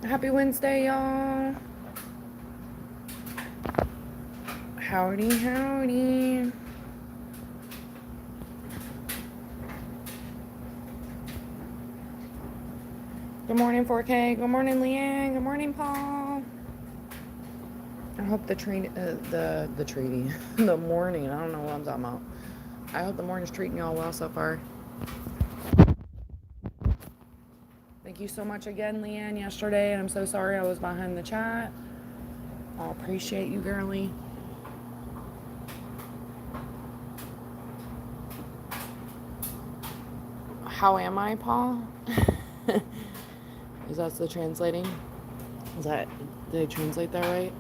Happy Wednesday, y'all. Howdy, howdy. Good morning, 4K. Good morning, Leanne. Good morning, Paul. I hope the treaty, the morning. I don't know what I'm talking about. I hope the morning's treating y'all well so far. Thank you so much again, Leanne, yesterday. And I'm so sorry I was behind the chat. I appreciate you, girly. How am I, Paul? Is that the translating? Did they translate that right?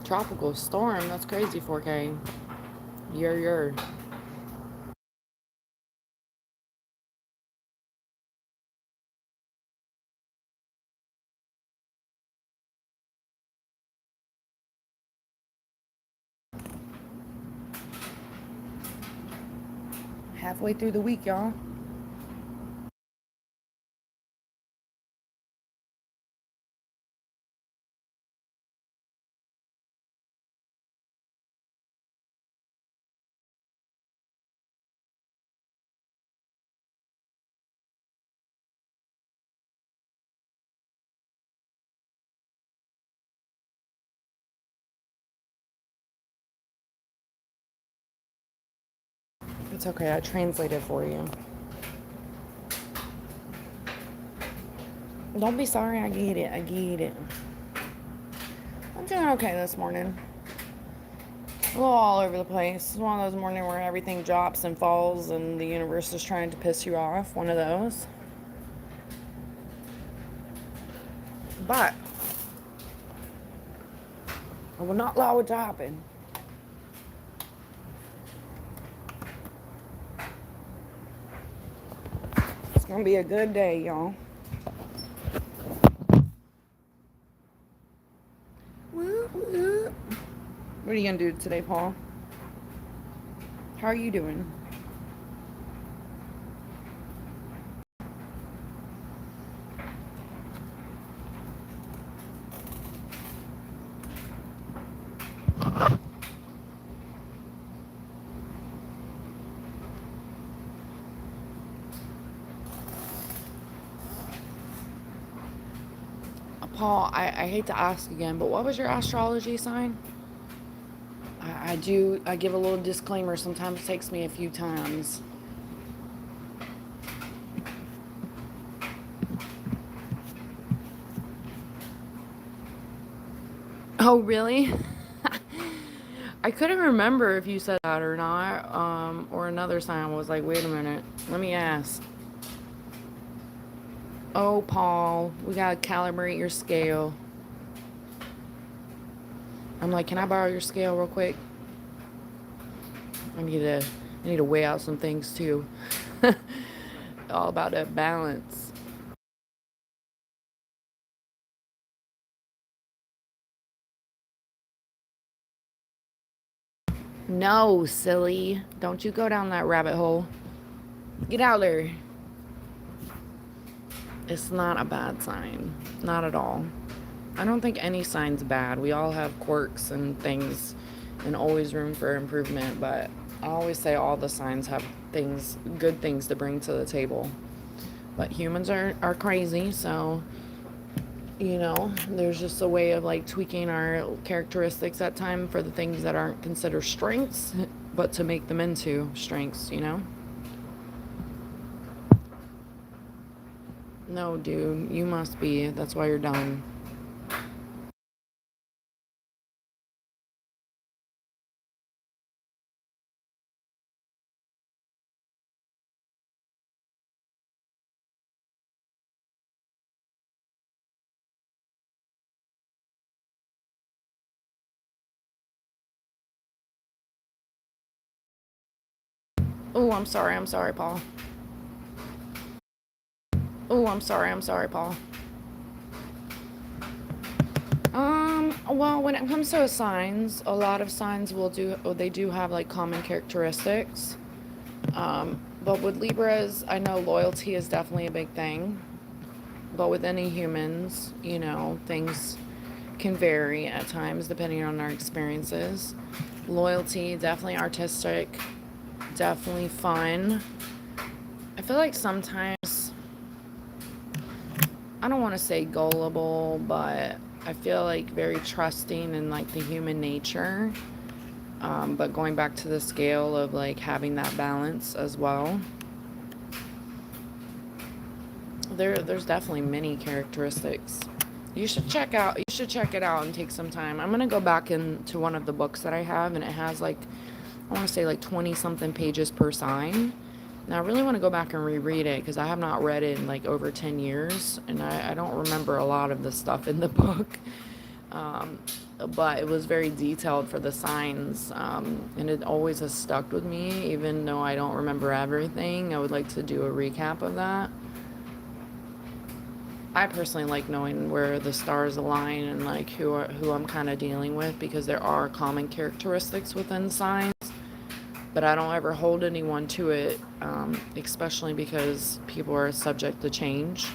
Tropical storm. That's crazy, 4K. You're. Halfway through the week, y'all. It's okay, I translated for you. Don't be sorry, I get it. I'm doing okay this morning. A little all over the place. It's one of those mornings where everything drops and falls and the universe is trying to piss you off. One of those. But I will not allow it to happen. It's gonna be a good day, y'all. What are you gonna do today, Paul? How are you doing? Paul, I hate to ask again, but what was your astrology sign? I give a little disclaimer. Sometimes it takes me a few times. Oh, really? I couldn't remember if you said that or not. Or another sign was like, wait a minute, let me ask. Oh, Paul, we gotta calibrate your scale. I'm like, can I borrow your scale real quick? I need to weigh out some things too. All about that balance. No, silly. Don't you go down that rabbit hole. Get out there. It's not a bad sign. Not at all. I don't think any sign's bad. We all have quirks and things and always room for improvement, but I always say all the signs have things, good things to bring to the table. But humans are crazy, so there's just a way of like tweaking our characteristics at time for the things that aren't considered strengths, but to make them into strengths. No, dude, you must be. That's why you're done. Oh, I'm sorry, Paul. Oh, I'm sorry, Paul. Well, when it comes to signs, a lot of signs they do have like common characteristics. But with Libras, I know loyalty is definitely a big thing. But with any humans, you know, things can vary at times depending on our experiences. Loyalty, definitely artistic, definitely fun. I feel like sometimes, I don't want to say gullible, but I feel like very trusting in like the human nature. But going back to the scale of like having that balance as well. There's definitely many characteristics. You should check it out and take some time. I'm gonna go back into one of the books that I have, and it has like, I want to say like 20 something pages per sign. Now I really want to go back and reread it because I have not read it in like over 10 years, and I don't remember a lot of the stuff in the book. um, but it was very detailed for the signs, and it always has stuck with me even though I don't remember everything. I would like to do a recap of that. I personally like knowing where the stars align and like who I'm kind of dealing with, because there are common characteristics within signs, but I don't ever hold anyone to it, especially because people are subject to change.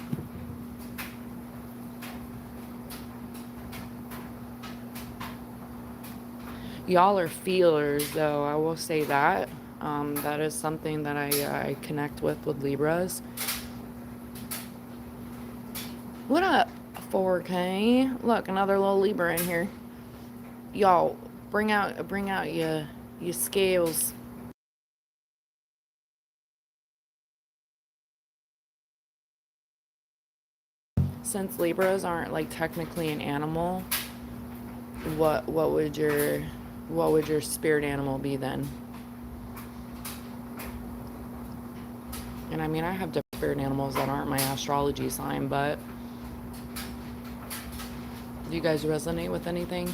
Y'all are feelers, though. I will say that. That is something that I connect with Libras. What up, 4K? Look, another little Libra in here. Y'all, bring out your scales. Since Libras aren't like technically an animal, what would your spirit animal be then? And I mean, I have different spirit animals that aren't my astrology sign, but do you guys resonate with anything?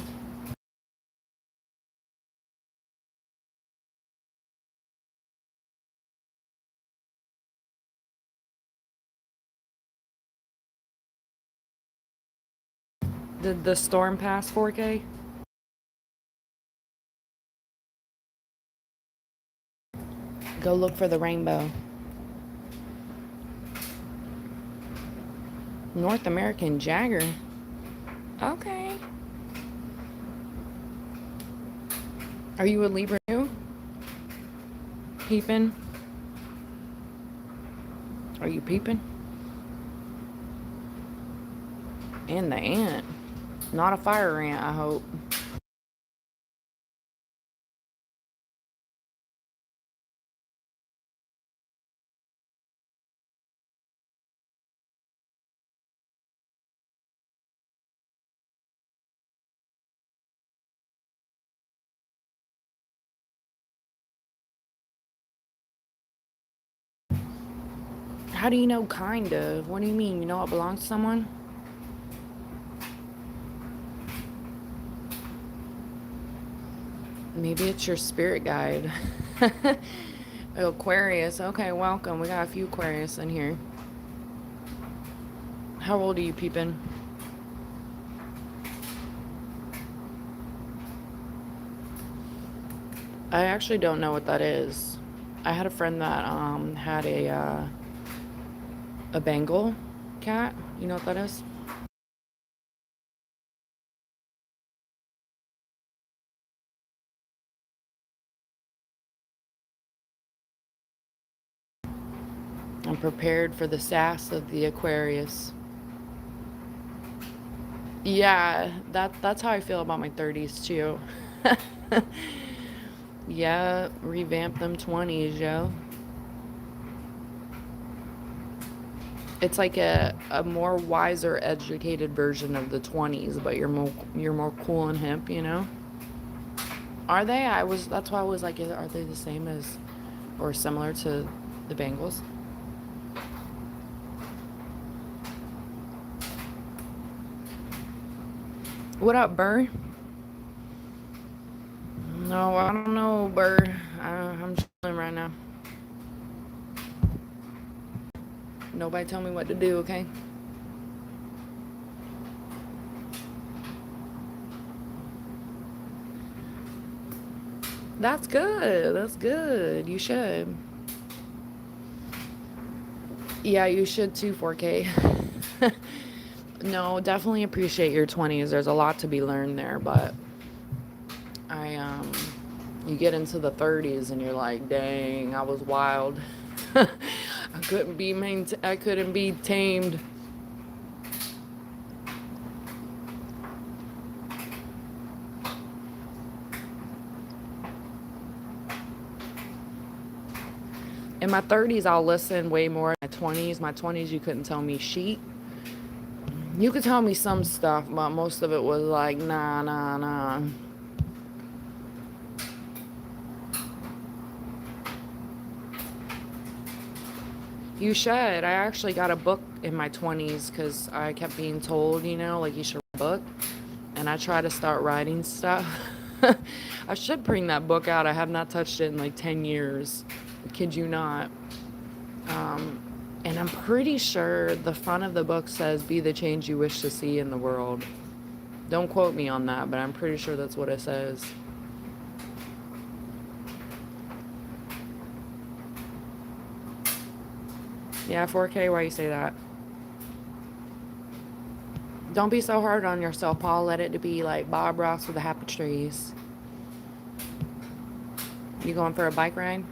Did the storm pass, 4K? Go look for the rainbow. North American Jagger. Okay. Are you a Libra too? Peeping? Are you peeping? And the ant. Not a fire ant, I hope. How do you know kind of? What do you mean? You know it belongs to someone? Maybe it's your spirit guide. Aquarius. Okay, welcome. We got a few Aquarius in here. How old are you, peeping? I actually don't know what that is. I had a friend that had a Bengal cat. You know what that is? I'm prepared for the sass of the Aquarius. Yeah, that's how I feel about my 30s too. Yeah, revamp them 20s, yo. It's like a more wiser, educated version of the 20s, but you're more cool and hip, you know? Are they? That's why I was like, are they the same as or similar to the Bengals? What up, Burr? No, I don't know, Burr. I'm chilling right now. Nobody tell me what to do, okay? That's good. That's good. You should. Yeah, you should too, 4K. No, definitely appreciate your 20s. There's a lot to be learned there, but I you get into the 30s and you're like, "Dang, I was wild." I couldn't be tamed. In my 30s, I'll listen way more. In my 20s, you couldn't tell me sheet. You could tell me some stuff, but most of it was like, nah, nah, nah. You should. I actually got a book in my 20s because I kept being told, like you should write a book. And I try to start writing stuff. I should bring that book out. I have not touched it in like 10 years. I kid you not. And I'm pretty sure the front of the book says, "Be the change you wish to see in the world." Don't quote me on that, but I'm pretty sure that's what it says. Yeah, 4K, why you say that? Don't be so hard on yourself, Paul. Let it be like Bob Ross with the happy trees. You going for a bike ride?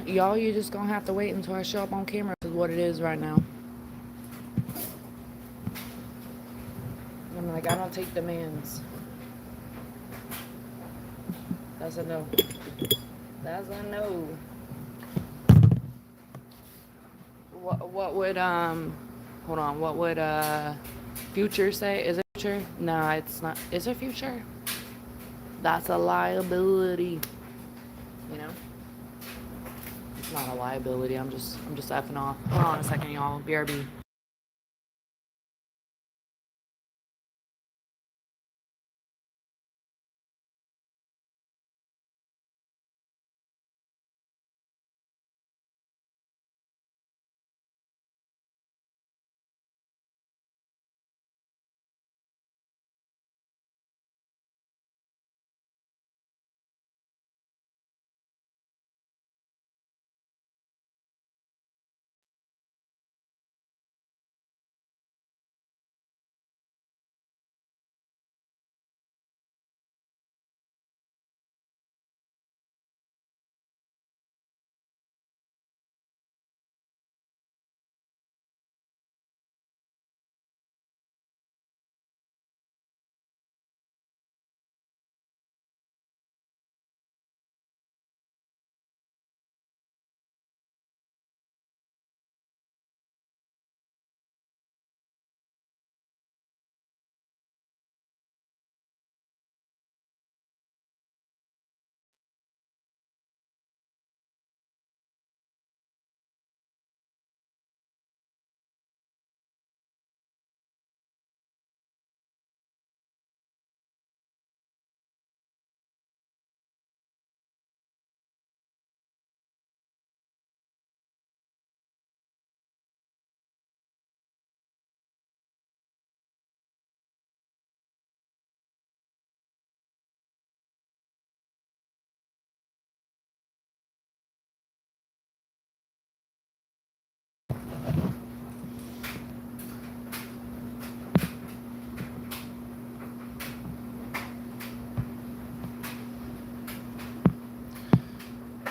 Y'all, you just gonna have to wait until I show up on camera, is what it is right now. I'm like, I don't take demands. That's a no. That's a no. What would hold on, what would Future say? Is it Future? No, it's not. Is it Future? That's a liability. You know? It's not a liability. I'm just effing off. Hold on a second, y'all. BRB.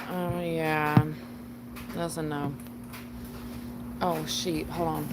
Oh yeah. That's a no. Oh shit, hold on.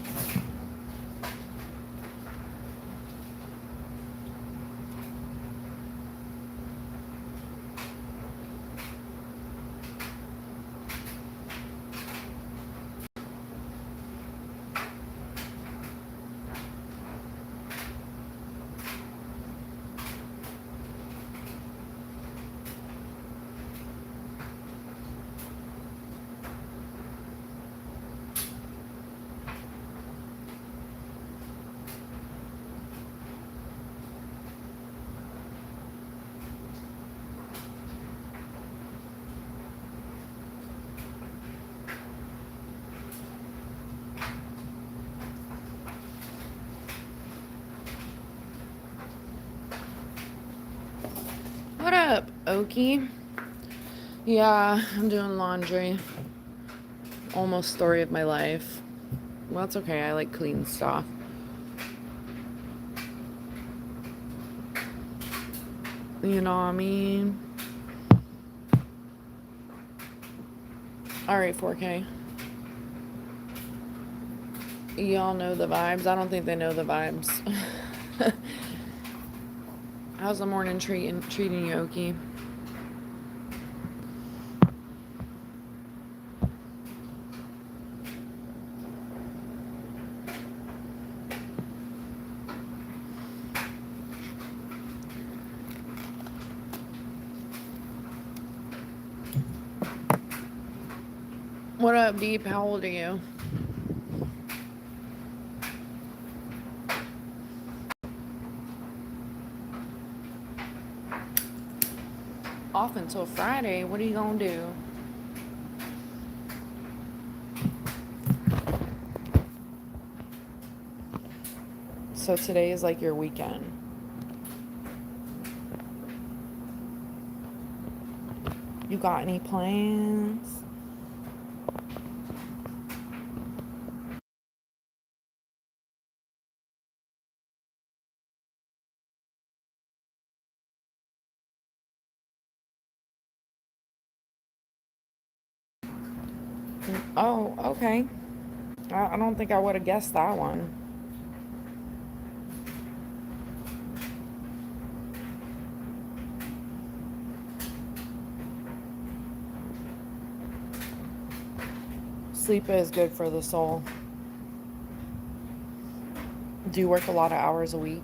Okie? Yeah, I'm doing laundry. Almost story of my life. Well, that's okay. I like clean stuff. You know what I mean? Alright, 4K. Y'all know the vibes. I don't think they know the vibes. How's the morning treating you, Okie? What up, Deep? How old are you? Off until Friday. What are you gonna do? So today is like your weekend. You got any plans? Oh, okay. I don't think I would have guessed that one. Sleep is good for the soul. Do you work a lot of hours a week?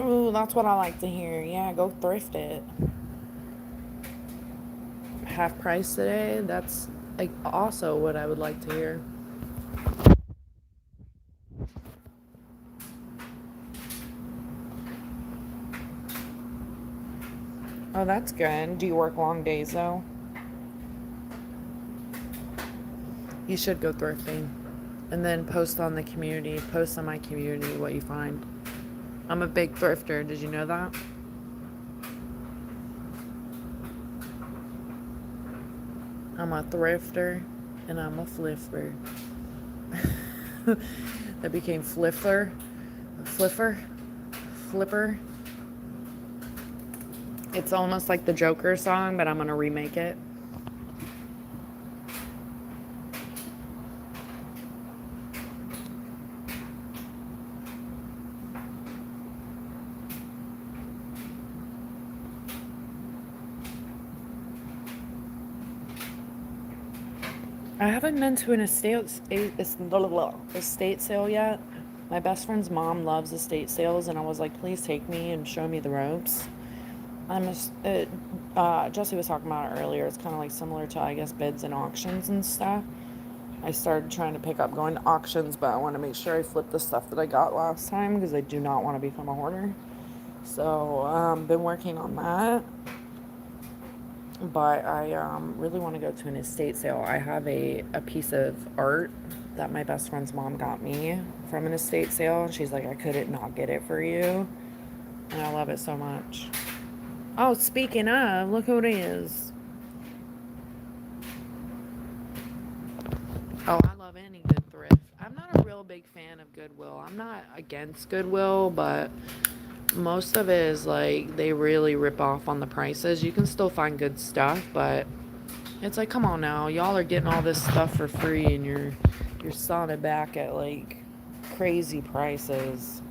Ooh, that's what I like to hear. Yeah, go thrift it. Half price today? That's like also what I would like to hear. Oh, that's good. Do you work long days though? You should go thrifting. And then post on the community, post on my community what you find. I'm a big thrifter. Did you know that? I'm a thrifter and I'm a flipper. That became flipper. Flipper. It's almost like the Joker song, but I'm gonna remake it. I haven't been to an estate sale yet. My best friend's mom loves estate sales, and I was like, please take me and show me the ropes. Jesse was talking about it earlier. It's kind of like similar to, I guess, bids and auctions and stuff. I started trying to pick up going to auctions, but I want to make sure I flip the stuff that I got last time because I do not want to become a hoarder. So, been working on that. But I really want to go to an estate sale. I have a piece of art that my best friend's mom got me from an estate sale. And she's like, I couldn't not get it for you. And I love it so much. Oh, speaking of, look who it is. Oh, I love any good thrift. I'm not a real big fan of Goodwill. I'm not against Goodwill, but most of it is like they really rip off on the prices. You can still find good stuff, but it's like, come on now, y'all are getting all this stuff for free and you're selling it back at like crazy prices.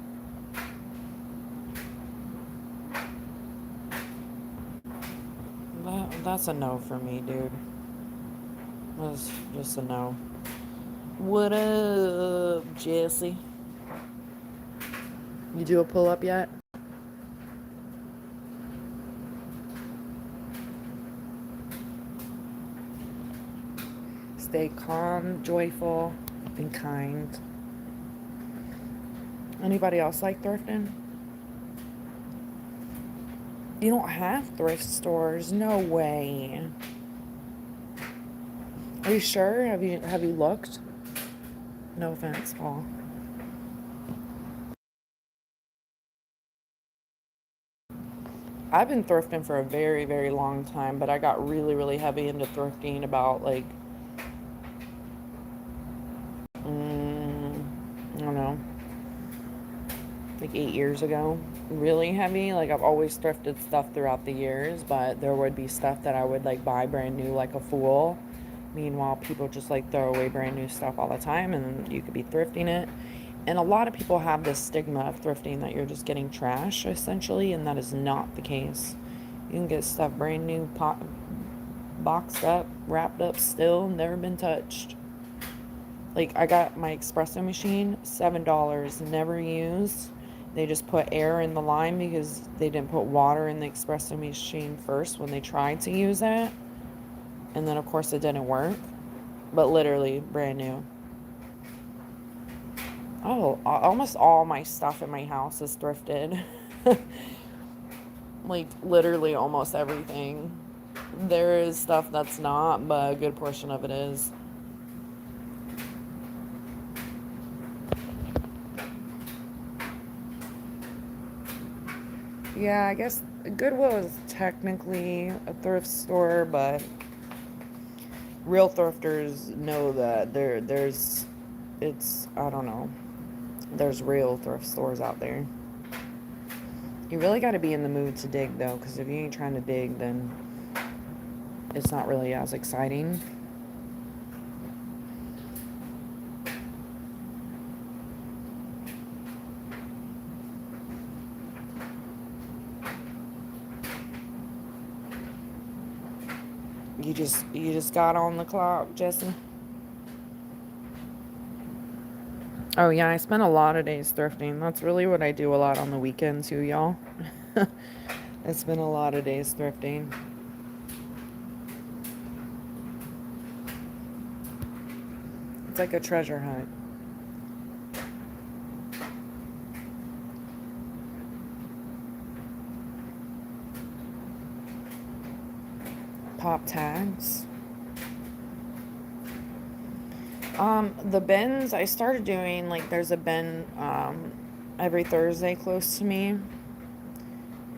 That's a no for me, dude. That's just a no. What up, Jesse? You do a pull up yet? stay calm, joyful, and kind. Anybody else like thrifting? You don't have thrift stores? No way. Are you sure? Have you looked? No offense, Paul. I've been thrifting for a very, very long time, but I got really, really heavy into thrifting about like, I don't know, like 8 years ago. Really heavy. Like I've always thrifted stuff throughout the years, but there would be stuff that I would like buy brand new like a fool. Meanwhile, people just like throw away brand new stuff all the time, and you could be thrifting it. And a lot of people have this stigma of thrifting that you're just getting trash essentially, and that is not the case. You can get stuff brand new, boxed up, wrapped up still, never been touched. Like I got my espresso machine, $7, never used. They just put air in the line because they didn't put water in the espresso machine first when they tried to use it. And then of course it didn't work. But literally brand new. Oh, almost all my stuff in my house is thrifted. Like literally almost everything. There is stuff that's not, but a good portion of it is. Yeah, I guess Goodwill is technically a thrift store, but real thrifters know that I don't know, there's real thrift stores out there. You really got to be in the mood to dig though, because if you ain't trying to dig, then it's not really as exciting. You just got on the clock, Jesse. Oh yeah, I spend a lot of days thrifting. That's really what I do a lot on the weekends too, y'all. I spend a lot of days thrifting. It's like a treasure hunt. Pop tags. The bins I started doing, like there's a bin every Thursday close to me.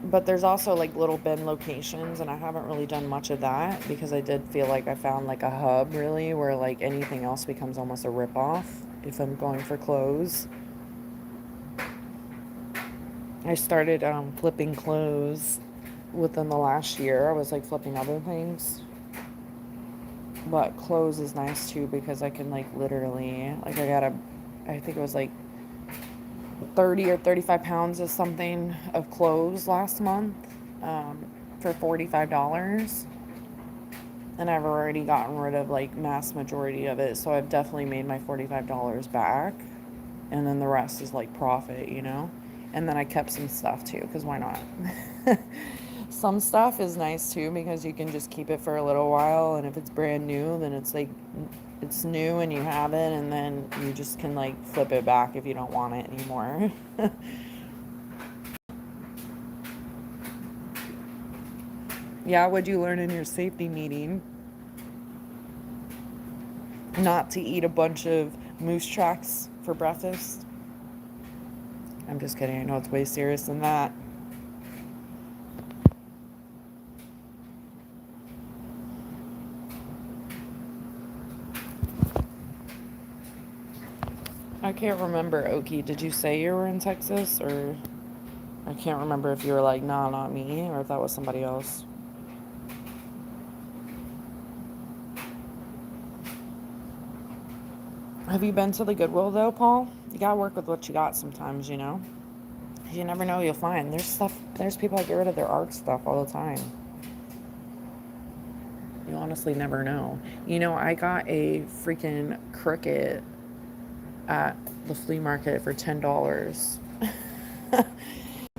But there's also like little bin locations, and I haven't really done much of that because I did feel like I found like a hub really where like anything else becomes almost a ripoff if I'm going for clothes. I started flipping clothes within the last year. I was like flipping other things. But clothes is nice too because I can like literally, like I think it was like 30 or 35 pounds of something of clothes last month for $45. And I've already gotten rid of like mass majority of it. So I've definitely made my $45 back. And then the rest is like profit, you know? And then I kept some stuff too, because why not? Some stuff is nice too because you can just keep it for a little while, and if it's brand new, then it's like it's new and you have it, and then you just can like flip it back if you don't want it anymore. Yeah, what'd you learn in your safety meeting? Not to eat a bunch of moose tracks for breakfast. I'm just kidding. I know it's way serious than that. I can't remember, Oki. Did you say you were in Texas, or I can't remember if you were like, nah, not me, or if that was somebody else. Have you been to the Goodwill though, Paul? You gotta work with what you got sometimes, you know? You never know, you'll find. There's people that get rid of their art stuff all the time. You honestly never know. You know, I got a freaking cricket at the flea market for $10.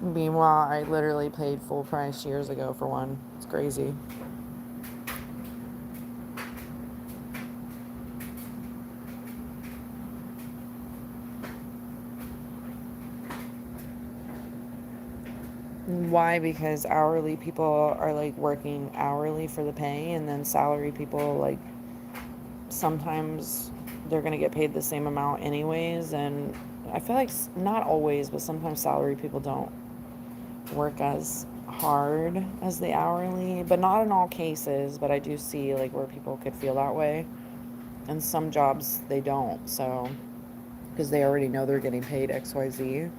Meanwhile, I literally paid full price years ago for one. It's crazy. Why? Because hourly people are like working hourly for the pay, and then salary people, like, sometimes they're going to get paid the same amount anyways. And I feel like not always, but sometimes salary people don't work as hard as the hourly, but not in all cases. But I do see like where people could feel that way, and some jobs they don't, so because they already know they're getting paid XYZ.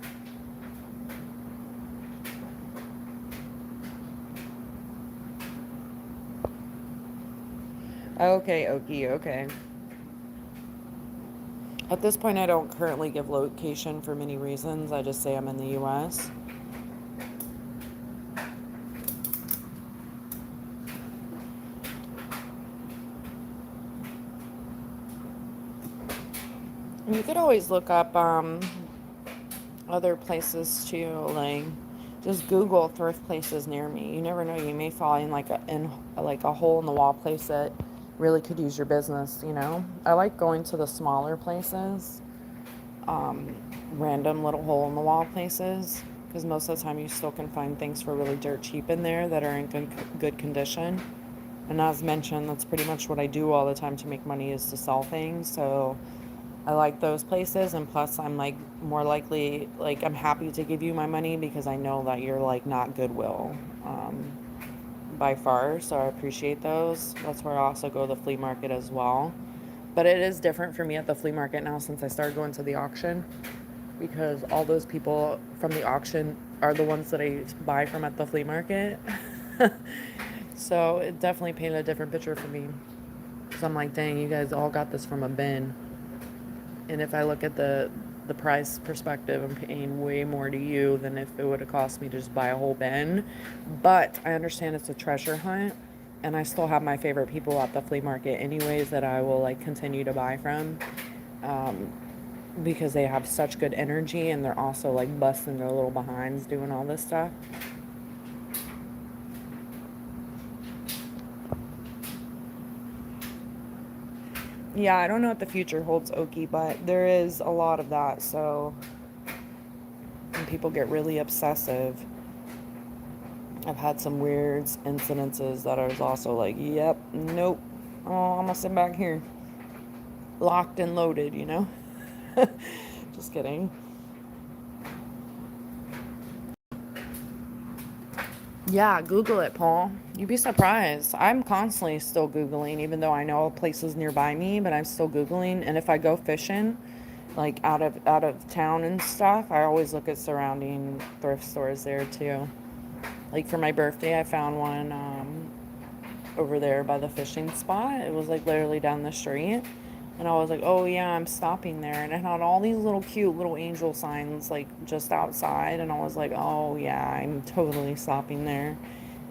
Okay, Okie, okay. At this point, I don't currently give location for many reasons. I just say I'm in the US. You could always look up other places too, like just Google thrift places near me. You never know, you may find like a hole in the wall place that really could use your business. I like going to the smaller places, um, random little hole in the wall places, because most of the time you still can find things for really dirt cheap in there that are in good condition. And as mentioned, that's pretty much what I do all the time to make money, is to sell things. So I like those places, and plus I'm like more likely, like, I'm happy to give you my money because I know that you're like not Goodwill, by far. So I appreciate those. That's where I also go to the flea market as well. But it is different for me at the flea market now since I started going to the auction, because all those people from the auction are the ones that I buy from at the flea market. So it definitely painted a different picture for me. So I'm like, dang, you guys all got this from a bin. And if I look at the price perspective, I'm paying way more to you than if it would have cost me to just buy a whole bin. But I understand it's a treasure hunt, and I still have my favorite people at the flea market anyways that I will like continue to buy from, um, because they have such good energy, and they're also like busting their little behinds doing all this stuff. Yeah, I don't know what the future holds, Okie, but there is a lot of that. So when people get really obsessive, I've had some weird incidences that I was also like, yep, nope. Oh, I'm gonna sit back here, locked and loaded. Just kidding. Yeah, Google it, Paul. You'd be surprised. I'm constantly still Googling, even though I know places nearby me, but I'm still Googling. And if I go fishing, like out of town and stuff, I always look at surrounding thrift stores there too. Like for my birthday, I found one over there by the fishing spot. It was like literally down the street. And I was like, oh yeah, I'm stopping there. And it had all these little cute little angel signs like just outside. And I was like, oh yeah, I'm totally stopping there.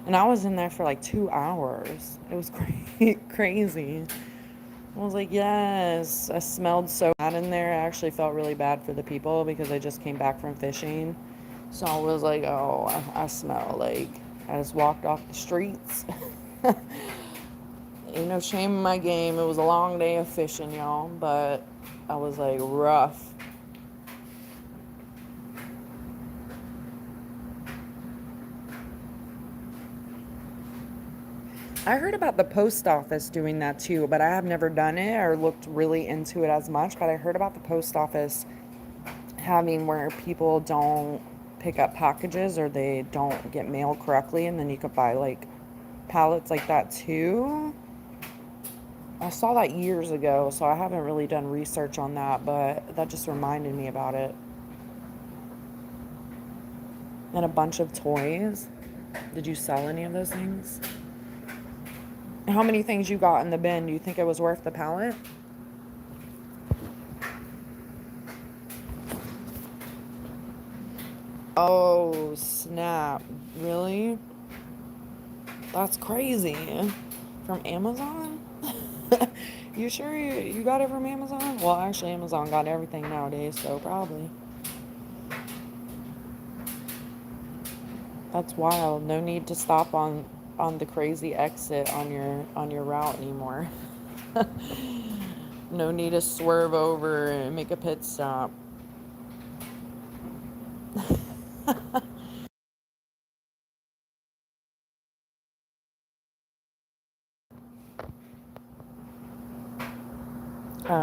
And I was in there for like 2 hours. It was crazy. I was like, yes. I smelled so bad in there. I actually felt really bad for the people because I just came back from fishing. So I was like, oh, I smell like I just walked off the streets. Ain't no shame in my game. It was a long day of fishing, y'all, but I was like rough. I heard about the post office doing that too, but I have never done it or looked really into it as much. But I heard about the post office having where people don't pick up packages or they don't get mail correctly, and then you could buy like pallets like that too. I saw that years ago, so I haven't really done research on that, but that just reminded me about it. And a bunch of toys. Did you sell any of those things? How many things you got in the bin? Do you think it was worth the pallet? Oh, snap. Really? That's crazy. From Amazon? You sure you got it from Amazon? Well, actually, Amazon got everything nowadays, so probably. That's wild. No need to stop on the crazy exit on your route anymore. No need to swerve over and make a pit stop.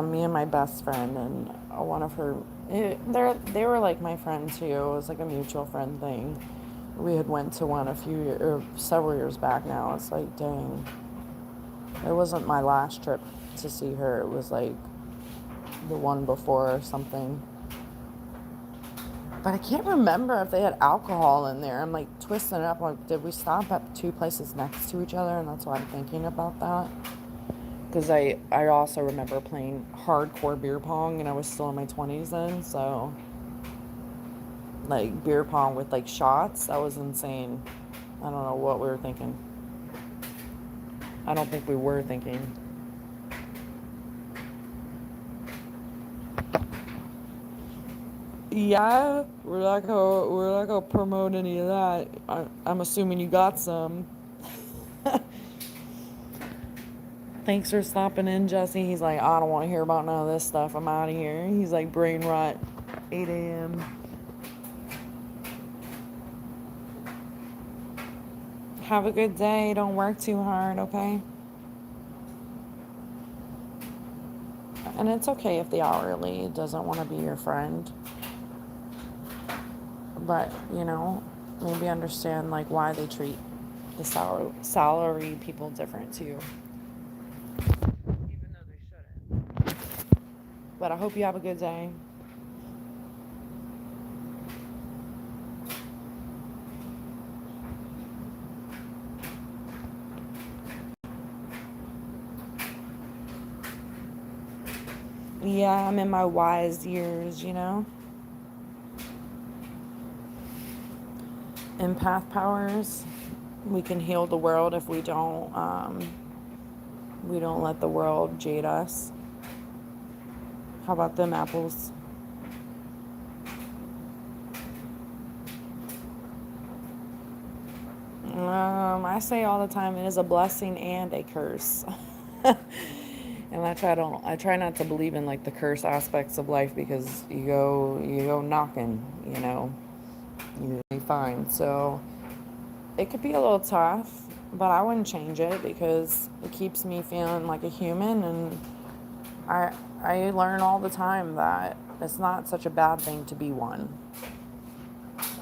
me and my best friend and one of her. They were like my friend too. It was like a mutual friend thing. We had went to one several years back now. It's like, dang, it wasn't my last trip to see her. It was like the one before or something. But I can't remember if they had alcohol in there. I'm like twisting it up. Like, did we stop at two places next to each other? And that's why I'm thinking about that. Because I also remember playing hardcore beer pong, and I was still in my 20s then. So, like, beer pong with, like, shots, that was insane. I don't know what we were thinking. I don't think we were thinking. Yeah, we're not gonna promote any of that. I'm assuming you got some. Thanks for stopping in, Jesse. He's like, I don't want to hear about none of this stuff. I'm out of here. He's like, brain rot, 8 a.m. Have a good day. Don't work too hard, okay? And it's okay if the hourly doesn't want to be your friend. But, maybe understand, like, why they treat the salary people different, too. Even though they shouldn't. But I hope you have a good day. Yeah, I'm in my wise years, Empath powers. We can heal the world if we don't let the world jade us. How about them apples? I say all the time, it is a blessing and a curse. And I try not to believe in like the curse aspects of life, because you go knocking, you're fine. So it could be a little tough, but I wouldn't change it because it keeps me feeling like a human, and I learn all the time that it's not such a bad thing to be one.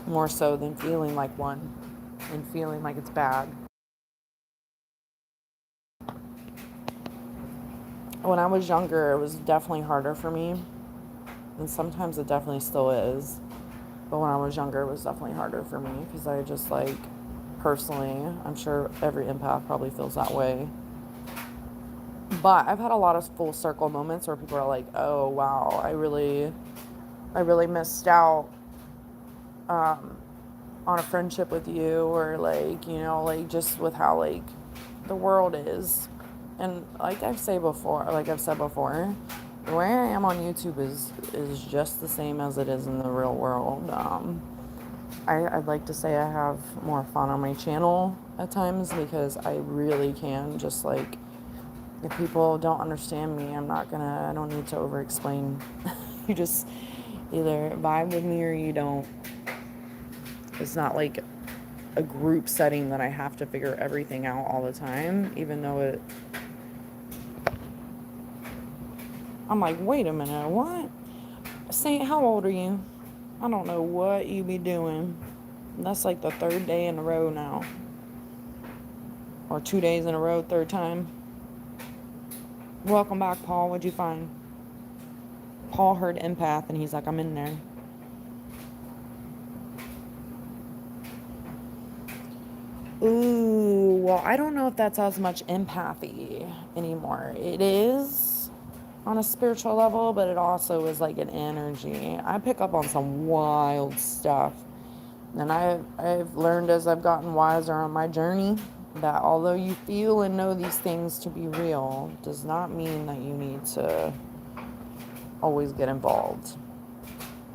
More so than feeling like one and feeling like it's bad. When I was younger, it was definitely harder for me, and sometimes it definitely still is. But when I was younger, it was definitely harder for me because I just like, personally, I'm sure every empath probably feels that way. But I've had a lot of full circle moments where people are like, "Oh wow, I really missed out on a friendship with you," or like, like just with how like the world is. And like I've said before, the way I am on YouTube is just the same as it is in the real world. I'd like to say I have more fun on my channel at times because I really can just like, if people don't understand me, I don't need to over explain. You just either vibe with me or you don't. It's not like a group setting that I have to figure everything out all the time, even though I'm like, wait a minute, what? Saint, how old are you? I don't know what you be doing. That's like the third day in a row now. Or 2 days in a row, third time. Welcome back, Paul. What'd you find? Paul heard empath and he's like, I'm in there. Ooh, well, I don't know if that's as much empathy anymore. It is on a spiritual level, but it also is like an energy. I pick up on some wild stuff. And I've learned as I've gotten wiser on my journey that although you feel and know these things to be real, does not mean that you need to always get involved.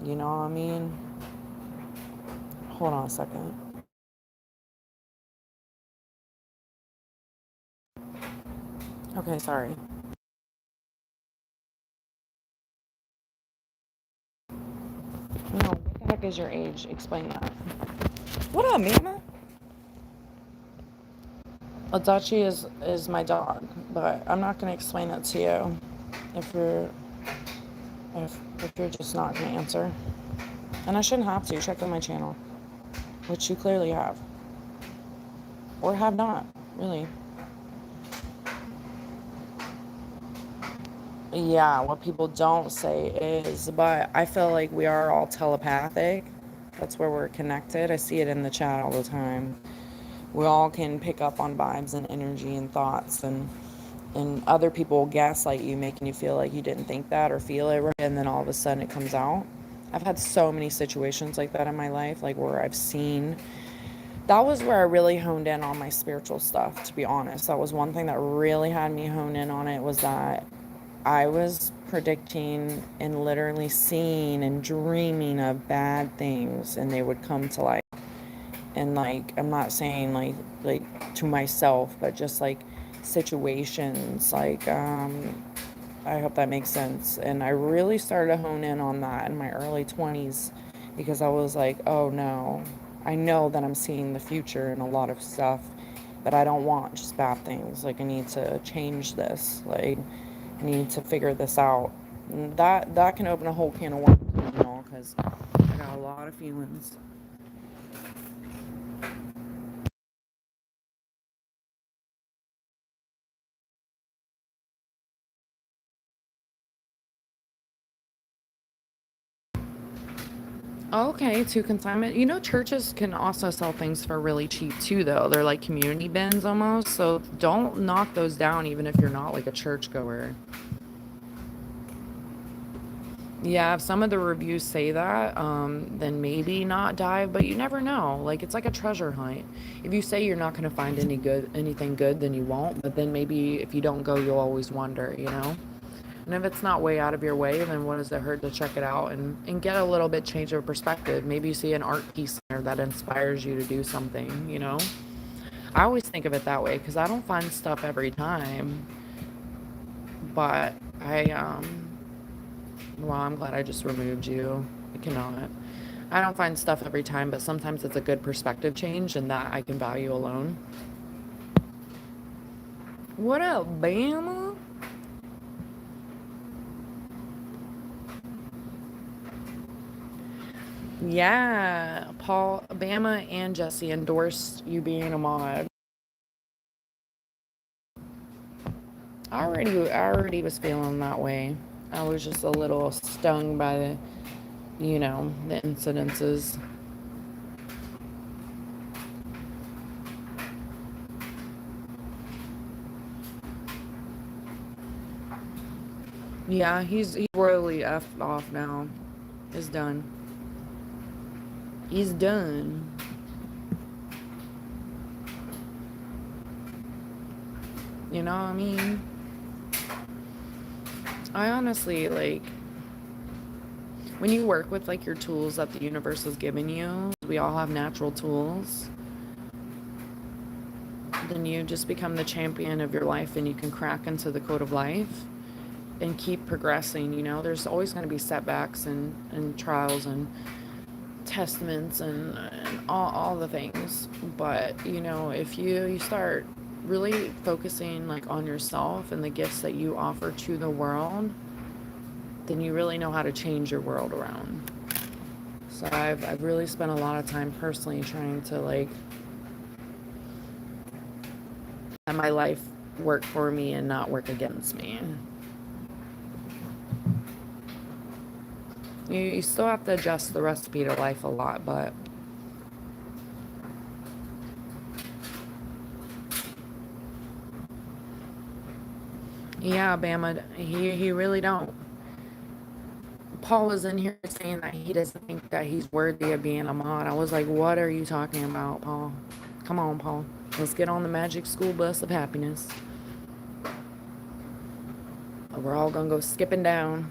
You know what I mean? Hold on a second. Okay, sorry. No, what the heck is your age? Explain that. What up, Mama? Adachi is my dog, but I'm not going to explain it to you. if you're if you're just not gonna answer. And I shouldn't have to. Check out my channel, which you clearly have. Or have not, really. Yeah, what people don't say is, but I feel like we are all telepathic. That's where we're connected. I see it in the chat all the time. We all can pick up on vibes and energy and thoughts, and other people gaslight you, making you feel like you didn't think that or feel it right, and then all of a sudden it comes out. I've had so many situations like that in my life, like where I've seen. That was where I really honed in on my spiritual stuff, to be honest. That was one thing that really had me hone in on it, was that I was predicting and literally seeing and dreaming of bad things, and they would come to life. And like, I'm not saying like to myself, but just like situations, like I hope that makes sense. And I really started to hone in on that in my early 20s, because I was like, oh no, I know that I'm seeing the future in a lot of stuff, but I don't want just bad things. Like, I need to change this. Like, I need to figure this out. And that can open a whole can of worms, you know, because I got a lot of feelings. Okay, to consignment. You know, churches can also sell things for really cheap too, though. They're like community bins almost. So don't knock those down, even if you're not like a churchgoer. Yeah, if some of the reviews say that, then maybe not dive, but you never know. Like, it's like a treasure hunt. If you say you're not going to find anything good, then you won't. But then maybe if you don't go, you'll always wonder, you know? And if it's not way out of your way, then what does it hurt to check it out and get a little bit change of perspective? Maybe you see an art piece there that inspires you to do something, you know? I always think of it that way because I don't find stuff every time. But well, I'm glad I just removed you. I cannot. I don't find stuff every time, but sometimes it's a good perspective change, and that I can value alone. What up, Bama? Yeah, Paul, Bama, and Jesse endorsed you being a mod. I already was feeling that way. I was just a little stung by the incidences. Yeah, he's royally effed off now. He's done. He's done. You know what I mean? I honestly, like, when you work with like your tools that the universe has given you, we all have natural tools, then you just become the champion of your life, and you can crack into the code of life and keep progressing. There's always going to be setbacks and trials and testaments and all the things. But if you start really focusing like on yourself and the gifts that you offer to the world, then you really know how to change your world around. So I've really spent a lot of time personally trying to like let my life work for me and not work against me. You still have to adjust the recipe to life a lot, but yeah, Bama, he really don't. Paul was in here saying that he doesn't think that he's worthy of being a mod. I was like, what are you talking about, Paul? Come on, Paul. Let's get on the magic school bus of happiness. We're all gonna go skipping down.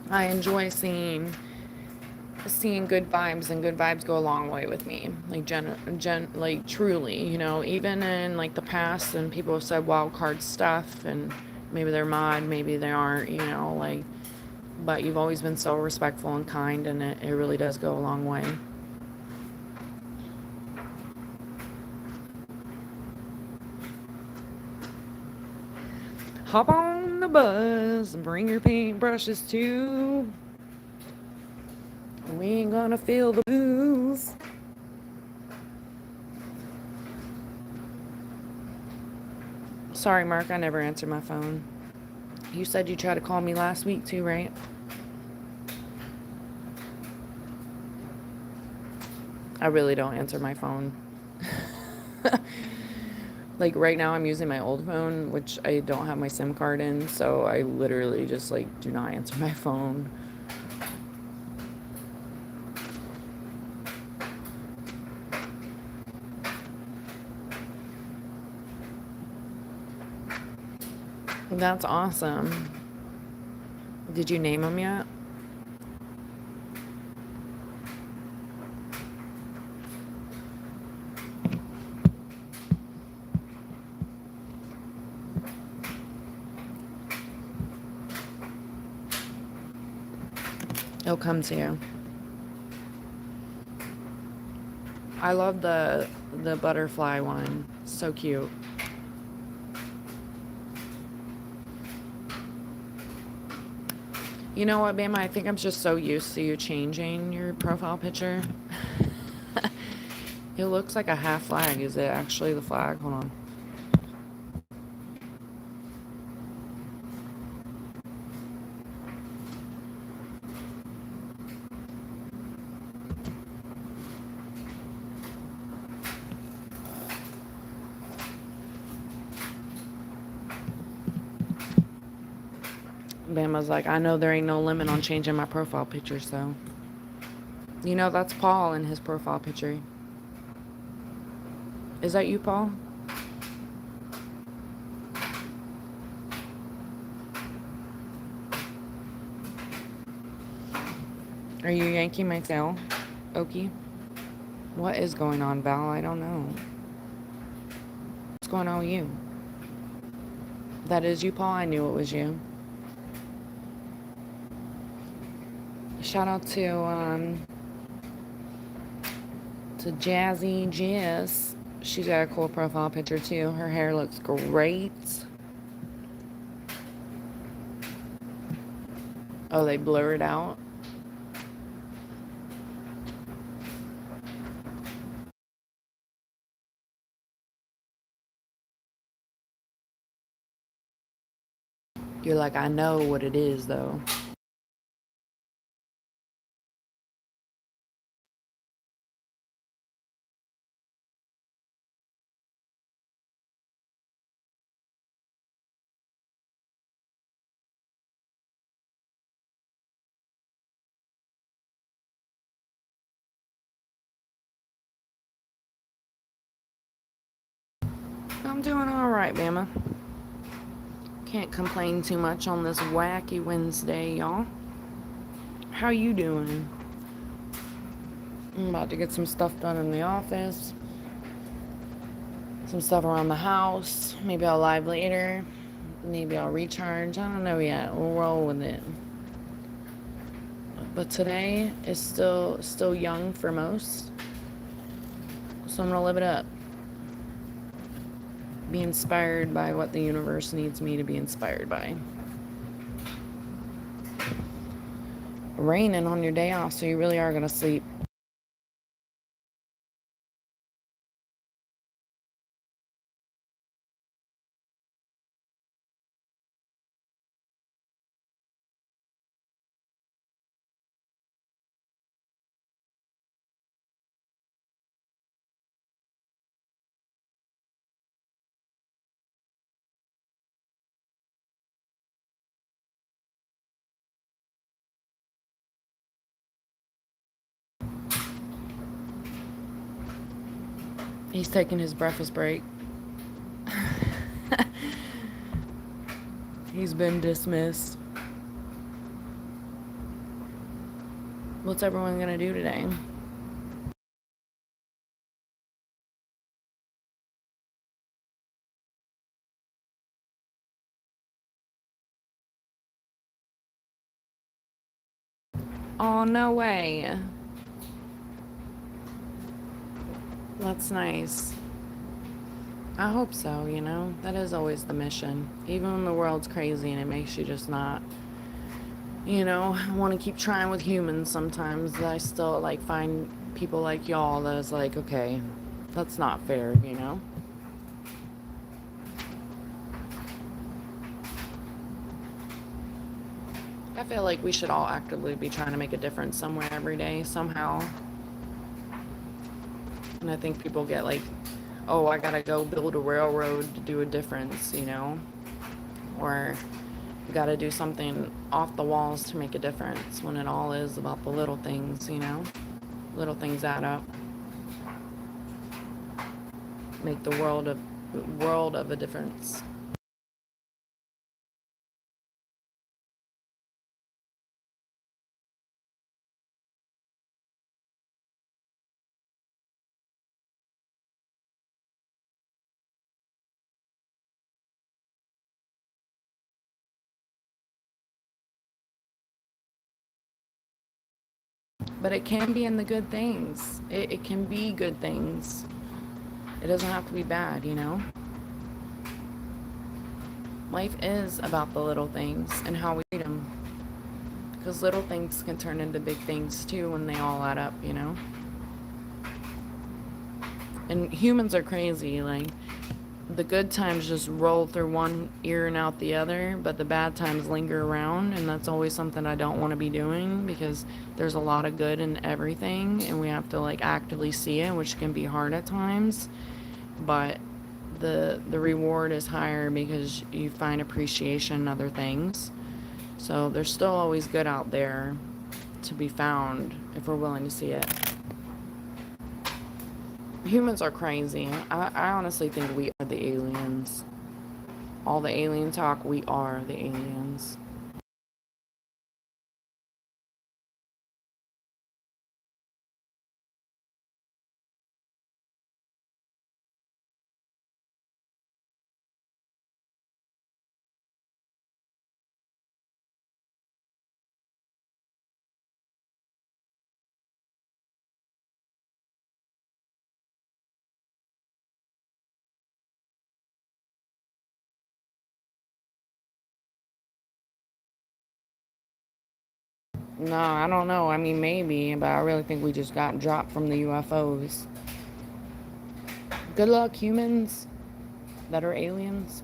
I enjoy seeing good vibes, and good vibes go a long way with me. Like like truly, even in like the past, and people have said wild card stuff, and maybe they're mod, maybe they aren't, like But you've always been so respectful and kind, and it really does go a long way. Hop on the bus, bring your paintbrushes too. We ain't gonna feel the blues. Sorry, Mark, I never answered my phone. You said you tried to call me last week too, right? I really don't answer my phone. Like right now I'm using my old phone, which I don't have my SIM card in, so I literally just like do not answer my phone. That's awesome. Did you name them yet? It'll come to you. I love the butterfly one. So cute. You know what, Bama? I think I'm just so used to you changing your profile picture. It looks like a half flag. Is it actually the flag? Hold on. Bama's like, I know there ain't no limit on changing my profile picture, so. You know, that's Paul in his profile picture. Is that you, Paul? Are you yanking my tail, Okie? What is going on, Val? I don't know. What's going on with you? That is you, Paul? I knew it was you. Shout out to Jazzy Jess. She's got a cool profile picture too. Her hair looks great. Oh, they blurred out. You're like, I know what it is though. I'm doing alright, Bama. Can't complain too much on this wacky Wednesday, y'all. How you doing? I'm about to get some stuff done in the office. Some stuff around the house. Maybe I'll live later. Maybe I'll recharge. I don't know yet. We'll roll with it. But today is still young for most. So I'm gonna live it up. Be inspired by what the universe needs me to be inspired by. Raining on your day off, so you really are gonna sleep. He's taking his breakfast break. He's been dismissed. What's everyone gonna do today? Oh, no way. That's nice. I hope so, you know? That is always the mission. Even when the world's crazy and it makes you just not, want to keep trying with humans sometimes, I still, like, find people like y'all that is like, okay, that's not fair, you know? I feel like we should all actively be trying to make a difference somewhere every day, somehow. And I think people get like, oh, I gotta go build a railroad to do a difference, you know? Or gotta do something off the walls to make a difference when it all is about the little things, you know? Little things add up, make the world of a difference. But it can be in the good things. It can be good things. It doesn't have to be bad, you know? Life is about the little things and how we treat them. Because little things can turn into big things too when they all add up, you know? And humans are crazy. Like, the good times just roll through one ear and out the other, but the bad times linger around. And that's always something I don't want to be doing because there's a lot of good in everything. And we have to, like, actively see it, which can be hard at times. But the reward is higher because you find appreciation in other things. So there's still always good out there to be found if we're willing to see it. Humans are crazy. I honestly think we are the aliens. All the alien talk, we are the aliens. No, I don't know. I mean, maybe, but I really think we just got dropped from the UFOs. Good luck, humans that are aliens.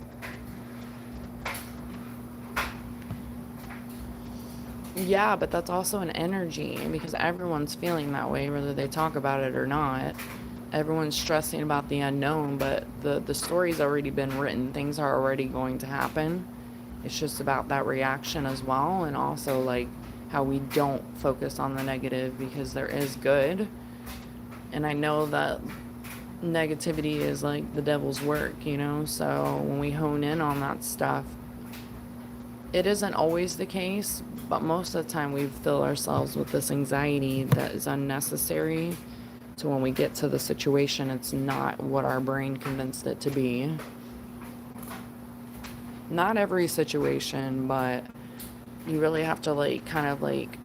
Yeah, but that's also an energy because everyone's feeling that way, whether they talk about it or not. Everyone's stressing about the unknown, but the story's already been written. Things are already going to happen. It's just about that reaction as well, and also like how we don't focus on the negative because there is good. And I know that negativity is like the devil's work, you know? So when we hone in on that stuff, it isn't always the case, but most of the time we fill ourselves with this anxiety that is unnecessary. So when we get to the situation, it's not what our brain convinced it to be. Not every situation, but you really have to like kind of like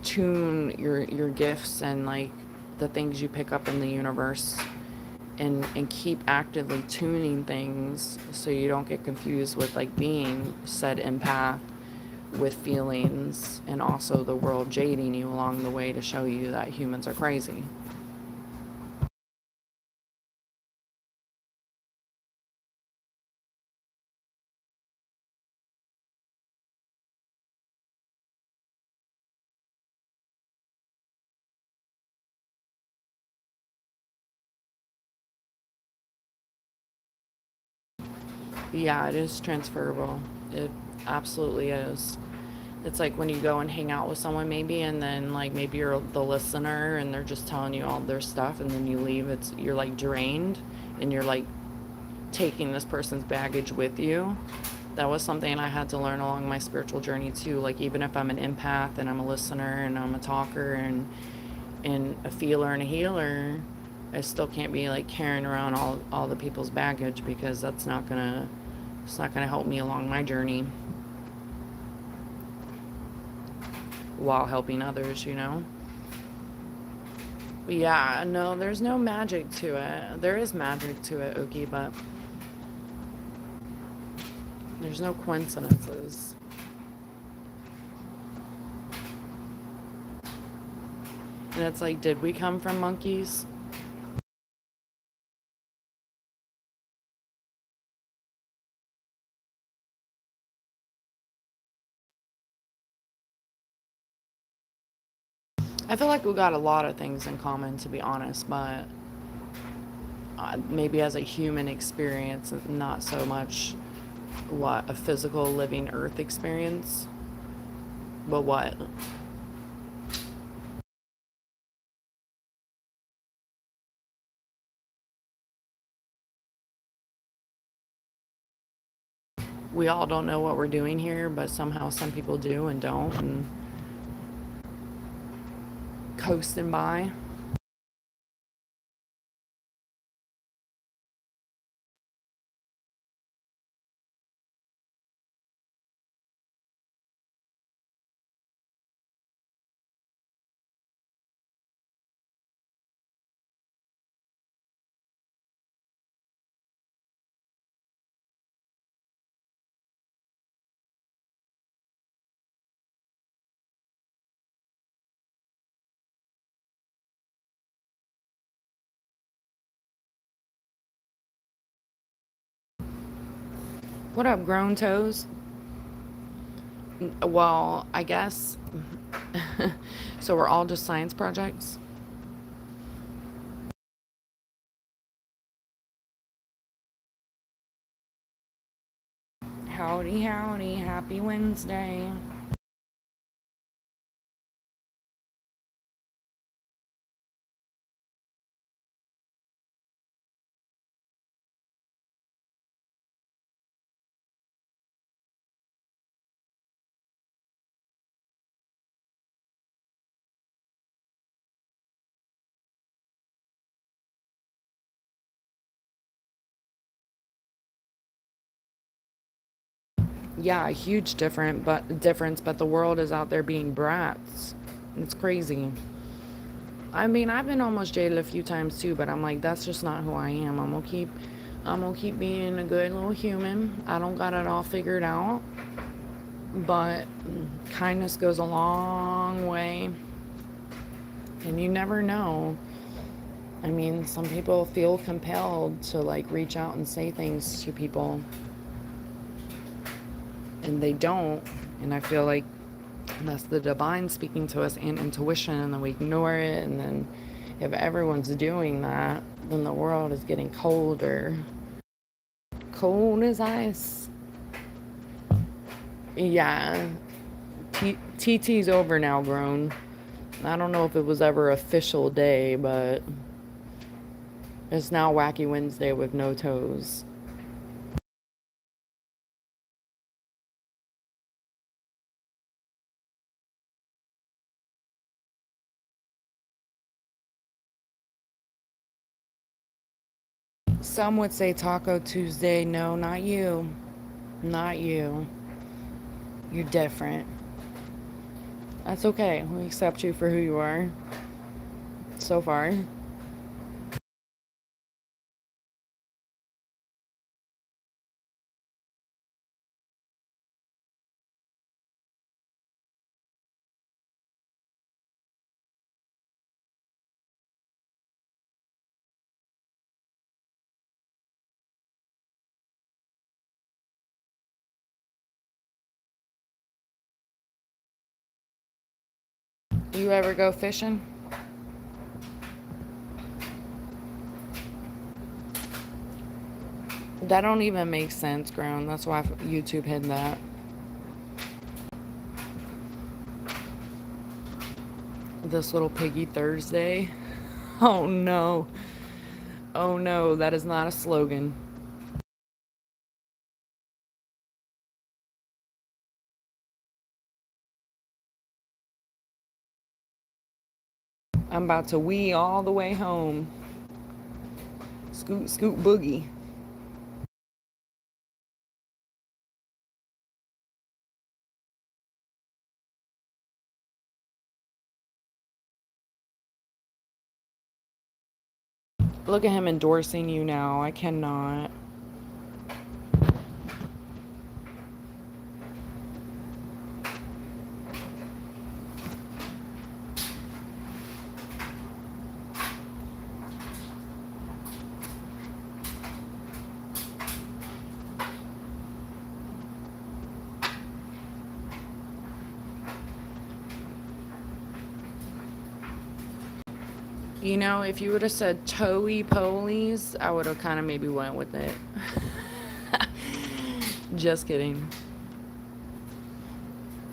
tune your gifts and like the things you pick up in the universe and keep actively tuning things so you don't get confused with like being said empath with feelings and also the world jading you along the way to show you that humans are crazy. Yeah, it is transferable. It absolutely is. It's like when you go and hang out with someone maybe and then like maybe you're the listener and they're just telling you all their stuff and then you leave, it's you're like drained and you're like taking this person's baggage with you. That was something I had to learn along my spiritual journey too. Like even if I'm an empath and I'm a listener and I'm a talker and a feeler and a healer, I still can't be like carrying around all the people's baggage because it's not gonna help me along my journey. while helping others, you know? But yeah, no, there's no magic to it. There is magic to it, Okie, but there's no coincidences. And it's like, did we come from monkeys? I feel like we got a lot of things in common, to be honest, but maybe as a human experience, not so much what a physical living earth experience. But what? We all don't know what we're doing here, but somehow some people do and don't, and coasting by. What up, grown toes? Well, I guess. So we're all just science projects? Howdy, howdy, happy Wednesday. Yeah, a huge difference, but the world is out there being brats. It's crazy. I mean, I've been almost jaded a few times too, but I'm like, that's just not who I am. I'm gonna keep being a good little human. I don't got it all figured out, but kindness goes a long way, and you never know. I mean, some people feel compelled to like reach out and say things to people, and they don't. And I feel like that's the divine speaking to us and intuition, and then we ignore it. And then if everyone's doing that, then the world is getting colder. Cold as ice. Yeah. TT's over now, grown. I don't know if it was ever official day, but it's now Wacky Wednesday with no toes. Some would say Taco Tuesday. No, not you. Not you. You're different. That's okay. We accept you for who you are so far. You ever go fishing? That don't even make sense, grown. That's why YouTube hid that. This little piggy Thursday. Oh no. Oh no, that is not a slogan. I'm about to wee all the way home. Scoot, scoot, boogie. Look at him endorsing you now. I cannot. You know, if you would have said toey polies, I would have kind of maybe went with it. Just kidding.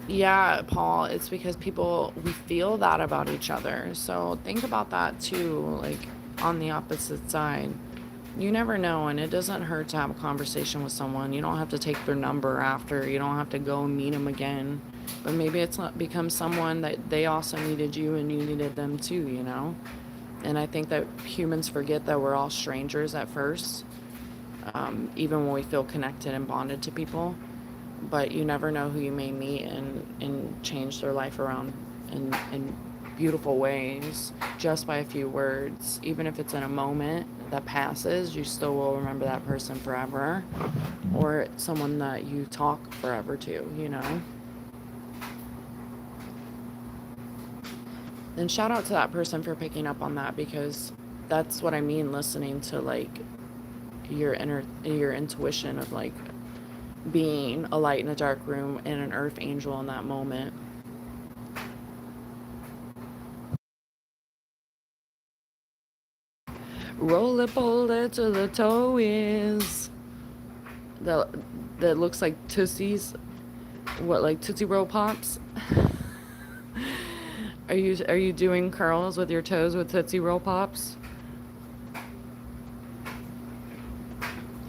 Yeah, Paul, it's because we feel that about each other. So think about that too, like on the opposite side. You never know, and it doesn't hurt to have a conversation with someone. You don't have to take their number after, you don't have to go and meet them again. But maybe it's not become someone that they also needed you and you needed them too, you know? And I think that humans forget that we're all strangers at first, even when we feel connected and bonded to people. But you never know who you may meet and change their life around in beautiful ways just by a few words. Even if it's in a moment that passes, you still will remember that person forever, or someone that you talk forever to, you know? And shout out to that person for picking up on that, because that's what I mean, listening to like your intuition of like being a light in a dark room and an earth angel in that moment. Roll it, pull it till the toe is. That, that looks like Tootsie's. What, like Tootsie Roll Pops? Are you doing curls with your toes with Tootsie Roll Pops?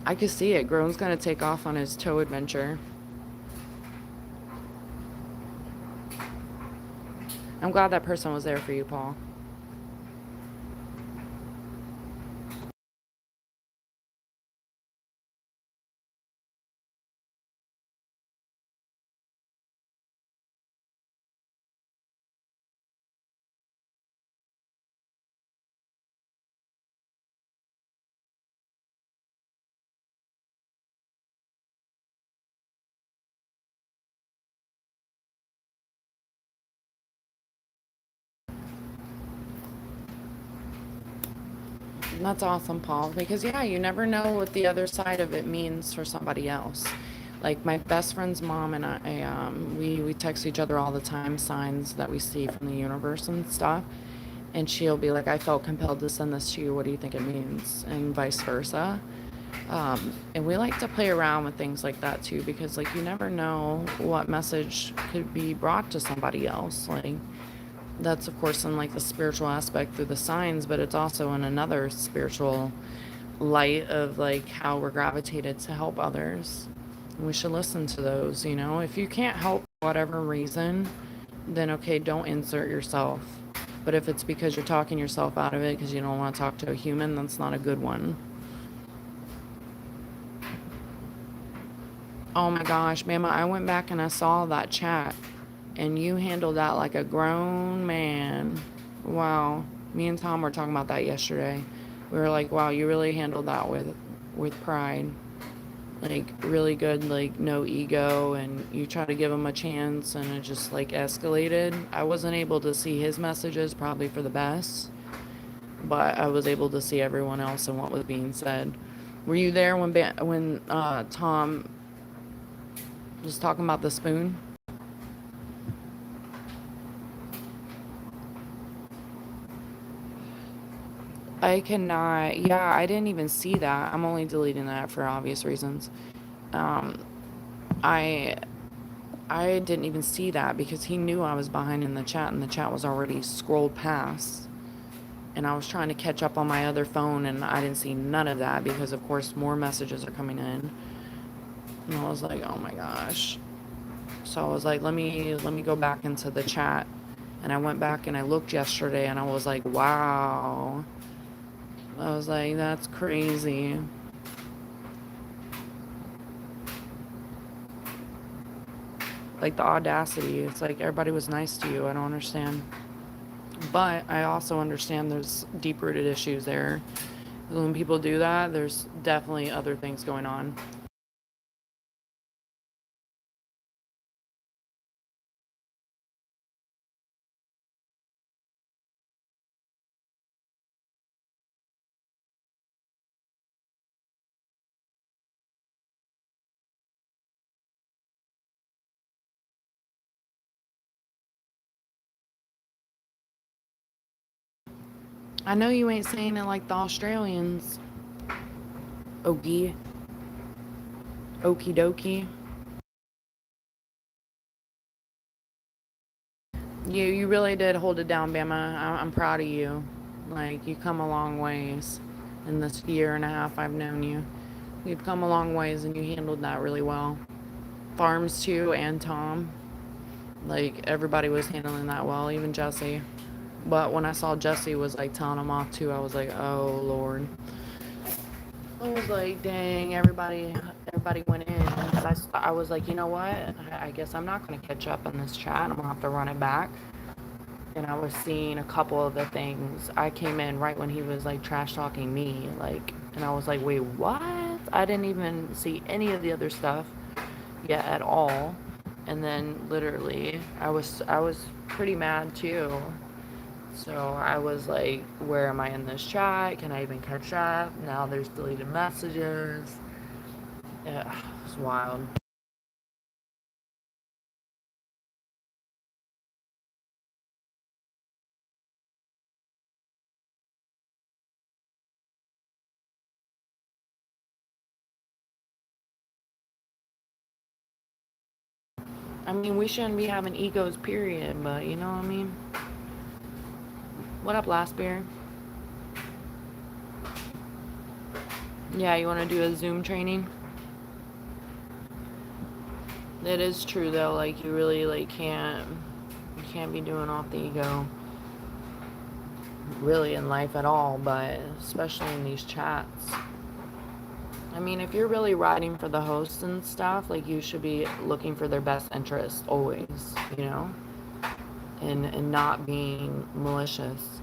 I could see it. Grown's gonna take off on his toe adventure. I'm glad that person was there for you, Paul. That's awesome, Paul, because yeah, you never know what the other side of it means for somebody else. Like my best friend's mom and I, we text each other all the time, signs that we see from the universe and stuff. And she'll be like, I felt compelled to send this to you. What do you think it means? And vice versa. And we like to play around with things like that too, because like you never know what message could be brought to somebody else. Like that's of course in like the spiritual aspect through the signs, but it's also in another spiritual light of like how we're gravitated to help others. And we should listen to those, you know. If you can't help for whatever reason, then okay, don't insert yourself. But if it's because you're talking yourself out of it because you don't want to talk to a human, that's not a good one. Oh my gosh, Mama, I went back and I saw that chat, and you handled that like a grown man. Wow. Me and Tom were talking about that yesterday. We were like, wow, you really handled that with pride. Like really good, like no ego, and you try to give him a chance and it just like escalated. I wasn't able to see his messages, probably for the best, but I was able to see everyone else and what was being said. Were you there when Tom was talking about the spoon? I cannot. Yeah, I didn't even see that. I'm only deleting that for obvious reasons. Um, I I didn't even see that because he knew I was behind in the chat and the chat was already scrolled past. And I was trying to catch up on my other phone and I didn't see none of that because of course more messages are coming in. And I was like, "Oh my gosh." So I was like, let me go back into the chat." And I went back and I looked yesterday and I was like, "Wow." I was like, "That's crazy." Like the audacity. It's like everybody was nice to you. I don't understand. But I also understand there's deep rooted issues there. When people do that, there's definitely other things going on. I know you ain't saying it like the Australians. Okie, okie dokie. You really did hold it down, Bama. I'm proud of you. Like, you come a long ways in this year and a half I've known you. You've come a long ways and you handled that really well. Farms too, and Tom. Like, everybody was handling that well, even Jesse. But when I saw Jesse was like telling him off too, I was like, oh Lord. I was like, dang, everybody went in. I was like, you know what? I guess I'm not gonna catch up on this chat. I'm gonna have to run it back. And I was seeing a couple of the things. I came in right when he was like trash talking me, like, and I was like, wait, what? I didn't even see any of the other stuff yet at all. And then literally, I was pretty mad too. So I was like, where am I in this chat? Can I even catch up? Now there's deleted messages. Yeah, it's wild. I mean, we shouldn't be having egos, period, but you know what I mean? What up, last beer? Yeah, you want to do a Zoom training? It is true though, like you really like you can't be doing off the ego really in life at all, but especially in these chats. I mean, if you're really riding for the hosts and stuff, like you should be looking for their best interest always, you know? And not being malicious.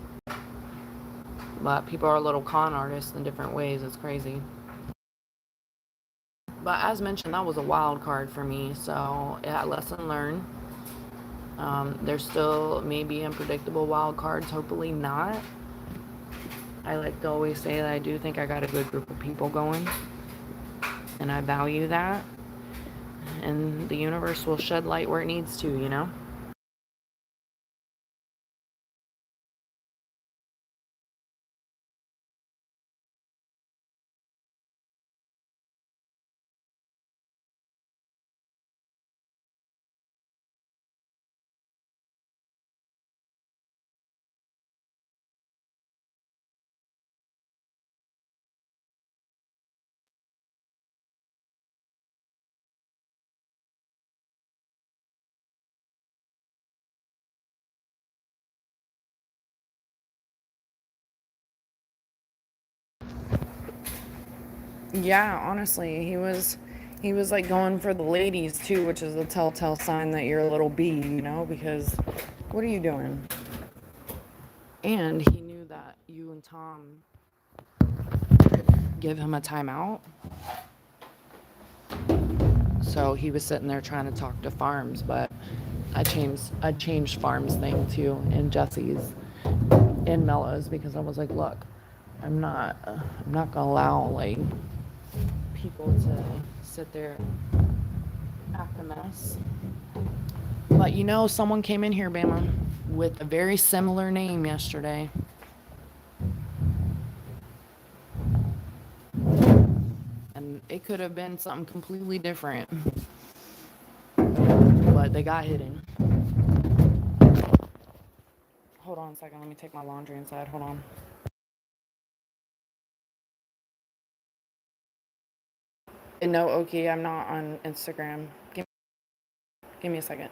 But people are little con artists in different ways. It's crazy. But as mentioned, that was a wild card for me. So, yeah, lesson learned. There's still maybe unpredictable wild cards. Hopefully not. I like to always say that I do think I got a good group of people going. And I value that. And the universe will shed light where it needs to, you know? Yeah, honestly, he was like going for the ladies too, which is a telltale sign that you're a little bee, you know, because what are you doing? And he knew that you and Tom give him a timeout. So he was sitting there trying to talk to Farms, but I changed Farms thing too in Jesse's in Mellows because I was like, look, I'm not gonna allow like people to sit there and act a mess. But you know, someone came in here, Bama, with a very similar name yesterday. And it could have been something completely different. But they got hidden. Hold on a second. Let me take my laundry inside. Hold on. No, okay, I'm not on Instagram. Give me a second.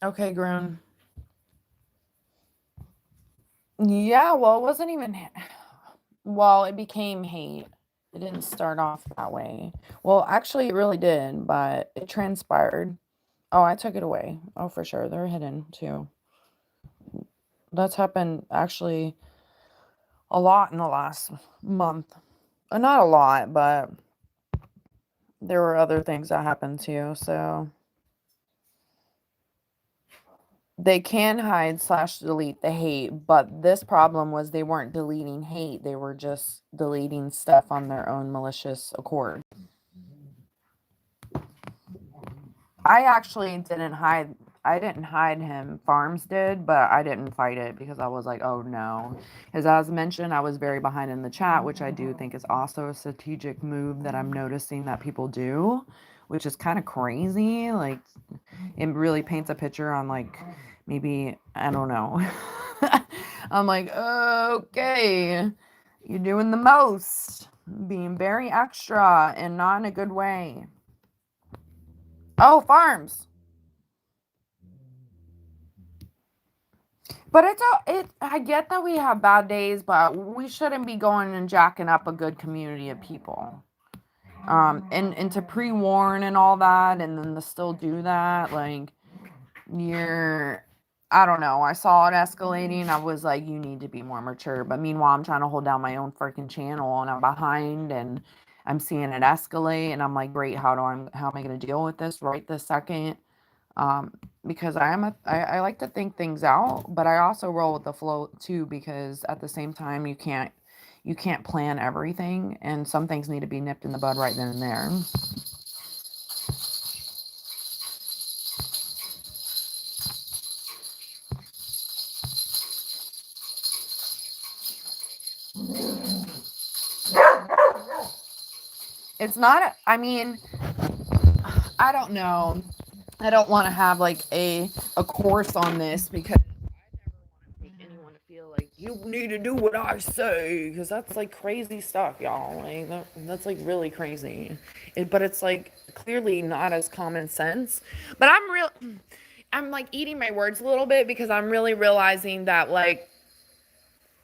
Okay, grown. Yeah, well, it wasn't even well, it became hate. It didn't start off that way. Well, actually, it really did, but it transpired. Oh, I took it away. Oh, for sure. They're hidden too. That's happened actually a lot in the last month. Not a lot, but there were other things that happened too. So they can hide slash delete the hate, but this problem was they weren't deleting hate. They were just deleting stuff on their own malicious accord. I actually didn't hide. I didn't hide him. Farms did, but I didn't fight it because I was like, oh no. As mentioned, I was very behind in the chat, which I do think is also a strategic move that I'm noticing that people do, which is kind of crazy. Like, it really paints a picture on, like, maybe, I don't know. I'm like, okay, you're doing the most, being very extra and not in a good way. Oh, farms. But it's all it I get that we have bad days, but we shouldn't be going and jacking up a good community of people. And to pre-warn and all that and then to still do that, like, you're I don't know. I saw it escalating. I was like, you need to be more mature. But meanwhile, I'm trying to hold down my own freaking channel and I'm behind and I'm seeing it escalate and I'm like, great, how am I gonna deal with this right this second? um, because I like to think things out, but I also roll with the flow too because at the same time you can't plan everything and some things need to be nipped in the bud right then and there. It's not I mean, I don't know. I don't want to have like a course on this because make anyone to feel like you need to do what I say because that's like crazy stuff, y'all. Like that's like really crazy. But it's like clearly not as common sense. But I'm like eating my words a little bit because I'm really realizing that like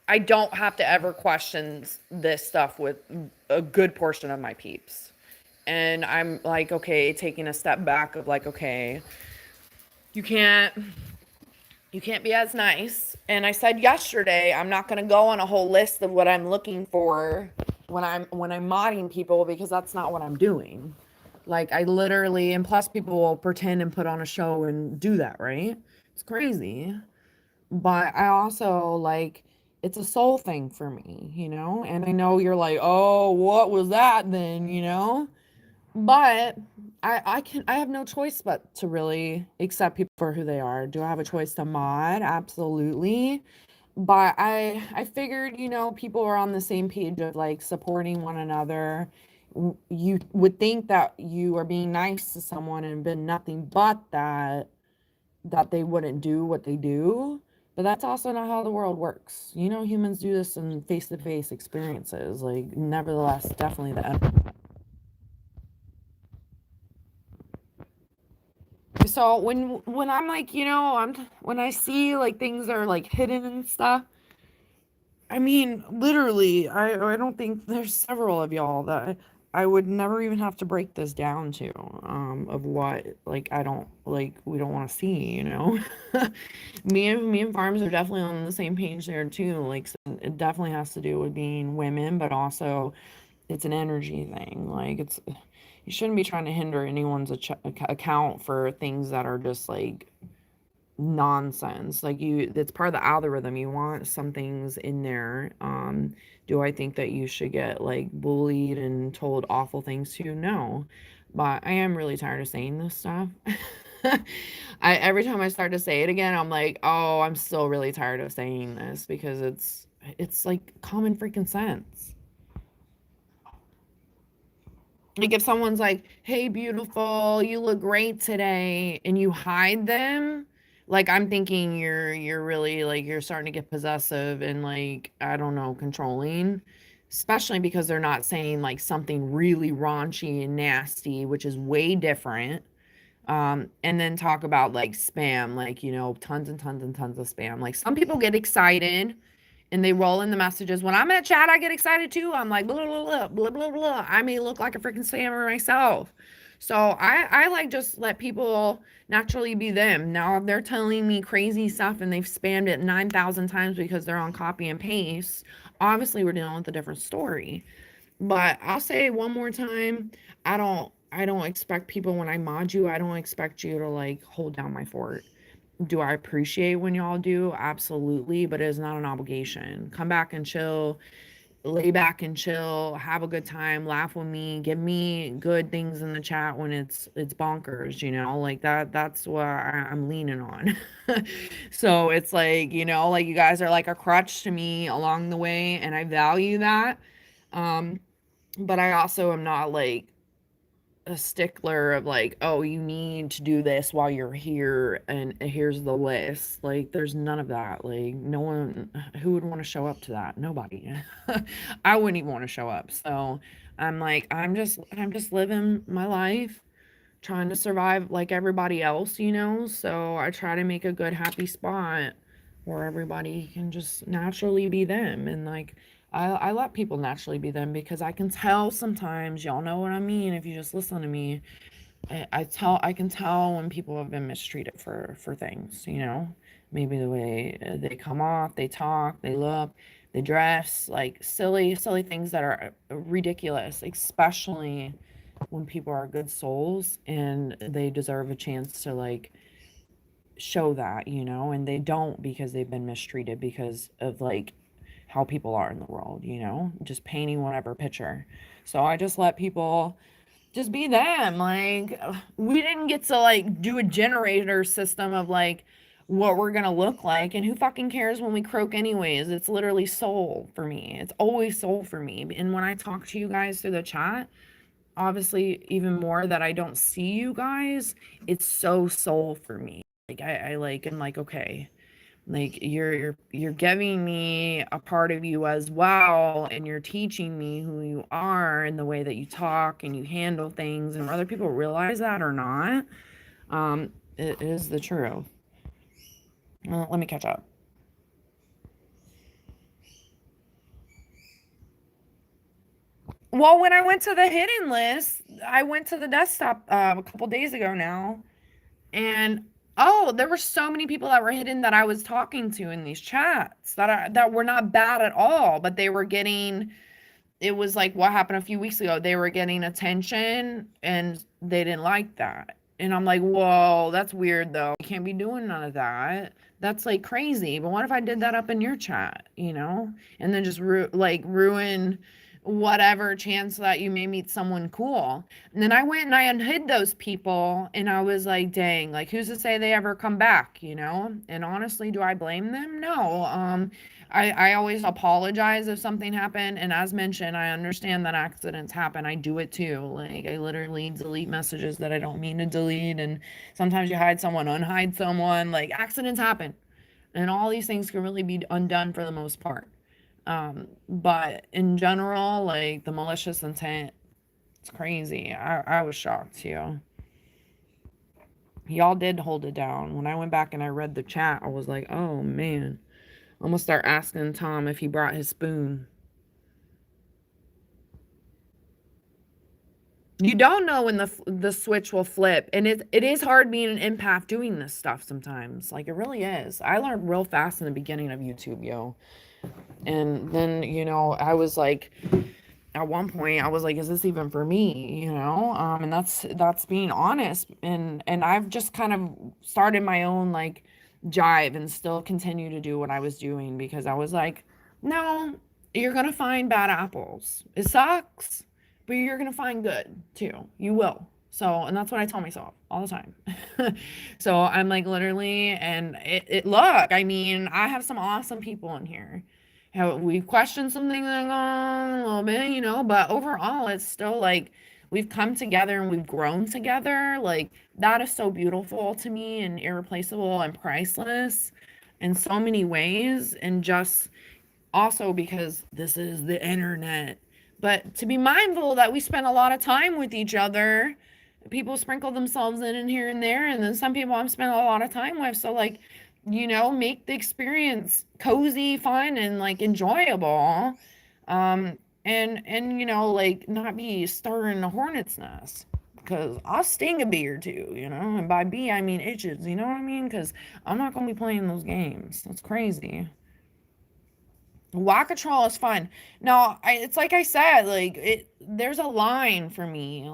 I don't have to ever question this stuff with a good portion of my peeps. And I'm like, okay, taking a step back of like, okay, you can't you can't be as nice. And I said yesterday, I'm not going to go on a whole list of what I'm looking for when I'm modding people because that's not what I'm doing. Like I literally, and plus people will pretend and put on a show and do that, right? It's crazy. But I also like it's a soul thing for me, you know? And I know you're like, "Oh, what was that then?" you know? But I have no choice but to really accept people for who they are. Do I have a choice to mod? Absolutely. But I figured, people are on the same page of like supporting one another. You would think that you are being nice to someone and been nothing but that they wouldn't do what they do. But that's also not how the world works. Humans do this in face-to-face experiences. Like, nevertheless, definitely the so when I'm like, when I see like things are like hidden and stuff, I mean, literally, I don't think there's several of y'all that I would never even have to break this down to, of what like I don't like we don't want to see. Me and Farms are definitely on the same page there too. Like it definitely has to do with being women, but also it's an energy thing. Like you shouldn't be trying to hinder anyone's account for things that are just like nonsense. Like it's part of the algorithm. You want some things in there. Do I think that you should get like bullied and told awful things too? No. But I am really tired of saying this stuff. I every time I start to say it again, I'm like, oh, I'm still really tired of saying this because it's like common freaking sense. Like if someone's like, "Hey, beautiful, you look great today," and you hide them, like I'm thinking you're really like you're starting to get possessive and like I don't know, controlling, especially because they're not saying like something really raunchy and nasty, which is way different. And then talk about like spam, like, tons and tons and tons of spam. Like some people get excited and they roll in the messages. When I'm in a chat, I get excited too. I'm like, blah, blah, blah, blah, blah, blah. I may look like a freaking spammer myself. So I like just let people naturally be them. Now, if they're telling me crazy stuff and they've spammed it 9,000 times because they're on copy and paste, obviously we're dealing with a different story. But I'll say it one more time. I don't expect people when I mod you, I don't expect you to like hold down my fort. Do I appreciate when y'all do? Absolutely, but it is not an obligation. Come back and chill, lay back and chill, have a good time, laugh with me, give me good things in the chat when it's bonkers, like that's what I'm leaning on. So it's like, like you guys are like a crutch to me along the way, and I value that. Um, but I also am not like a stickler of like, oh, you need to do this while you're here and here's the list. Like there's none of that. Like no one who would want to show up to that. Nobody. I wouldn't even want to show up. So I'm like, I'm just living my life, trying to survive like everybody else. So I try to make a good happy spot where everybody can just naturally be them, and like I let people naturally be them because I can tell sometimes, y'all know what I mean if you just listen to me. I can tell when people have been mistreated for things. Maybe the way they come off, they talk, they look, they dress, like silly things that are ridiculous, especially when people are good souls and they deserve a chance to like show that, and they don't because they've been mistreated because of like how people are in the world, just painting whatever picture. So I just let people just be them. Like, we didn't get to like do a generator system of like what we're gonna look like, and who fucking cares when we croak anyways. It's literally soul for me. It's always soul for me. And when I talk to you guys through the chat, obviously even more that I don't see you guys, it's so soul for me. Like I like am like, okay, like you're giving me a part of you as well, and you're teaching me who you are and the way that you talk and you handle things, and whether people realize that or not, it is the truth. Let me catch up. Well, when I went to the hidden list, I went to the desktop a couple days ago now. And oh, there were so many people that were hidden that I was talking to in these chats that were not bad at all, but they were getting, it was like what happened a few weeks ago. They were getting attention and they didn't like that. And I'm like, whoa, that's weird though. You can't be doing none of that. That's like crazy. But what if I did that up in your chat? And then just like ruin whatever chance that you may meet someone cool. And then I went and I unhid those people, and I was like, dang, like who's to say they ever come back? And honestly, do I blame them? No. I always apologize if something happened. And as mentioned, I understand that accidents happen. I do it too. Like I literally delete messages that I don't mean to delete. And sometimes you hide someone, unhide someone. Like accidents happen. And all these things can really be undone for the most part. But in general, like the malicious intent, it's crazy. I was shocked too. Y'all did hold it down. When I went back and I read the chat, I was like, oh man. I'm gonna start asking Tom if he brought his spoon. You don't know when the switch will flip, and it is hard being an empath doing this stuff sometimes. Like it really is. I learned real fast in the beginning of YouTube, yo. And then, I was like, at one point I was like, is this even for me? And that's being honest. And I've just kind of started my own like jive and still continue to do what I was doing because I was like, no, you're gonna find bad apples. It sucks, but you're gonna find good too. You will. So, and that's what I tell myself all the time. So I'm like literally, and it look, I mean, I have some awesome people in here. How we questioned something like a little bit, but overall it's still like we've come together and we've grown together. Like that is so beautiful to me and irreplaceable and priceless in so many ways. And just also because this is the internet. But to be mindful that we spend a lot of time with each other people sprinkle themselves in and here and there, and then some people I'm spending a lot of time with. So like, make the experience cozy, fun, and like enjoyable. And like not be stirring a hornet's nest. Because I'll sting a bee or two, and by bee I mean itches, you know what I mean? Because I'm not gonna be playing those games. That's crazy. Wakatrol is fun. No, it's like I said, like there's a line for me.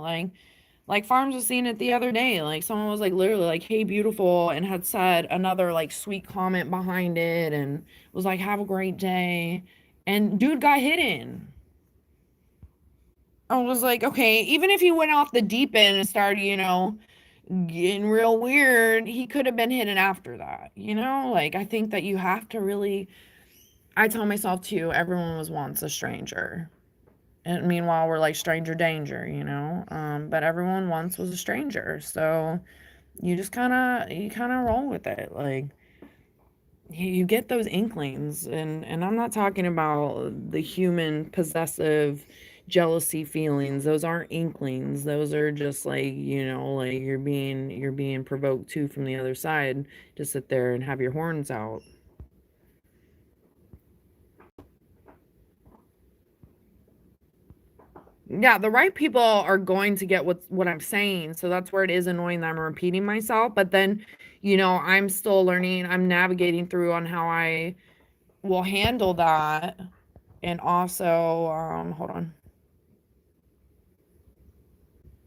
Like Farms was seeing it the other day. Like someone was like literally like, "Hey, beautiful," and had said another like sweet comment behind it and was like, "Have a great day." And dude got hidden. I was like, okay, even if he went off the deep end and started, getting real weird, he could have been hidden after that. Like I think that you have to really, I tell myself too, everyone was once a stranger. And meanwhile, we're like stranger danger, but everyone once was a stranger. So you kind of roll with it. Like you get those inklings, and I'm not talking about the human possessive jealousy feelings. Those aren't inklings. Those are just like, like you're being provoked too from the other side to sit there and have your horns out. Yeah, the right people are going to get what I'm saying. So that's where it is annoying that I'm repeating myself. But then, I'm still learning, I'm navigating through on how I will handle that. And also, hold on,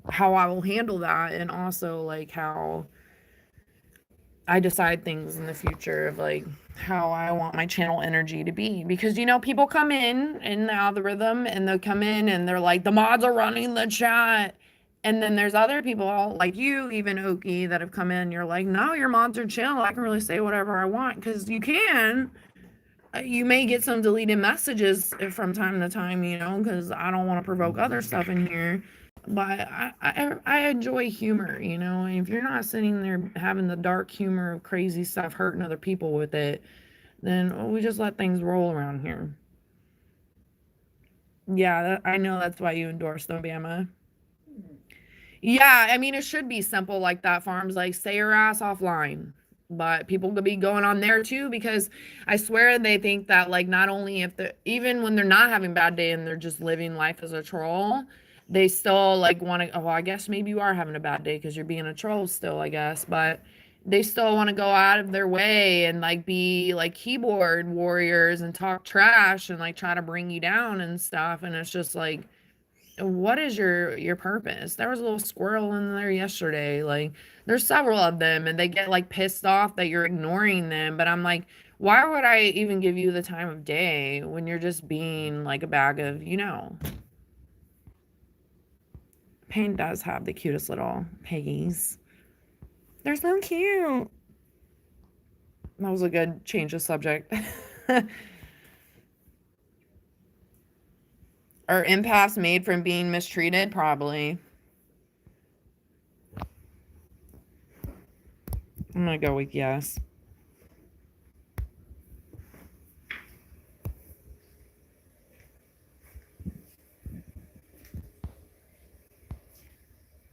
how I will handle that. And also, like, how I decide things in the future of like how I want my channel energy to be. Because, people come in the algorithm and they'll come in and they're like, the mods are running the chat. And then there's other people like you, even Oki, that have come in. You're like, no, your mods are chill. I can really say whatever I want because you can. You may get some deleted messages from time to time, because I don't want to provoke other stuff in here. But I enjoy humor, and if you're not sitting there having the dark humor of crazy stuff, hurting other people with it, then we just let things roll around here. Yeah, I know that's why you endorsed Obama. Yeah, I mean, it should be simple like that. Farms like stay your ass offline. But people could be going on there too because I swear they think that like not only if they're even when they're not having a bad day and they're just living life as a troll, they still like want to. Oh, I guess maybe you are having a bad day because you're being a troll still, I guess. But they still want to go out of their way and like be like keyboard warriors and talk trash and like try to bring you down and stuff. And it's just like what is your purpose? There was a little squirrel in there yesterday. Like there's several of them and they get like pissed off that you're ignoring them. But I'm like, why would I even give you the time of day when you're just being like a bag of, Pain does have the cutest little piggies. They're so cute. That was a good change of subject. Are empaths made from being mistreated? Probably. I'm gonna go with yes.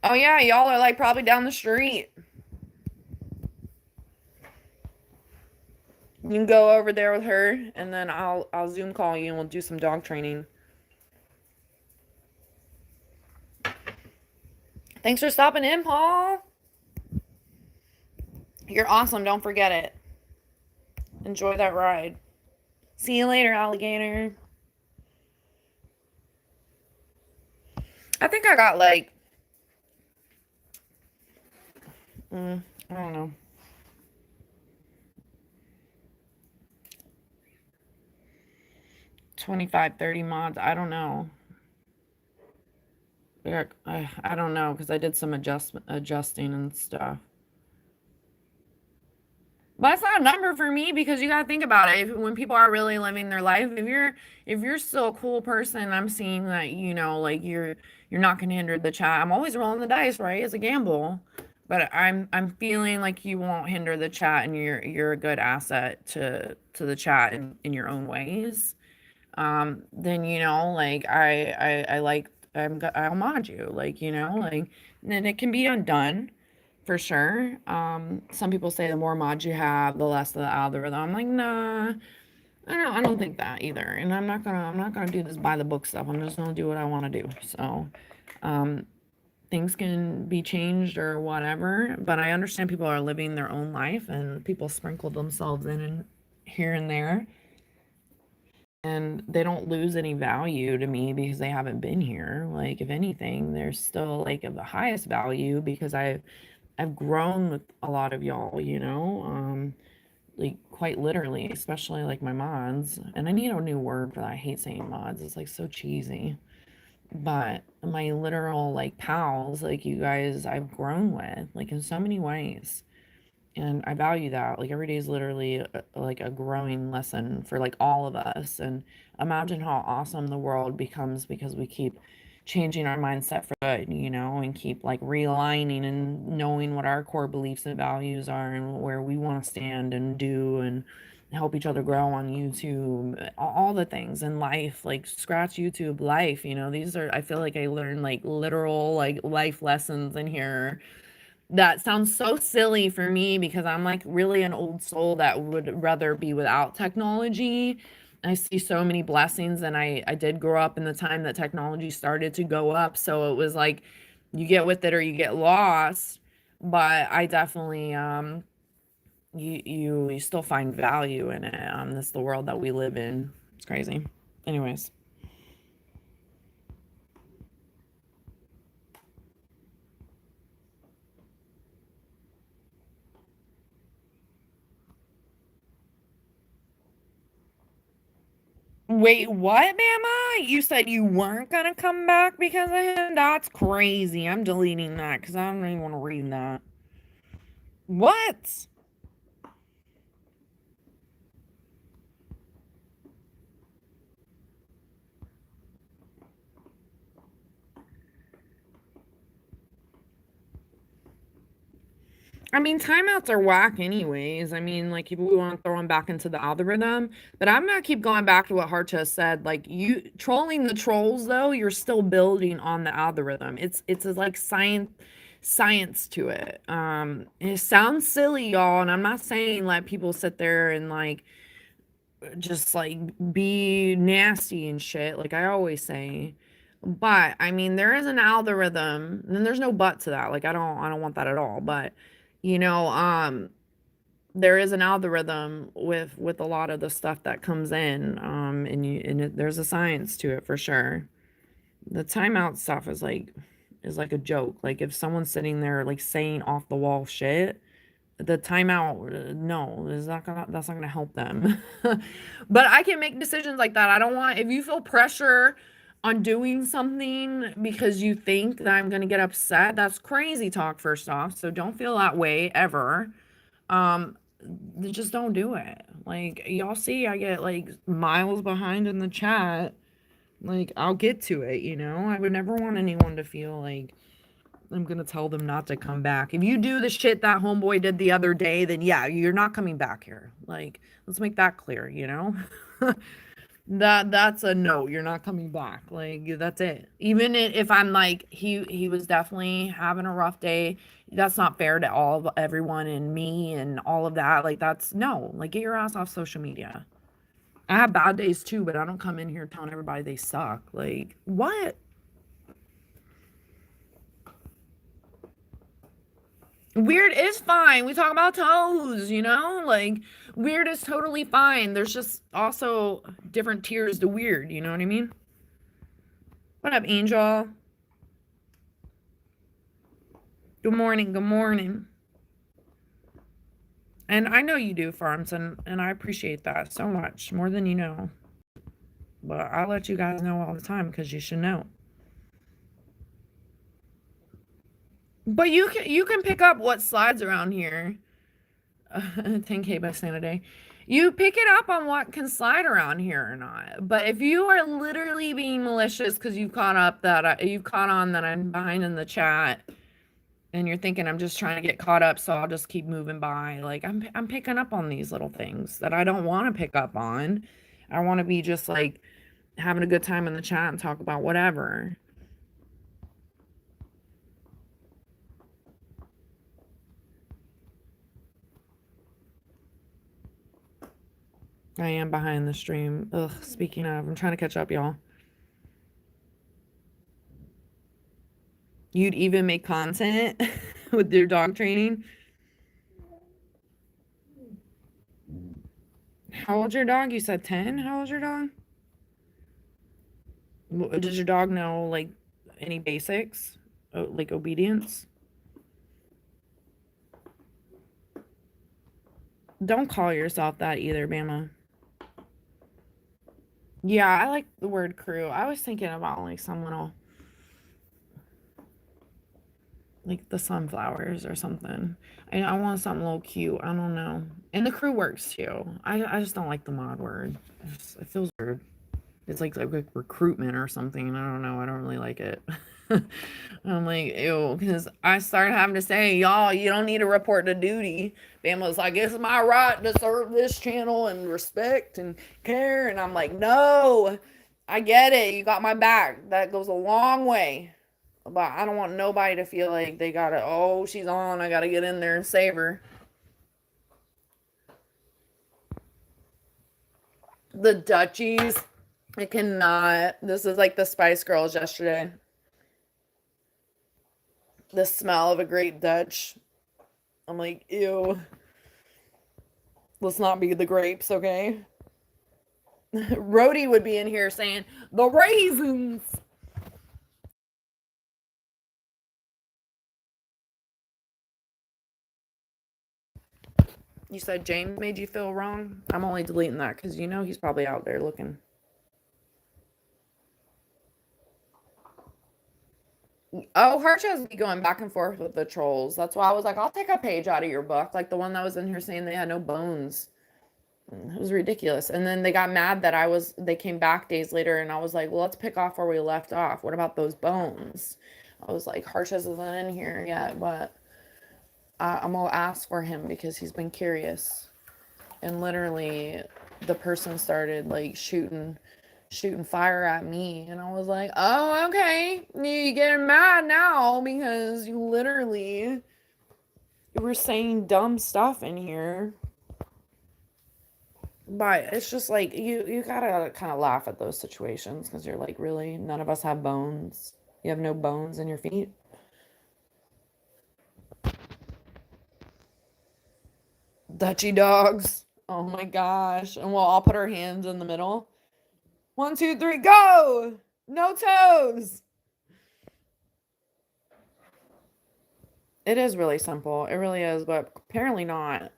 Oh yeah, y'all are like probably down the street. You can go over there with her and then I'll Zoom call you and we'll do some dog training. Thanks for stopping in, Paul. You're awesome. Don't forget it. Enjoy that ride. See you later, alligator. I think I got like, I don't know, 25, 30 mods. I don't know. I don't know because I did some adjusting and stuff. But it's not a number for me because you got to think about it. When people are really living their life, if you're still a cool person, I'm seeing that like you're not gonna hinder the chat. I'm always rolling the dice, right? It's a gamble, but I'm feeling like you won't hinder the chat, and you're a good asset to the chat in your own ways. Then like I liked I'll mod you, like, like, and it can be undone for sure. Some people say the more mods you have, the less of the algorithm. I'm like, nah, I don't think that either. And I'm not gonna do this by the book stuff. I'm just gonna do what I want to do. So, um, things can be changed or whatever, but I understand people are living their own life and people sprinkle themselves in and here and there, and they don't lose any value to me because they haven't been here. Like, if anything, they're still like of the highest value because I've grown with a lot of y'all, like quite literally, especially like my mods. And I need a new word for that. I hate saying mods. It's like so cheesy. But my literal like pals, like you guys I've grown with, like in so many ways. And I value that. Like every day is literally like a growing lesson for like all of us. And imagine how awesome the world becomes because we keep changing our mindset for good, and keep like realigning and knowing what our core beliefs and values are and where we want to stand and do and help each other grow on YouTube, all the things in life, like scratch YouTube life, these are, I feel like I learned like literal like life lessons in here that sounds so silly for me because I'm like really an old soul that would rather be without technology. I see so many blessings, and I did grow up in the time that technology started to go up. So it was like you get with it or you get lost. But I definitely you still find value in it. This is the world that we live in. It's crazy. Anyways. Wait, what, Mama? You said you weren't gonna come back because of him? That's crazy. I'm deleting that because I don't even want to read that. What? I mean, timeouts are whack anyways. I mean, like, if we want to throw them back into the algorithm, but I'm gonna keep going back to what Harcha said. Like, you trolling the trolls, though, you're still building on the algorithm. It's a, like science to it. It sounds silly, y'all, and I'm not saying let people sit there and like just like be nasty and shit, like I always say. But I mean, there is an algorithm, and there's no but to that. Like, I don't want that at all. But you know, um, there is an algorithm with a lot of the stuff that comes in, there's a science to it for sure. The timeout stuff is like a joke. Like if someone's sitting there like saying off the wall shit, the timeout, no, is not gonna that's not gonna help them. But I can make decisions like that. I don't want, if you feel pressure on doing something because you think that I'm gonna get upset, that's crazy talk, first off. So don't feel that way ever. um just don't do it. Like, y'all see I get like miles behind in the chat. Like, I'll get to it. I would never want anyone to feel like I'm gonna tell them not to come back. If you do the shit that homeboy did the other day, then yeah, you're not coming back here. Like, let's make that clear. That's a no. You're not coming back. Like, that's it. Even if I'm like he was definitely having a rough day. That's not fair to everyone and me and all of that. Like, that's no. Like, get your ass off social media. I have bad days too, but I don't come in here telling everybody they suck. Like, what? Weird is fine. We talk about toes. Like, weird is totally fine. There's just also different tiers to weird, you know what I mean? What up, Angel? Good morning, good morning. And I know you do, Farms, and I appreciate that so much, more than you know. But I let you guys know all the time because you should know. But you can pick up what slides around here. 10K by Saturday. You pick it up on what can slide around here or not. But if you are literally being malicious because you've caught on that I'm behind in the chat, and you're thinking I'm just trying to get caught up, so I'll just keep moving by. Like, I'm picking up on these little things that I don't want to pick up on. I want to be just like having a good time in the chat and talk about whatever. I am behind the stream. Ugh, speaking of, I'm trying to catch up, y'all. You'd even make content with your dog training? How old's your dog? You said 10? How old's your dog? Does your dog know, like, any basics? Like obedience? Don't call yourself that either, Bama. Yeah, I like the word crew. I was thinking about, like, someone will, like, the sunflowers or something. I want something a little cute. I don't know. And the crew works, too. I just don't like the mod word. It feels weird. It's like recruitment or something. I don't know. I don't really like it. I'm like, ew, because I started having to say, y'all, you don't need to report to duty. Bam was like, it's my right to serve this channel and respect and care. And I'm like, no, I get it. You got my back. That goes a long way. But I don't want nobody to feel like they gotta, oh, she's on. I gotta get in there and save her. The Dutchies. I cannot. This is like the Spice Girls yesterday. The smell of a great Dutch. I'm like, ew. Let's not be the grapes, okay? Rhodey would be in here saying, the raisins. You said James made you feel wrong? I'm only deleting that because you know he's probably out there looking. Oh, Hirsch has me going back and forth with the trolls. That's why I was like, I'll take a page out of your book. Like the one that was in here saying they had no bones. It was ridiculous. And then they got mad that they came back days later and I was like, well, let's pick off where we left off. What about those bones? I was like, Harsh isn't in here yet, but I'm gonna ask for him because he's been curious. And literally the person started like shooting fire at me and I was like, oh, okay, you getting mad now because you literally were saying dumb stuff in here. But it's just like you gotta kind of laugh at those situations because you're like, really, none of us have bones. You have no bones in your feet. Dutchy dogs. Oh my gosh. And we'll all put our hands in the middle. 1, 2, 3, go! No toes. It is really simple. It really is, but apparently not.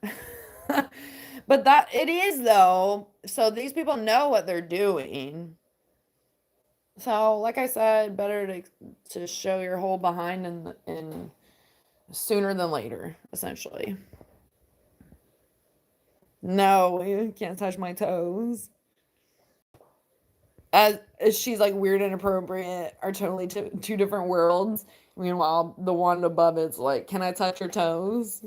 But that it is though. So these people know what they're doing. So, like I said, better to show your whole behind in sooner than later, essentially. No, you can't touch my toes. As she's like weird and inappropriate are totally two different worlds. Meanwhile, the one above it's like, can I touch your toes?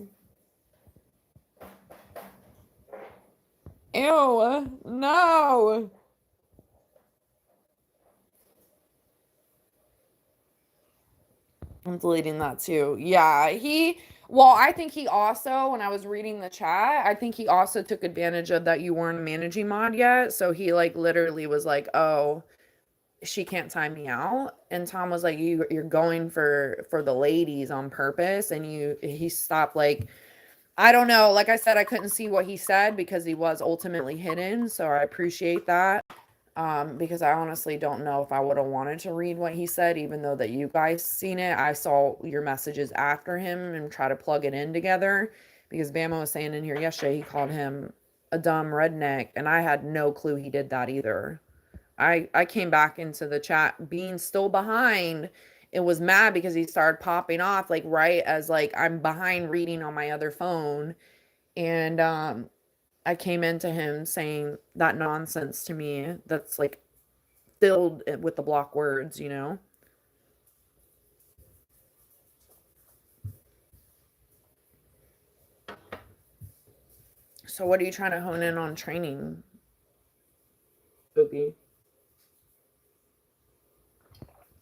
Ew, no. I'm deleting that too. Yeah, well, I think he also, when I was reading the chat, I think he also took advantage of that you weren't a managing mod yet. So he like literally was like, oh, she can't time me out. And Tom was like, you're going for the ladies on purpose. And he stopped like, I don't know. Like I said, I couldn't see what he said because he was ultimately hidden. So I appreciate that. Because I honestly don't know if I would have wanted to read what he said, even though that you guys seen it. I saw your messages after him and try to plug it in together because Bama was saying in here yesterday he called him a dumb redneck, and I had no clue he did that either. I came back into the chat being still behind. It was mad because he started popping off like right as like I'm behind reading on my other phone, and I came into him saying that nonsense to me that's like filled with the block words, you know? So what are you trying to hone in on training, Boogie?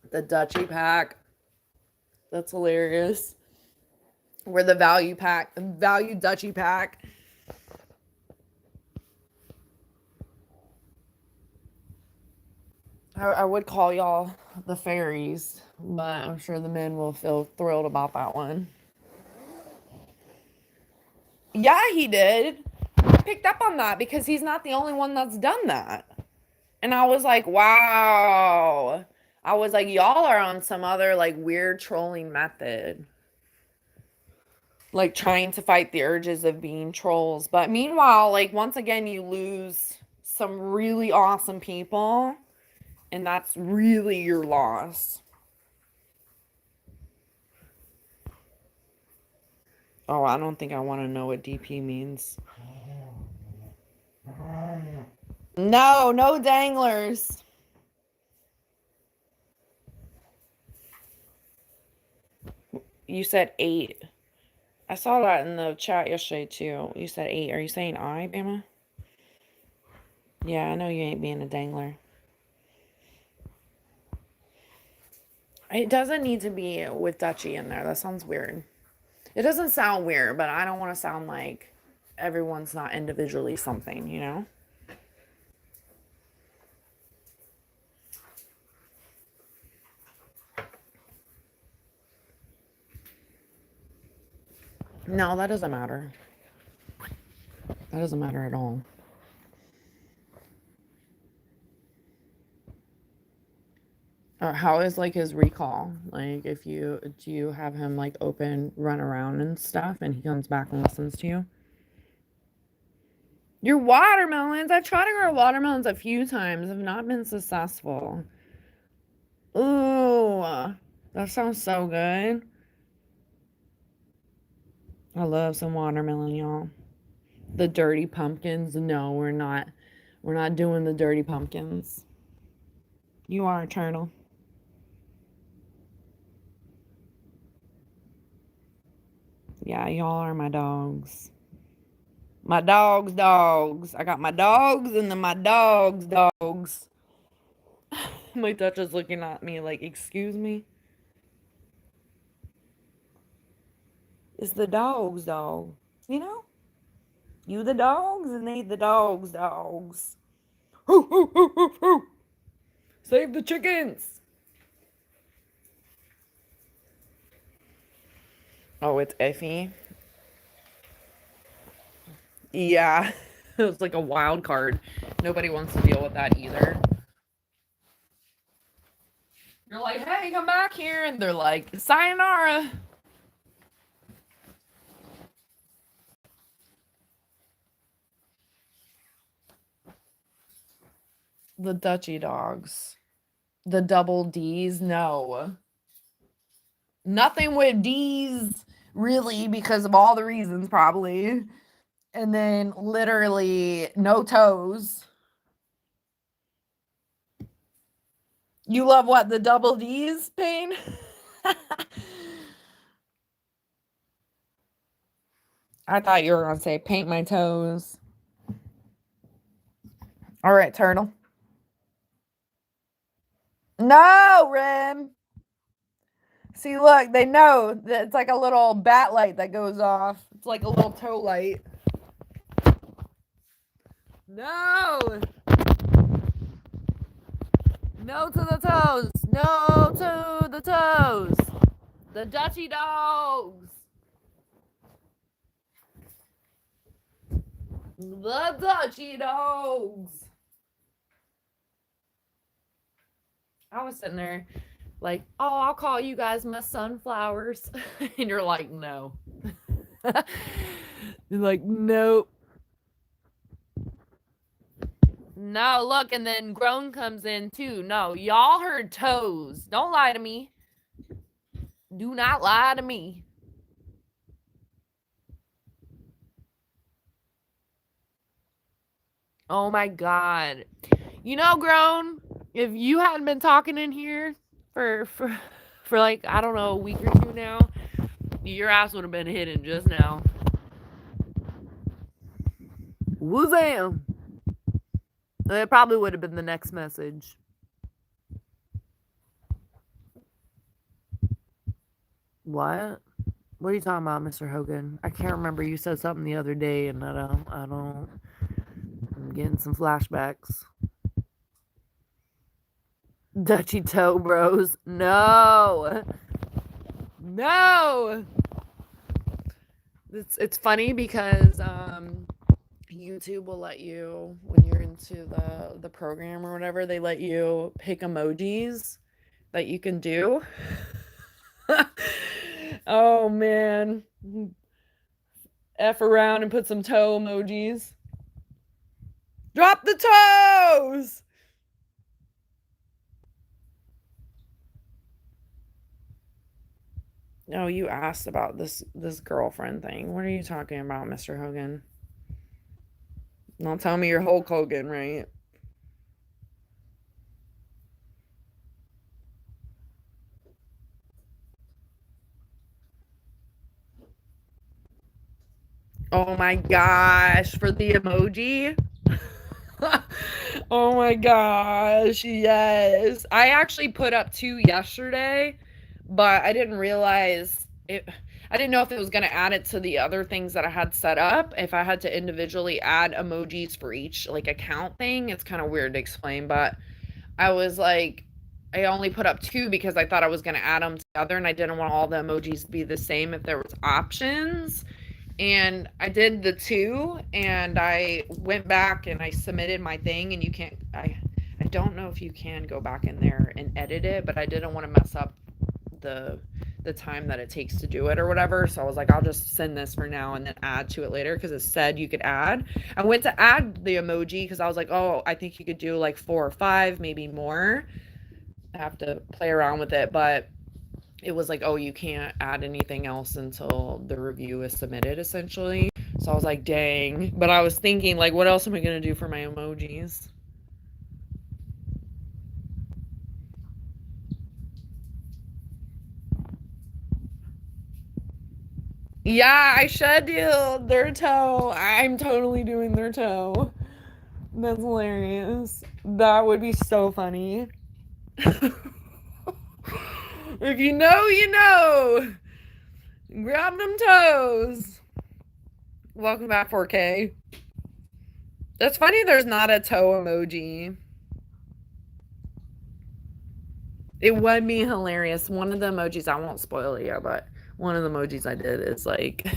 The Dutchie pack. That's hilarious. We're the value Dutchie pack. I would call y'all the fairies, but I'm sure the men will feel thrilled about that one. Yeah, he did. I picked up on that because he's not the only one that's done that. And I was like, wow. I was like, y'all are on some other like weird trolling method. Like trying to fight the urges of being trolls. But meanwhile, like once again, you lose some really awesome people, and that's really your loss. Oh, I don't think I want to know what DP means. No, no danglers. You said 8. I saw that in the chat yesterday too. You said 8. Are you saying I, Bama? Yeah, I know you ain't being a dangler. It doesn't need to be with Dutchy in there. That sounds weird. It doesn't sound weird, but I don't want to sound like everyone's not individually something, you know? No, that doesn't matter. That doesn't matter at all. Or how is like his recall? Like if you do you have him like open run around and stuff and he comes back and listens to you? Your watermelons. I've tried to grow watermelons a few times. Have not been successful. Ooh, that sounds so good. I love some watermelon, y'all. The dirty pumpkins. No, we're not. We're not doing the dirty pumpkins. You are a turtle. Yeah, y'all are my dogs. My dogs. I got my dogs and then my dogs. My Dutch is looking at me like, excuse me? It's the dogs, dog. You know? You the dogs and they the dogs. Hoo, hoo, hoo, hoo, hoo. Save the chickens. Oh, it's iffy. Yeah. It's like a wild card. Nobody wants to deal with that either. You're like, hey, come back here. And they're like, sayonara. The Dutchy dogs. The double D's? No. Nothing with D's, really, because of all the reasons, probably. And then literally no toes. You love what? The double D's, Pain? I thought you were going to say paint my toes. All right, turtle. No, Rim. See, look, they know that it's like a little bat light that goes off. It's like a little toe light. No. No to the toes. No to the toes. The Dutchy dogs. The Dutchy dogs. I was sitting there like, oh, I'll call you guys my sunflowers. And you're like, no. You're like, nope. No, look, and then Grown comes in too. No, y'all heard toes. Don't lie to me. Do not lie to me. Oh my God. You know, Grown, if you hadn't been talking in here for like, I don't know, a week or two now, your ass would have been hidden just now. Whoozam. It probably would have been the next message. What? What are you talking about, Mr. Hogan? I can't remember. You said something the other day, and I'm getting some flashbacks. Dutchy toe bros. No. No. It's funny because YouTube will let you, when you're into the program or whatever, they let you pick emojis that you can do. Oh man. F around and put some toe emojis. Drop the toes. No, you asked about this girlfriend thing. What are you talking about, Mr. Hogan? Don't tell me you're Hulk Hogan, right? Oh my gosh, for the emoji? Oh my gosh, yes. I actually put up two yesterday, but I didn't realize it. I didn't know if it was going to add it to the other things that I had set up. If I had to individually add emojis for each like account thing, it's kind of weird to explain, but I was like, I only put up two because I thought I was going to add them together and I didn't want all the emojis to be the same if there was options. And I did the two and I went back and I submitted my thing and you can't I don't know if you can go back in there and edit it, but I didn't want to mess up the the time that it takes to do it or whatever. So I was like, I'll just send this for now and then add to it later because it said you could add. I went to add the emoji because I was like, oh, I think you could do like 4 or 5, maybe more. I have to play around with it, but it was like, oh, you can't add anything else until the review is submitted, essentially. So I was like, dang. But I was thinking, like, what else am I going to do for my emojis? Yeah, I should do their toe. I'm totally doing their toe. That's hilarious. That would be so funny. If you know, you know. Grab them toes. Welcome back, 4K. That's funny there's not a toe emoji. It would be hilarious. One of the emojis, I won't spoil it yet, but one of the emojis I did is like,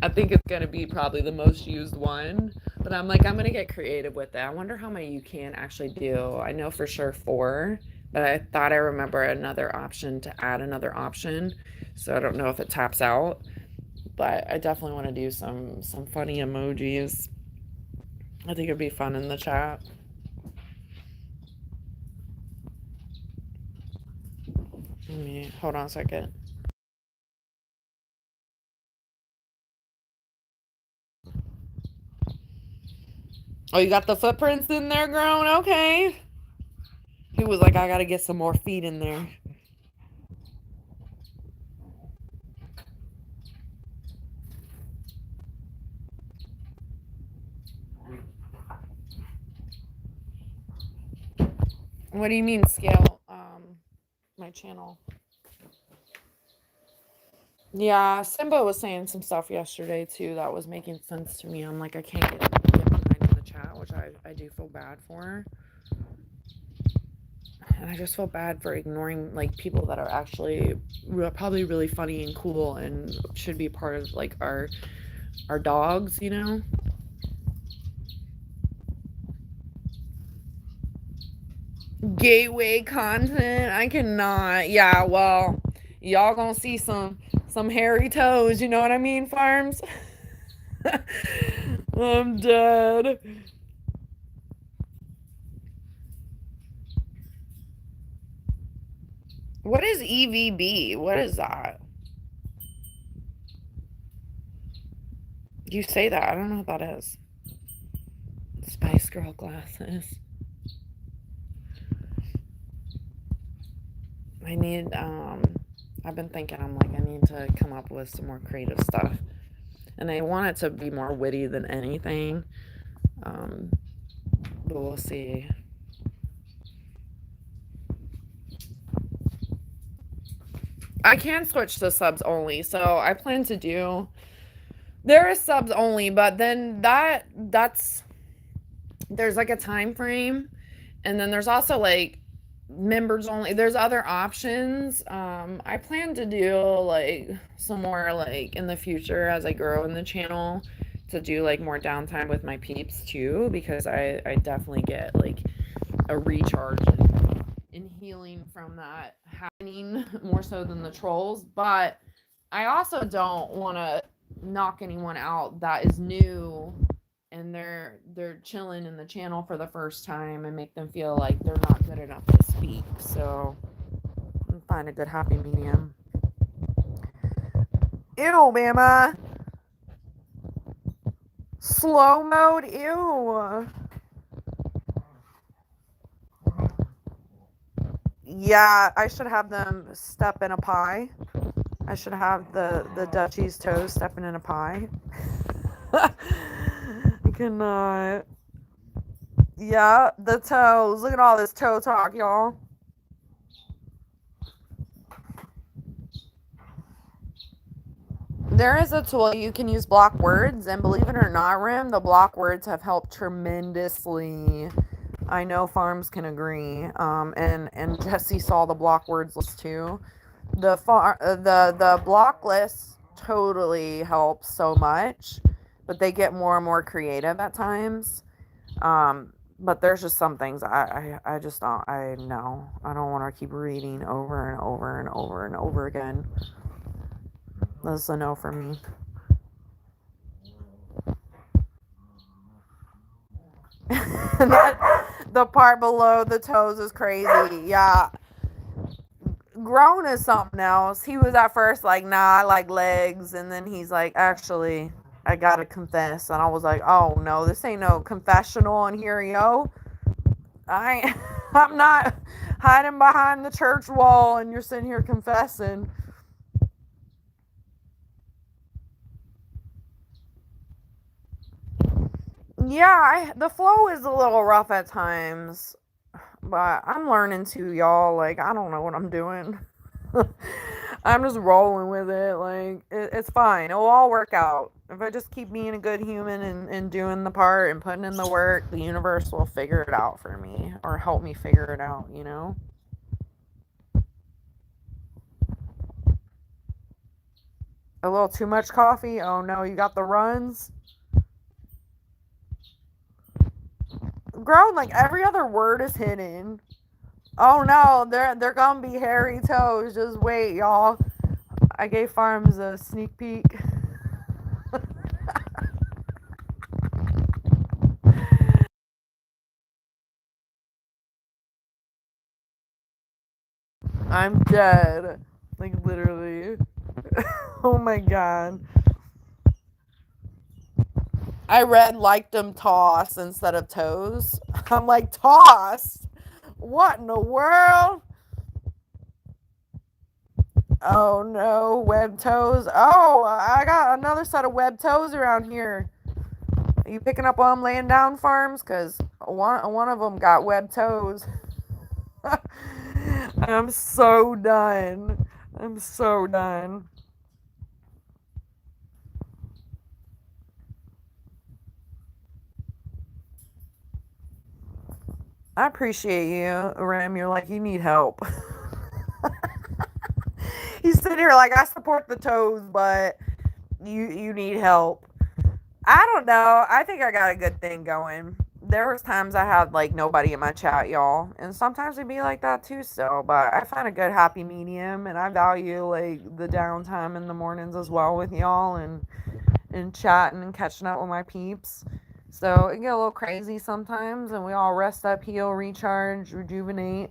I think it's going to be probably the most used one. But I'm like, I'm going to get creative with it. I wonder how many you can actually do. I know for sure 4, but I thought I remember another option to add another option. So I don't know if it taps out, but I definitely want to do some funny emojis. I think it'd be fun in the chat. Let me hold on a second. Oh, you got the footprints in there growing? Okay. He was like, I gotta get some more feet in there. What do you mean scale my channel? Yeah, Simba was saying some stuff yesterday too that was making sense to me. I'm like, I can't get behind in the chat, which I do feel bad for. And I just feel bad for ignoring like people that are actually probably really funny and cool and should be part of like our dogs, you know? Gateway content. I cannot. Yeah, well, y'all gonna see some hairy toes, you know what I mean, Farms? I'm dead. What is EVB? What is that? You say that. I don't know what that is. Spice Girl glasses. I need I've been thinking, I'm like, I need to come up with some more creative stuff. And I want it to be more witty than anything. But we'll see. I can switch to subs only, so I plan to do. There is subs only, but then that's there's like a time frame, And then there's also like members only. There's other options. I plan to do like some more like in the future as I grow in the channel to do like more downtime with my peeps too, because I definitely get like a recharge and healing from that happening more so than the trolls. But I also don't want to knock anyone out that is new and they're chilling in the channel for the first time and make them feel like they're not good enough to speak. So find a good happy medium. Ew, mama. Slow mode. Ew. Yeah, I should have them step in a pie. I should have the Dutchie's toes stepping in a pie. I cannot. Yeah, the toes. Look at all this toe talk, y'all. There is a tool you can use block words, and believe it or not, Rim, the block words have helped tremendously. I know farms can agree. And Jesse saw the block words list too. The block list totally helps so much, but they get more and more creative at times. But there's just some things I just don't I know. I don't want to keep reading over and over and over and over again. That's a no for me. The part below the toes is crazy. Yeah. Grown is something else. He was at first like, nah, I like legs. And then he's like, actually, I gotta confess. And I was like, oh no, this ain't no confessional in here, yo. I'm not hiding behind the church wall and you're sitting here confessing. Yeah, the flow is a little rough at times, but I'm learning to, y'all. Like, I don't know what I'm doing. I'm just rolling with it. Like, it's fine. It'll all work out. If I just keep being a good human and doing the part and putting in the work, the universe will figure it out for me or help me figure it out, you know? A little too much coffee? Oh no, you got the runs? Grown, like every other word is hidden. Oh no, they're gonna be hairy toes. Just wait, y'all. I gave Farms a sneak peek. I'm dead. Like literally. Oh my god. I read liked them toss instead of toes. I'm like, toss? What in the world? Oh no, web toes. Oh, I got another set of web toes around here. Are you picking up while I'm laying down, Farms? Because one of them got web toes. I'm so done. I'm so done. I appreciate you, Ram. You're like, you need help. He's sitting here like, I support the toes, but you need help. I don't know. I think I got a good thing going. There was times I had like nobody in my chat, y'all, and sometimes it'd be like that too. So, but I find a good happy medium, and I value like the downtime in the mornings as well with y'all, and chatting and catching up with my peeps. So it get a little crazy sometimes, and we all rest up, heal, recharge, rejuvenate,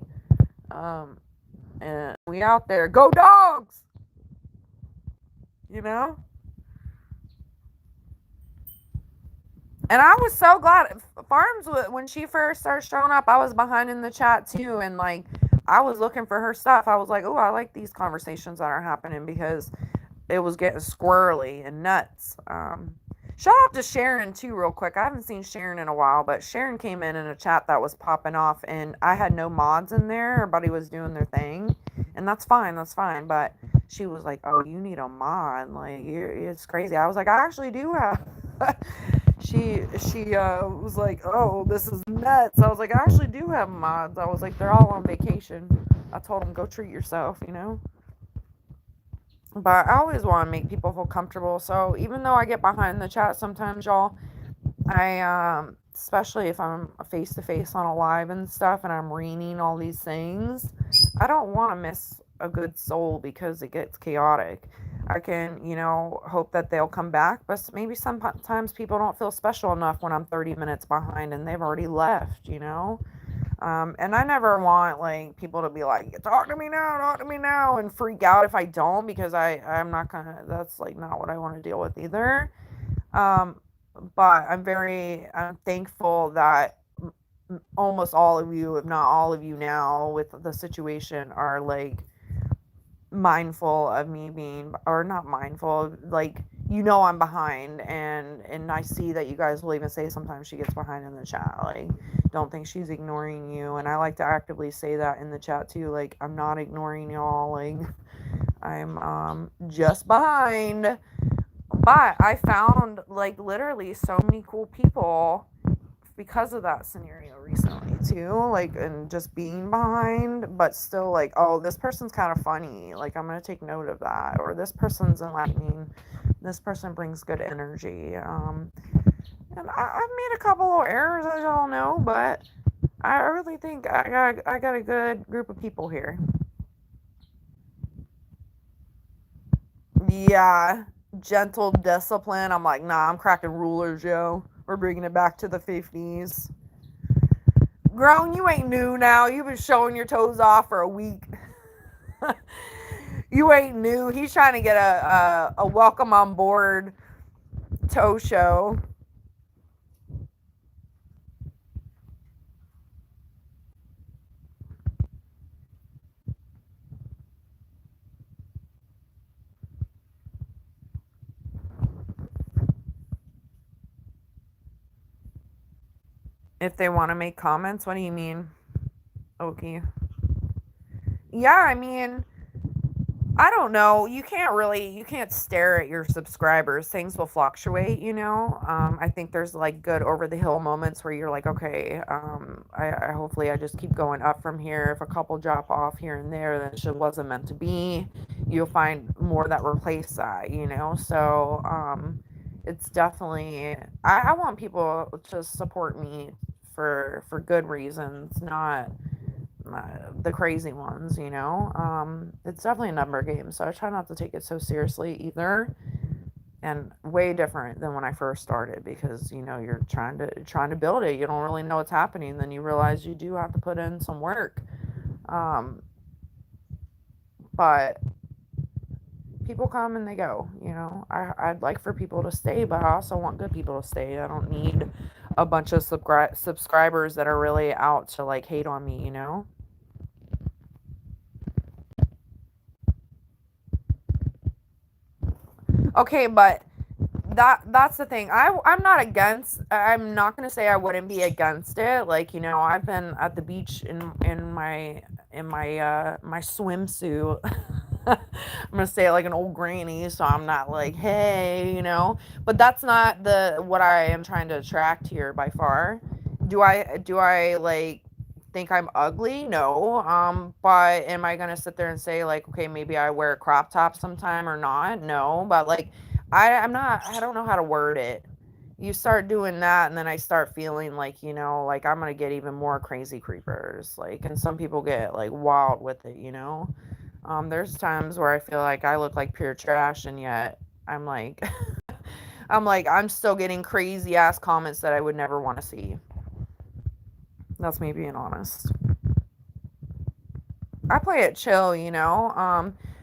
um, and we out there. Go dogs! You know. And I was so glad Farms when she first started showing up, I was behind in the chat too, and like I was looking for her stuff. I was like, oh, I like these conversations that are happening because it was getting squirrely and nuts. Shout out to Sharon too, real quick. I haven't seen Sharon in a while, but Sharon came in a chat that was popping off, and I had no mods in there. Everybody was doing their thing, and that's fine. That's fine. But she was like, "Oh, you need a mod? Like, it's crazy." I was like, "I actually do have." She was like, "Oh, this is nuts. I was like, I actually do have mods. I was like, they're all on vacation. I told them, go treat yourself, you know? But I always want to make people feel comfortable. So even though I get behind the chat sometimes, y'all, especially if I'm face to face on a live and stuff and I'm reading all these things, I don't want to miss a good soul because it gets chaotic. I can, hope that they'll come back, but maybe sometimes people don't feel special enough when I'm 30 minutes behind and they've already left. And I never want like people to be like, talk to me now, and freak out if I don't because I'm not gonna. That's like not what I want to deal with either. Um, but I'm thankful that almost all of you, if not all of you now, with the situation, are like mindful of me being, or not mindful, like I'm behind, and I see that you guys will even say sometimes she gets behind in the chat, like don't think she's ignoring you, and I like to actively say that in the chat too, like I'm not ignoring y'all, like I'm just behind. But I found like literally so many cool people because of that scenario recently too, like, and just being behind, but still like, oh, this person's kind of funny, like I'm gonna take note of that, or this person's enlightening, this person brings good energy. And I've made a couple of errors, as y'all know, but I really think I got a good group of people here. Yeah, gentle discipline. I'm like, nah, I'm cracking rulers, yo. We're bringing it back to the 50s. Grown, you ain't new now. You've been showing your toes off for a week. You ain't new. He's trying to get a welcome on board toe show. If they want to make comments, what do you mean? Okay. Yeah, I mean, I don't know. You can't stare at your subscribers. Things will fluctuate. I think there's like good over the hill moments where you're like, okay, I hopefully I just keep going up from here. If a couple drop off here and there, then it just wasn't meant to be. You'll find more that replace that. So, it's definitely, I want people to support me for good reasons, not the crazy ones. It's definitely a number game, so I try not to take it so seriously either, and way different than when I first started, because you're trying to build it, you don't really know what's happening, then you realize you do have to put in some work. um, but people come and they go. I'd like for people to stay, but I also want good people to stay. I don't need a bunch of subscribers that are really out to like hate on me. Okay, but that's the thing. I'm not gonna say I wouldn't be against it. Like, I've been at the beach in my swimsuit. I'm gonna say it like an old granny, so I'm not like, hey. But that's not the what I am trying to attract here by far. Do I like think I'm ugly? No. But am I gonna sit there and say like, okay, maybe I wear a crop top sometime or not? No. But like, I'm not. I don't know how to word it. You start doing that, and then I start feeling like, like I'm gonna get even more crazy creepers. Like, and some people get like wild with it. There's times where I feel like I look like pure trash, and yet I'm like, I'm still getting crazy ass comments that I would never want to see. That's me being honest. I play it chill.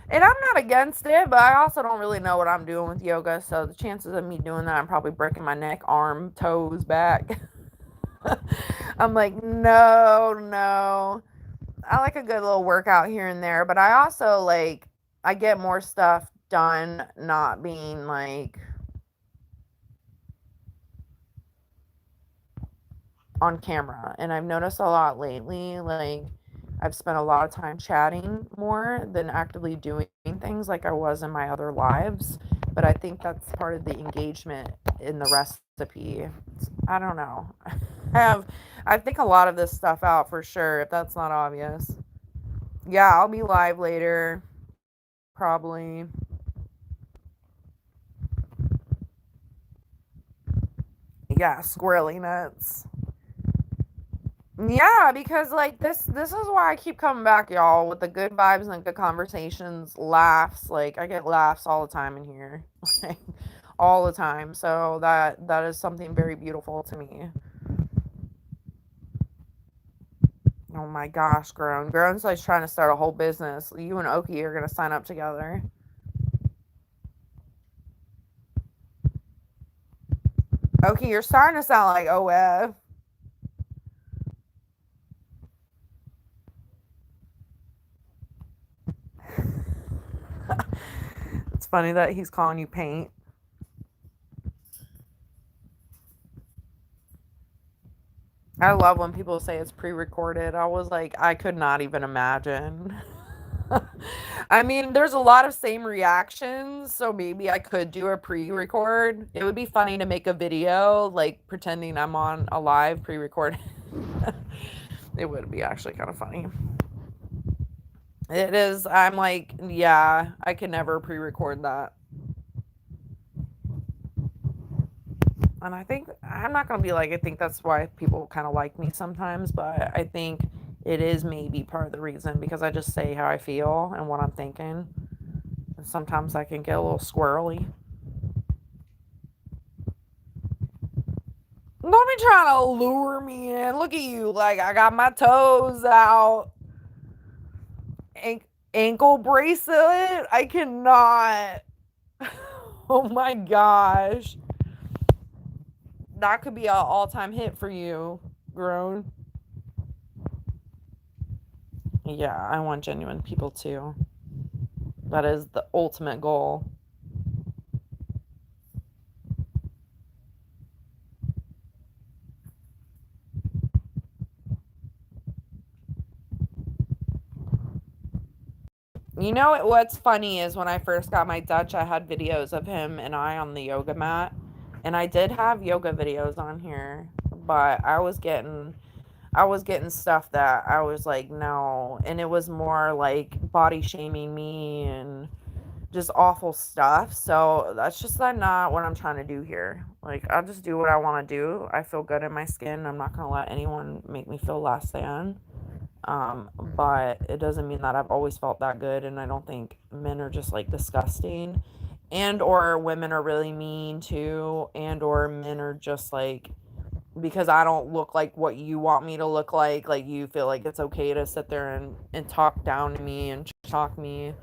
And I'm not against it, but I also don't really know what I'm doing with yoga. So the chances of me doing that, I'm probably breaking my neck, arm, toes, back. I'm like, no, no. I like a good little workout here and there, but I also like, I get more stuff done not being like on camera. And I've noticed a lot lately, like, I've spent a lot of time chatting more than actively doing things like I was in my other lives. But I think that's part of the engagement in the recipe. I don't know. have, I think, a lot of this stuff out for sure, if that's not obvious. Yeah, I'll be live later, probably. Yeah, squirrely nuts. Yeah, because like this is why I keep coming back, y'all, with the good vibes and good conversations, laughs. Like I get laughs all the time in here. Like all the time. So that is something very beautiful to me. Oh my gosh, Grown. Grown's like trying to start a whole business. You and Oki are gonna sign up together. Oki, you're starting to sound like OF. It's funny that he's calling you paint. I love when people say it's pre-recorded. I was like, I could not even imagine. I mean, there's a lot of same reactions, so maybe I could do a pre-record. It would be funny to make a video, like pretending I'm on a live pre-record. It would be actually kind of funny. It is. I'm like, yeah, I can never pre-record that. And I think I'm not gonna be like, I think that's why people kind of like me sometimes, but I think it is maybe part of the reason because I just say how I feel and what I'm thinking. And sometimes I can get a little squirrely. Don't be trying to lure me in. Look at you, like I got my toes out. Ankle bracelet. I cannot. Oh my gosh. That could be an all-time hit for you, Grown. Yeah, I want genuine people too. That is the ultimate goal. You know what's funny is when I first got my Dutch, I had videos of him and I on the yoga mat. And I did have yoga videos on here, but I was getting stuff that I was like, no. And it was more like body shaming me and just awful stuff. So that's just not what I'm trying to do here. Like, I'll just do what I want to do. I feel good in my skin. I'm not going to let anyone make me feel less than. But it doesn't mean that I've always felt that good. And I don't think men are just like disgusting and or women are really mean too and or men are just like because I don't look like what you want me to look like you feel like it's okay to sit there and talk down to me and talk me.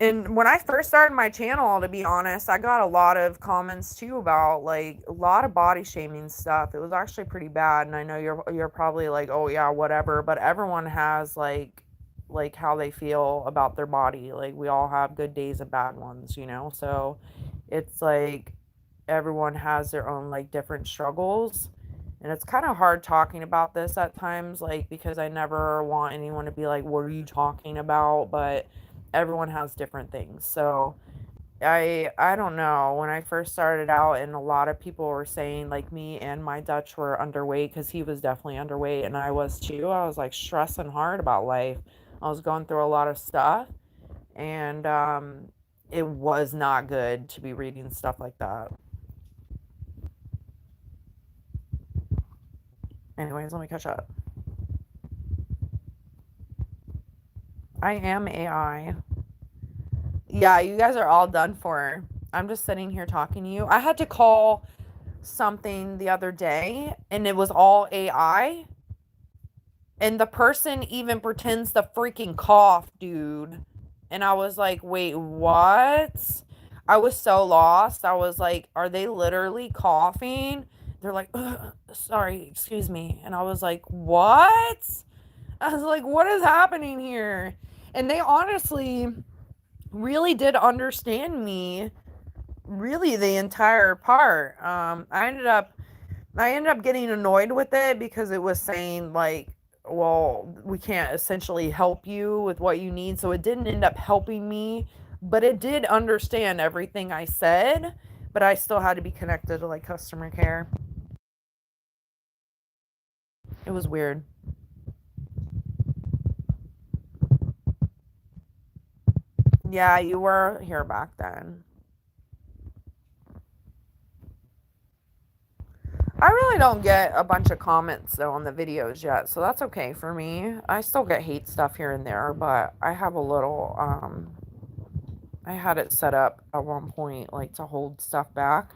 And when I first started my channel, to be honest, I got a lot of comments too about like a lot of body shaming stuff. It was actually pretty bad, and I know you're probably like, "Oh yeah, whatever," but everyone has like how they feel about their body. Like we all have good days and bad ones, you know? So it's like everyone has their own like different struggles. And it's kind of hard talking about this at times, like because I never want anyone to be like, "What are you talking about?" But everyone has different things. So I don't know. When I first started out, and a lot of people were saying like me and my Dutch were underweight because he was definitely underweight, and I was too. I was like stressing hard about life. I was going through a lot of stuff, and it was not good to be reading stuff like that. Anyways, let me catch up. I am AI. Yeah, you guys are all done for. I'm just sitting here talking to you. I had to call something the other day and it was all AI. And the person even pretends to freaking cough, dude. And I was like, wait, what? I was so lost. I was like, are they literally coughing? They're like, sorry, excuse me. And I was like, what? I was like, what is happening here? And they honestly really did understand me really the entire part. I ended up getting annoyed with it because it was saying like, well, we can't essentially help you with what you need. So it didn't end up helping me, but it did understand everything I said, but I still had to be connected to like customer care. It was weird. Yeah, you were here back then. I really don't get a bunch of comments though on the videos yet, so that's okay for me. I still get hate stuff here and there, but I have a little I had it set up at one point like to hold stuff back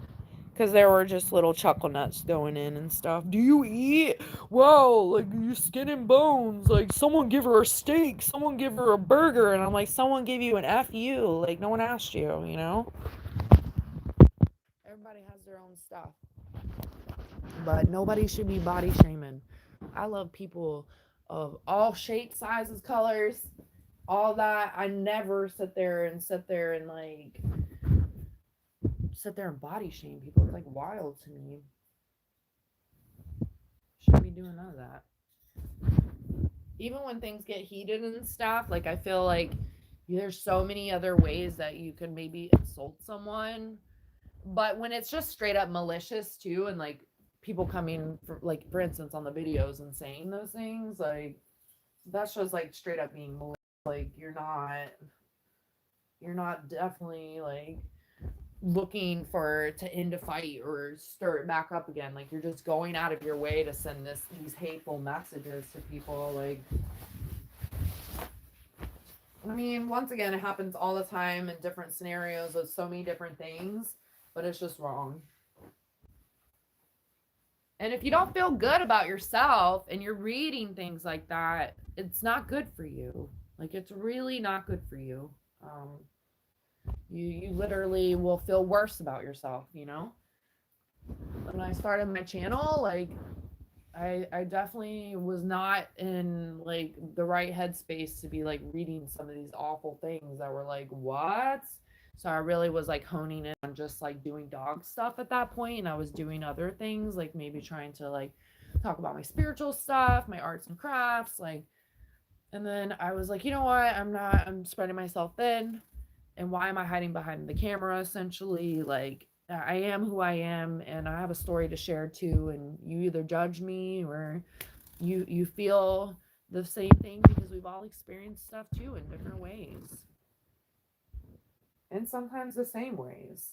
because there were just little chuckle nuts going in and stuff. Do you eat? Whoa, like your skin and bones. Like someone give her a steak, someone give her a burger, and I'm like, someone gave you an FU. Like no one asked you, you know? Everybody has their own stuff. But nobody should be body shaming. I love people of all shapes, sizes, colors, all that. I never sit there and like sit there and body shame people. It's like wild to me. Shouldn't be doing none of that. Even when things get heated and stuff, like I feel like there's so many other ways that you can maybe insult someone. But when it's just straight up malicious too, and like people coming like for instance on the videos and saying those things, like that's just like straight up being malicious. Like you're not definitely like looking for to end a fight or stir it back up again. Like you're just going out of your way to send these hateful messages to people. Like I mean, once again, it happens all the time in different scenarios with so many different things, but it's just wrong. And if you don't feel good about yourself and you're reading things like that, it's not good for you. Like it's really not good for you. You literally will feel worse about yourself, you know? When I started my channel, like I definitely was not in like the right headspace to be like reading some of these awful things that were like, what? So I really was like honing in on just like doing dog stuff at that point, and I was doing other things like maybe trying to like talk about my spiritual stuff, my arts and crafts, like. And then I was like, you know what? I'm spreading myself thin. And why am I hiding behind the camera essentially? Like, I am who I am and I have a story to share too. And you either judge me or you feel the same thing because we've all experienced stuff too in different ways. And sometimes the same ways.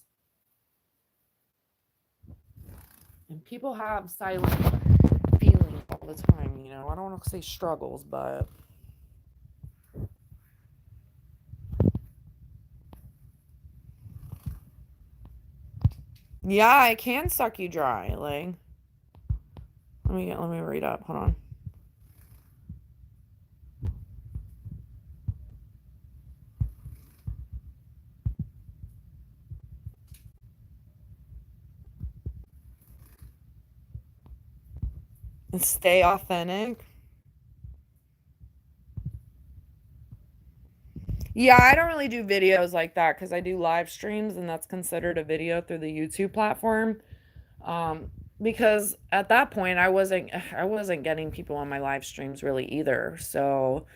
And people have silent feelings all the time, you know. I don't want to say struggles, but yeah, it can suck you dry. Like, let me read up. Hold on. And stay authentic. Yeah, I don't really do videos like that because I do live streams and that's considered a video through the YouTube platform. Um, because at that point I wasn't getting people on my live streams really either. So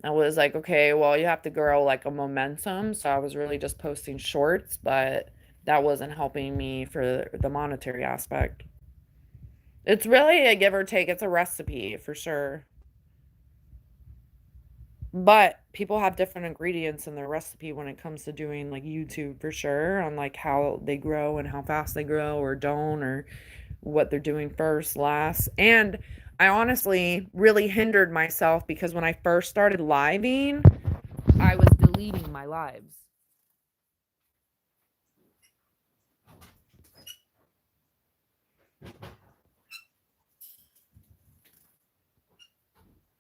I was like, okay, well, you have to grow like a momentum. So I was really just posting shorts, but that wasn't helping me for the monetary aspect. It's really a give or take. It's a recipe for sure. But people have different ingredients in their recipe when it comes to doing like YouTube for sure on like how they grow and how fast they grow or don't or what they're doing first, last. And I honestly really hindered myself because when I first started living, I was deleting my lives.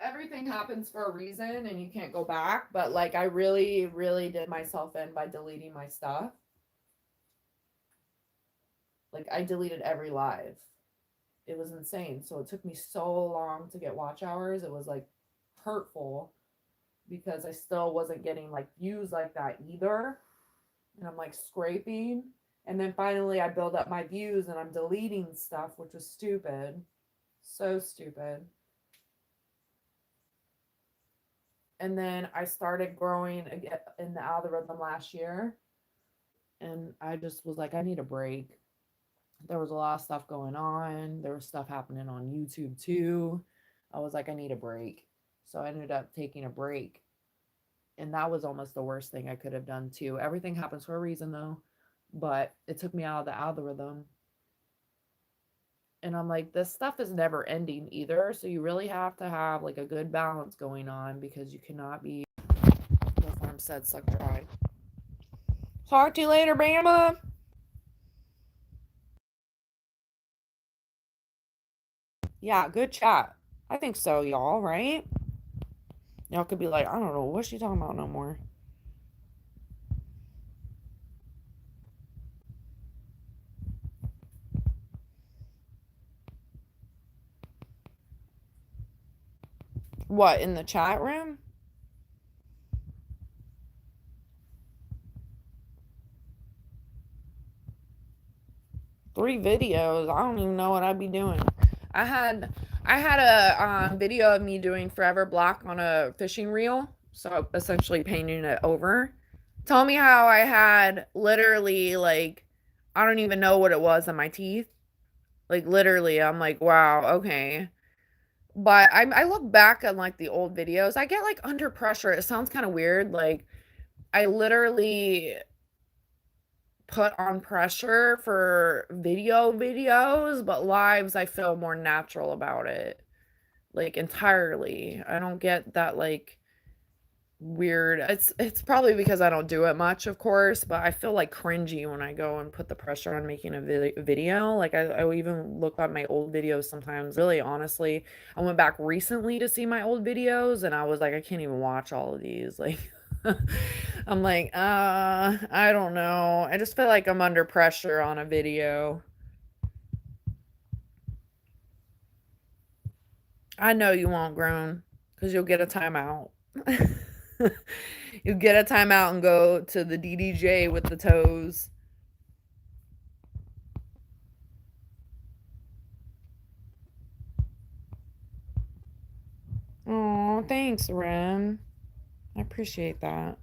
Everything happens for a reason and you can't go back, but like I really, really did myself in by deleting my stuff. Like I deleted every live. It was insane. So it took me so long to get watch hours. It was like hurtful because I still wasn't getting like views like that either. And I'm like scraping. And then finally I build up my views and I'm deleting stuff, which was stupid. So stupid. And then I started growing again in the algorithm last year. And I just was like, I need a break. There was a lot of stuff going on. There was stuff happening on YouTube too. I was like, I need a break. So I ended up taking a break. And that was almost the worst thing I could have done too. Everything happens for a reason though. But it took me out of the algorithm. And I'm like, this stuff is never ending either. So you really have to have like a good balance going on because you cannot be, the farm said, suck dry. Talk to you later, Bama. Yeah, good chat. I think so, y'all, right? Y'all could be like, I don't know, what's she talking about no more? What, in the chat room? 3 videos. I don't even know what I'd be doing. I had I had a video of me doing forever block on a fishing reel, so essentially painting it over. Tell me how I had literally like I don't even know what it was on my teeth. Like literally, I'm like, wow, okay. But I look back on like the old videos. I get like under pressure. It sounds kind of weird. Like I literally put on pressure for videos, but lives I feel more natural about it. Like entirely. I don't get that like weird. It's probably because I don't do it much, of course, but I feel like cringy when I go and put the pressure on making a video. Like I will even look at my old videos sometimes. Really, honestly, I went back recently to see my old videos, and I was like, I can't even watch all of these. Like, I'm like, I don't know. I just feel like I'm under pressure on a video. I know you won't groan because you'll get a timeout. You get a timeout and go to the DDJ with the toes. Oh, thanks, Ren. I appreciate that.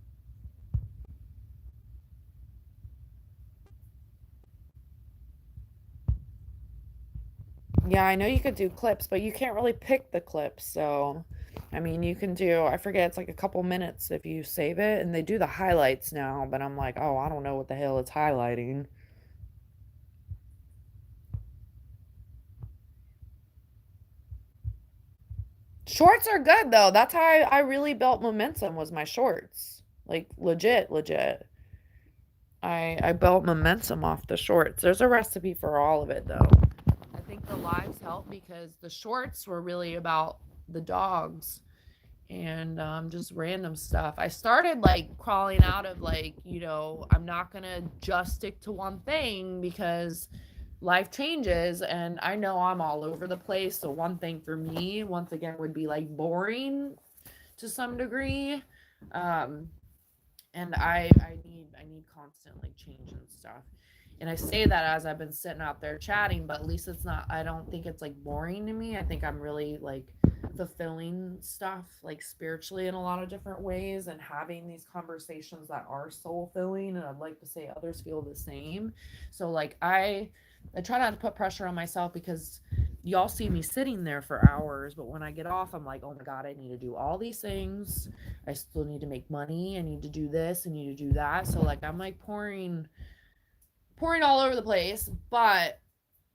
Yeah, I know you could do clips, but you can't really pick the clips. So, I mean, you can do, I forget, it's like a couple minutes if you save it, and they do the highlights now, but I'm like, oh, I don't know what the hell it's highlighting. Shorts are good though. That's how I really built momentum was my shorts. Like legit, legit. I built momentum off the shorts. There's a recipe for all of it though. I think the lives help because the shorts were really about the dogs and just random stuff. I started like crawling out of like, I'm not gonna just stick to one thing because life changes and I know I'm all over the place. So one thing for me, once again, would be like boring to some degree. Um, and I need constant like change and stuff. And I say that as I've been sitting out there chatting, but at least it's not, I don't think it's like boring to me. I think I'm really like fulfilling stuff like spiritually in a lot of different ways and having these conversations that are soul filling. And I'd like to say others feel the same. So like I try not to put pressure on myself because y'all see me sitting there for hours, but when I get off, I'm like, oh my God, I need to do all these things. I still need to make money. I need to do this. I need to do that. So like I'm like pouring all over the place, but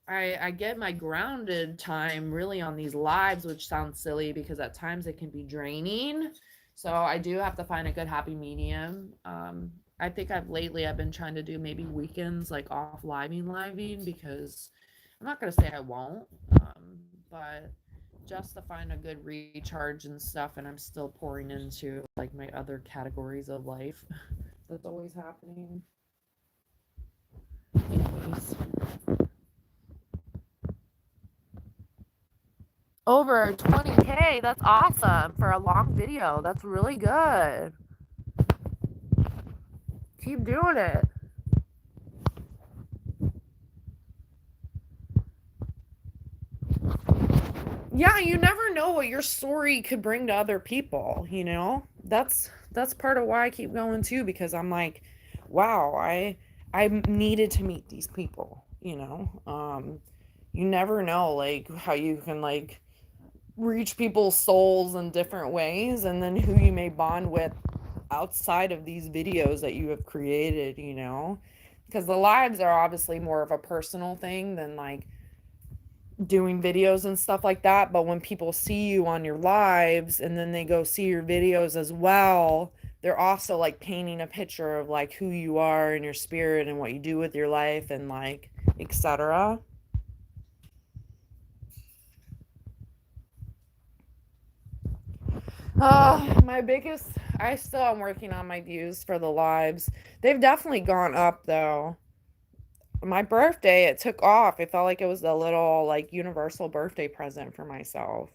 I get my grounded time really on these lives, which sounds silly because at times it can be draining. So I do have to find a good happy medium. I think I've been trying to do maybe weekends like off living because I'm not gonna say I won't, but just to find a good recharge and stuff, and I'm still pouring into like my other categories of life. That's always happening. Anyways. Over 20K. That's awesome for a long video. That's really good. Keep doing it. Yeah, you never know what your story could bring to other people. That's part of why I keep going too because I'm like, wow, I needed to meet these people. You never know like how you can like reach people's souls in different ways, and then who you may bond with outside of these videos that you have created, you know? Because the lives are obviously more of a personal thing than like doing videos and stuff like that. But when people see you on your lives and then they go see your videos as well, they're also like painting a picture of like who you are and your spirit and what you do with your life and like etc. My biggest, I still am working on my views for the lives. They've definitely gone up though. My birthday, it took off. It felt like it was a little like universal birthday present for myself.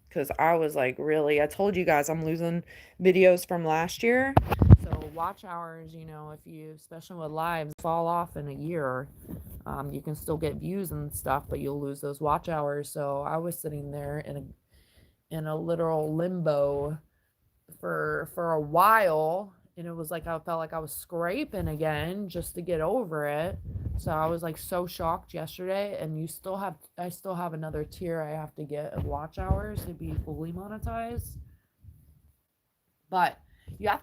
Because I was like, really, I told you guys I'm losing videos from last year. So watch hours, you know, if you, especially with lives, fall off in a year, you can still get views and stuff, but you'll lose those watch hours. So I was sitting there in a literal limbo for a while, and it was like I felt like I was scraping again just to get over it. So I was like so shocked yesterday, and I still have another tier I have to get of watch hours to be fully monetized. But you have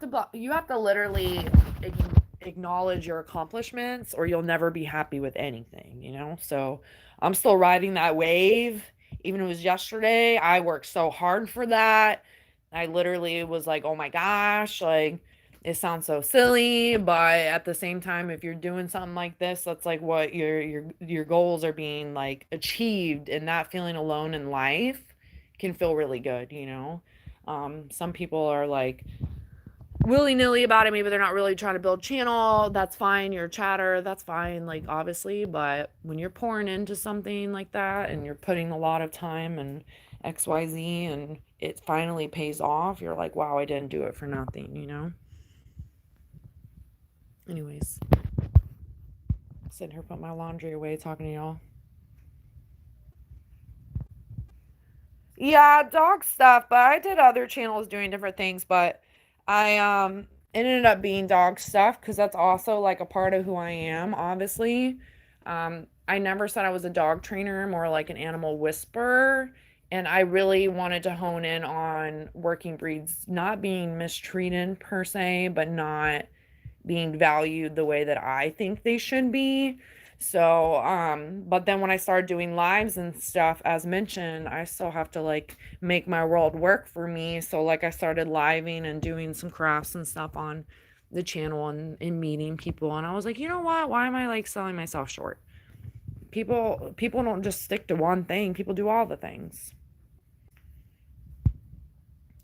to literally acknowledge your accomplishments or you'll never be happy with anything, you know? So I'm still riding that wave. Even it was yesterday, I worked so hard for that. I literally was like, "Oh my gosh, like it sounds so silly, but at the same time if you're doing something like this, that's like what your goals are being like achieved and not feeling alone in life can feel really good, you know? Some people are like willy-nilly about it. Maybe they're not really trying to build channel. That's fine. You're a chatter. That's fine, like obviously. But when you're pouring into something like that and you're putting a lot of time and XYZ and it finally pays off, you're like, wow, I didn't do it for nothing, you know? Anyways, sitting here putting my laundry away talking to y'all. Yeah, dog stuff, but I did other channels doing different things, but I it ended up being dog stuff because that's also like a part of who I am, obviously. I never said I was a dog trainer, more like an animal whisperer, and I really wanted to hone in on working breeds not being mistreated per se, but not being valued the way that I think they should be. So, but then when I started doing lives and stuff, as mentioned, I still have to like make my world work for me. So, like, I started living and doing some crafts and stuff on the channel and meeting people. And I was like, you know what? Why am I like selling myself short? People don't just stick to one thing. People do all the things.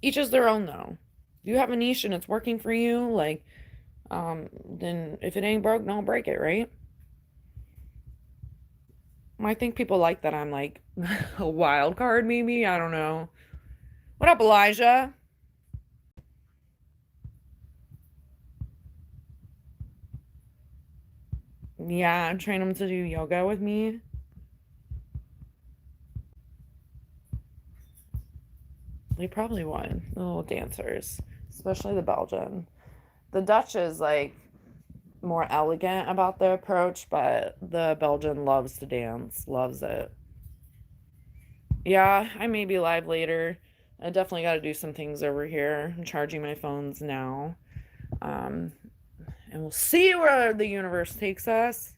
Each is their own though. If you have a niche and it's working for you, like, then if it ain't broke, don't break it, right? I think people like that I'm like a wild card, maybe. I don't know. What up, Elijah? Yeah, I'm training them to do yoga with me. They probably would. The little dancers, especially the Belgian. The Dutch is like more elegant about the approach, but the Belgian loves to dance, loves it. Yeah, I may be live later. I definitely got to do some things over here. I'm charging my phones now. Um, and we'll see where the universe takes us.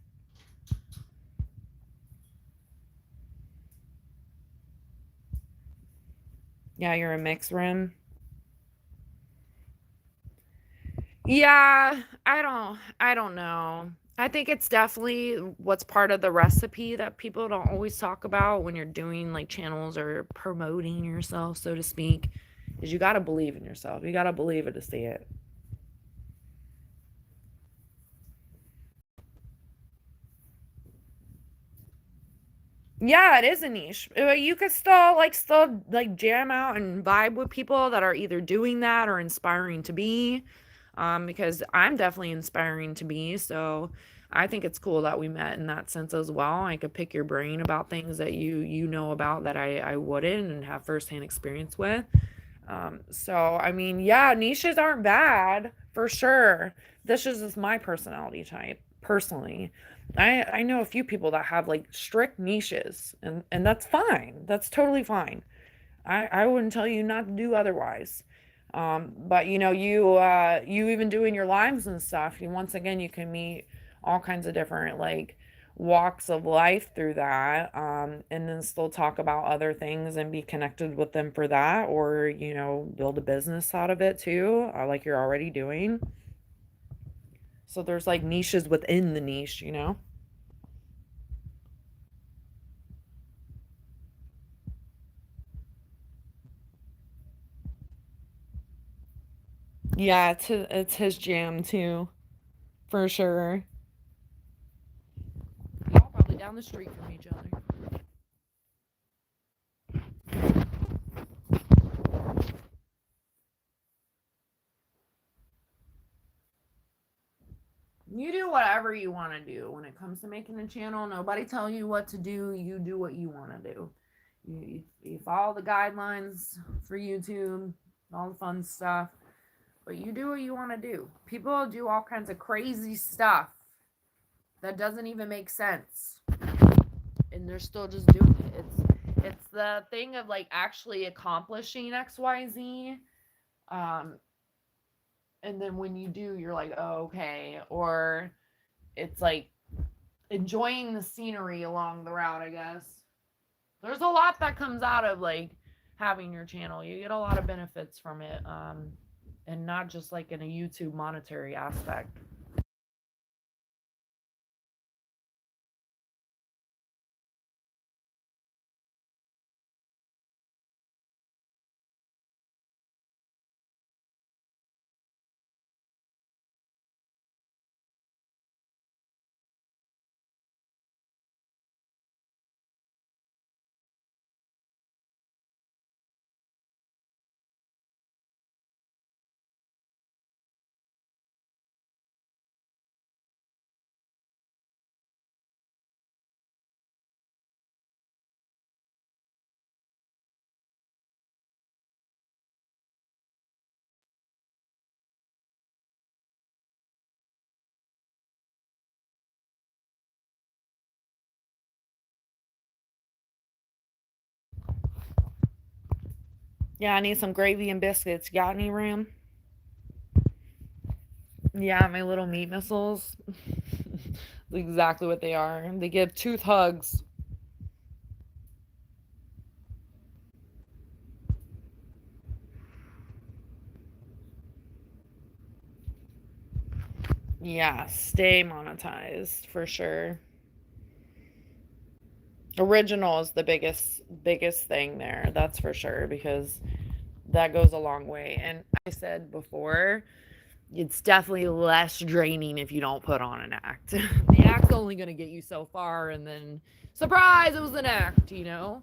Yeah, you're a mix rim. Yeah, I don't know. I think it's definitely what's part of the recipe that people don't always talk about when you're doing like channels or promoting yourself, so to speak, is you got to believe in yourself. You got to believe it to see it. Yeah, it is a niche. You could still like jam out and vibe with people that are either doing that or inspiring to be. Because I'm definitely inspiring to be. So I think it's cool that we met in that sense as well. I could pick your brain about things that you know about that I wouldn't and have firsthand experience with. So I mean, yeah, niches aren't bad for sure. This is just my personality type, personally. I know a few people that have like strict niches and that's fine. That's totally fine. I wouldn't tell you not to do otherwise. But you know, you even doing your lives and stuff, you once again you can meet all kinds of different like walks of life through that, and then still talk about other things and be connected with them for that, or you know, build a business out of it too, like you're already doing. So there's like niches within the niche, you know? Yeah, it's his jam too, for sure. Y'all probably down the street from each other. You do whatever you want to do when it comes to making a channel. Nobody tell you what to do. You do what you want to do. You follow the guidelines for YouTube, all the fun stuff, but you do what you want to do. People do all kinds of crazy stuff that doesn't even make sense, and they're still just doing it. It's the thing of like actually accomplishing XYZ. Um, and then when you do, you're like, oh, okay. Or it's like enjoying the scenery along the route, I guess. There's a lot that comes out of like having your channel. You get a lot of benefits from it. And not just like in a YouTube monetary aspect. Yeah, I need some gravy and biscuits. Got any room? Yeah, my little meat missiles. Exactly what they are. They give tooth hugs. Yeah, stay monetized for sure. Original is the biggest thing there. That's for sure because that goes a long way. And I said before, it's definitely less draining if you don't put on an act. The act's only going to get you so far and then surprise, it was an act, you know?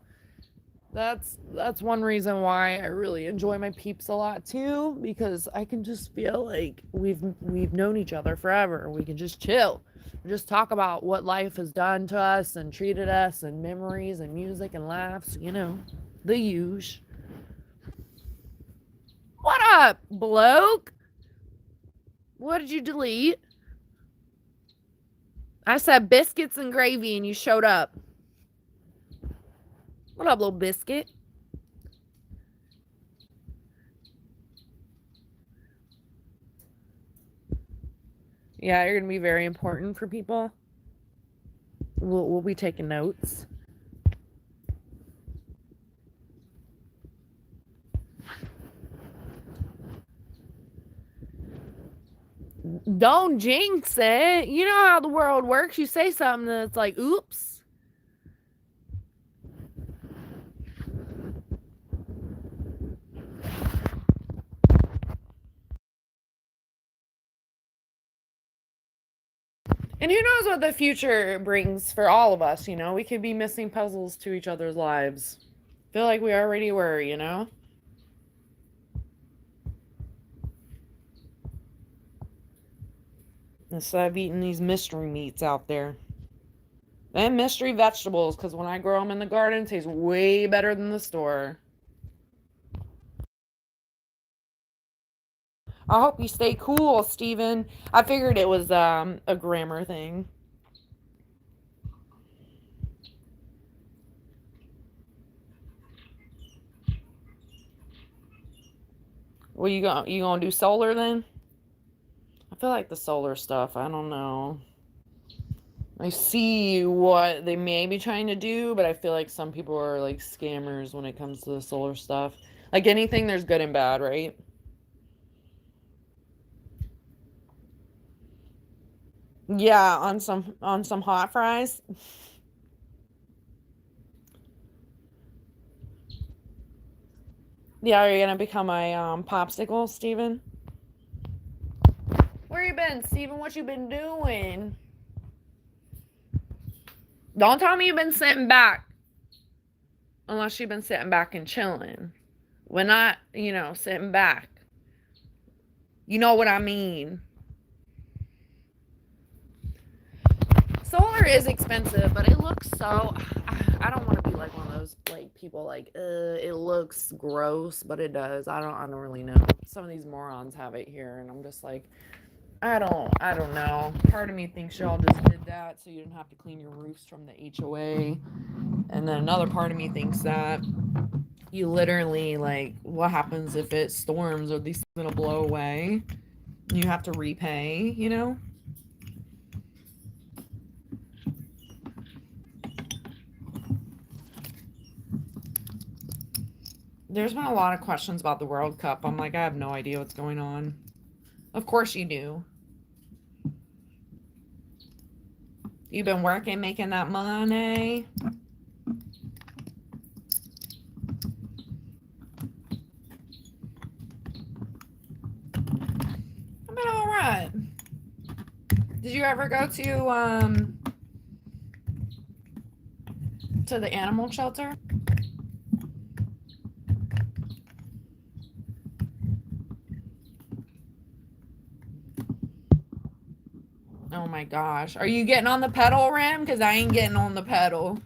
That's one reason why I really enjoy my peeps a lot too, because I can just feel like we've known each other forever. We can just chill, just talk about what life has done to us and treated us, and memories and music and laughs. You know, the huge. What up, bloke? What did you delete? I said biscuits and gravy, and you showed up. What up, little biscuit? Yeah, you're gonna be very important for people. We'll be taking notes. Don't jinx it. You know how the world works. You say something that's like, oops. And who knows what the future brings for all of us, you know? We could be missing puzzles to each other's lives. Feel like we already were, you know? Instead of eating these mystery meats out there. And mystery vegetables, because when I grow them in the garden, it tastes way better than the store. I hope you stay cool, Steven. I figured it was a grammar thing. Well, you gonna do solar then? I feel like the solar stuff, I don't know. I see what they may be trying to do, but I feel like some people are like scammers when it comes to the solar stuff. Like anything, there's good and bad, right? Yeah, on some hot fries. Yeah, are you gonna become a popsicle, Steven? Where you been, Steven? What you been doing? Don't tell me you've been sitting back. Unless you've been sitting back and chilling. We're not, sitting back. You know what I mean. Solar is expensive, but it looks so. I don't want to be like one of those like people like, it looks gross, but it does. I don't really know. Some of these morons have it here, and I'm just like, I don't know. Part of me thinks y'all just did that so you didn't have to clean your roofs from the HOA, and then another part of me thinks that you literally like, what happens if it storms? Are these gonna blow away? You have to repay. There's been a lot of questions about the World Cup. I'm like, I have no idea what's going on. Of course you do. You've been working, making that money. I've been all right. Did you ever go to the animal shelter? Oh my gosh. Are you getting on the pedal, Rim? Because I ain't getting on the pedal.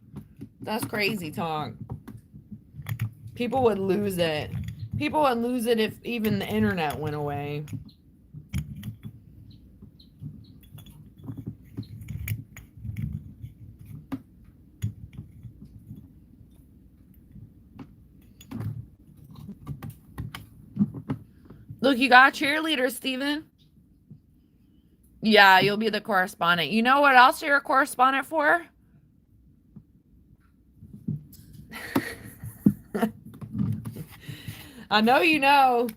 That's crazy talk. People would lose it. People would lose it if even the internet went away. Look, you got a cheerleader, Steven. Yeah, you'll be the correspondent. You know what else you're a correspondent for? I know you know.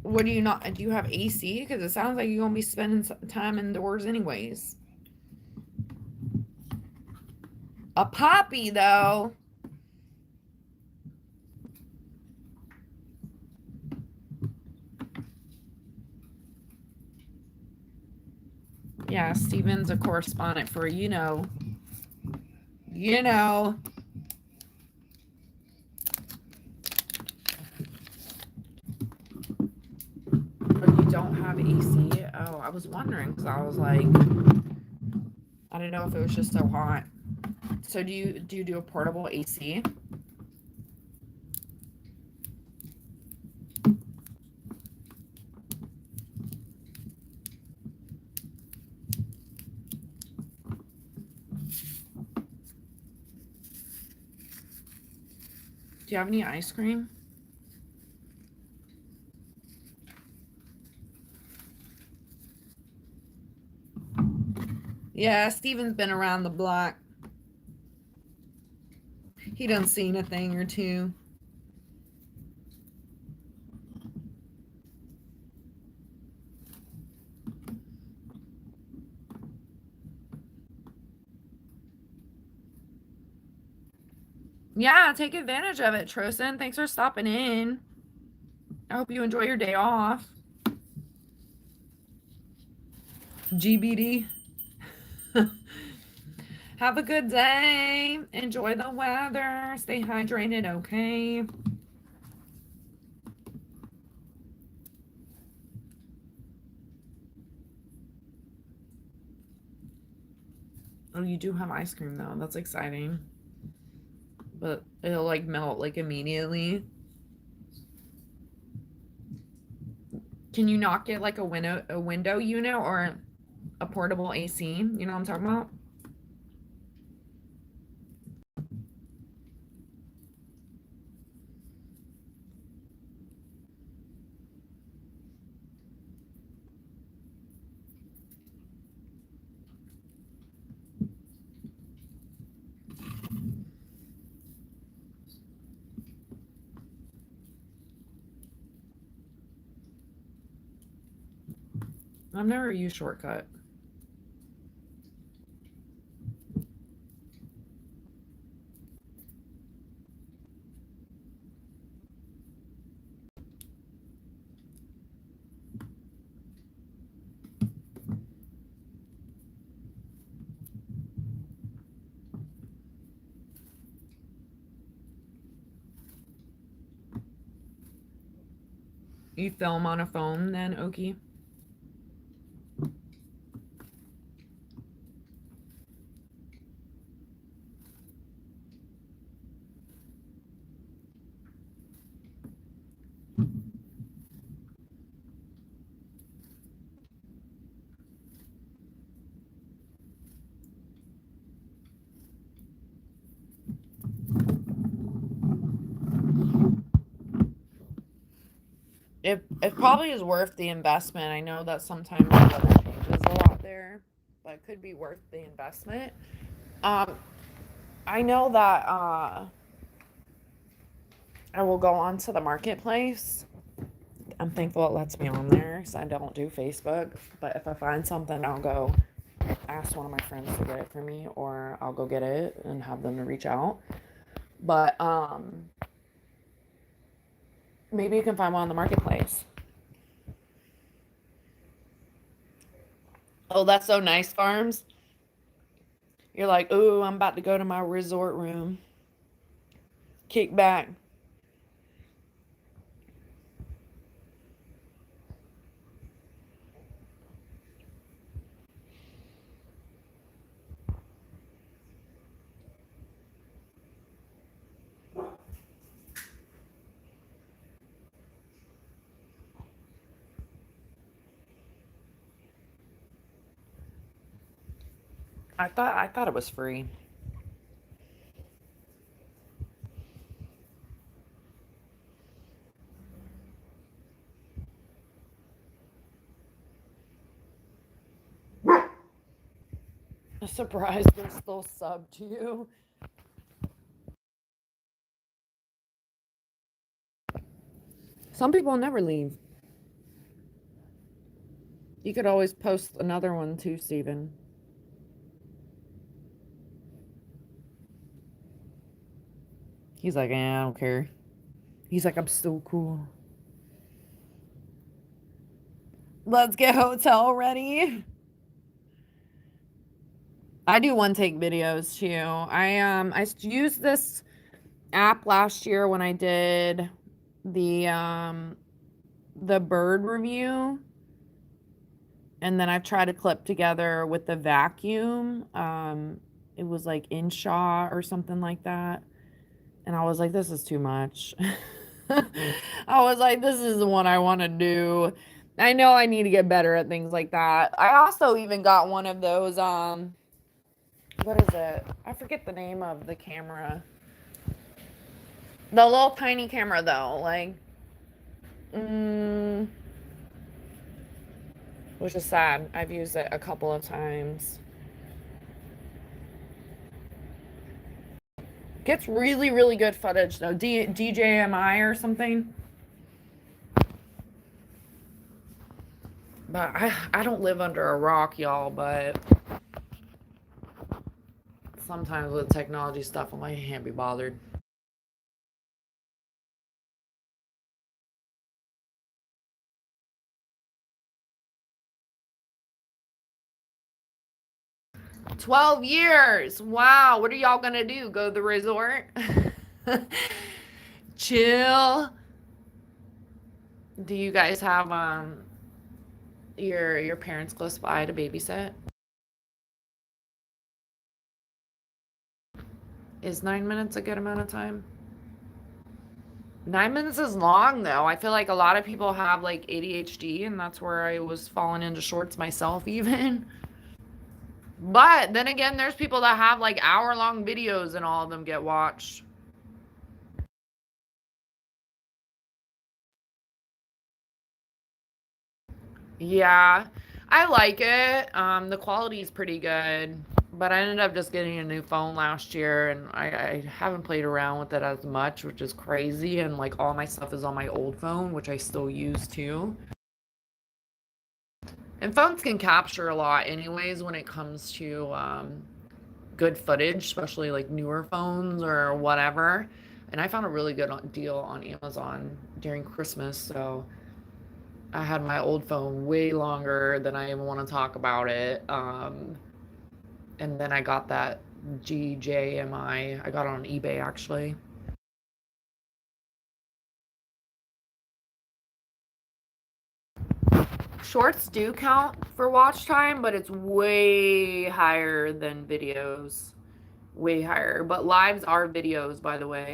What do you not? Do you have AC? Because it sounds like you're gonna be spending time indoors anyways. A puppy, though. Yeah, Steven's a correspondent for, you know. But you don't have AC? Oh, I was wondering because I was like, I didn't know if it was just so hot. So do you do a portable AC? Do you have any ice cream? Yeah, Steven's been around the block. He done seen a thing or two. Yeah, take advantage of it, Trosen. Thanks for stopping in. I hope you enjoy your day off. GBD. Have a good day. Enjoy the weather. Stay hydrated, okay? Oh, you do have ice cream, though. That's exciting. but it'll like melt like immediately. Can you not get like a window unit or a portable AC? You know what I'm talking about? I've never used Shortcut. You film on a phone then, Oki? It probably is worth the investment. I know that sometimes the weather changes a lot there, but it could be worth the investment. Um, I know that I will go onto the marketplace. I'm thankful it lets me on there, so I don't do Facebook. But if I find something, I'll go ask one of my friends to get it for me, or I'll go get it and have them to reach out. But maybe you can find one on the marketplace. Oh, that's so nice, Farms. You're like, ooh, I'm about to go to my resort room. Kick back. I thought it was free. I'm surprised they're still sub to you. Some people never leave. You could always post another one too, Steven. He's like, I don't care. He's like, I'm still cool. Let's get hotel ready. I do one take videos too. I used this app last year when I did the bird review, and then I've tried to clip together with the vacuum. It was like InShot or something like that. And I was like, this is too much. I was like, this is the one I want to do. I know I need to get better at things like that. I also even got one of those, what is it? I forget the name of the camera. The little tiny camera though, like, mm, which is sad. I've used it a couple of times. Gets really, really good footage though. DJMI or something. But I don't live under a rock, y'all, but sometimes with technology stuff, I'm like, I can't be bothered. $12 years. Wow. What are y'all gonna do? Go to the resort? Chill. Do you guys have your parents close by to babysit? Is 9 minutes a good amount of time? 9 minutes is long though. I feel like a lot of people have like ADHD, and that's where I was falling into shorts myself, even. But then again, there's people that have like hour-long videos and all of them get watched. Yeah, I like it. The quality is pretty good, but I ended up just getting a new phone last year, and I haven't played around with it as much, which is crazy. And like all my stuff is on my old phone, which I still use too. And phones can capture a lot, anyways, when it comes to good footage, especially like newer phones or whatever. And I found a really good deal on Amazon during Christmas, so I had my old phone way longer than I even want to talk about it. And then I got that GJMI. I got it on eBay actually. Shorts do count for watch time, but it's way higher than videos. Way higher. But lives are videos, by the way.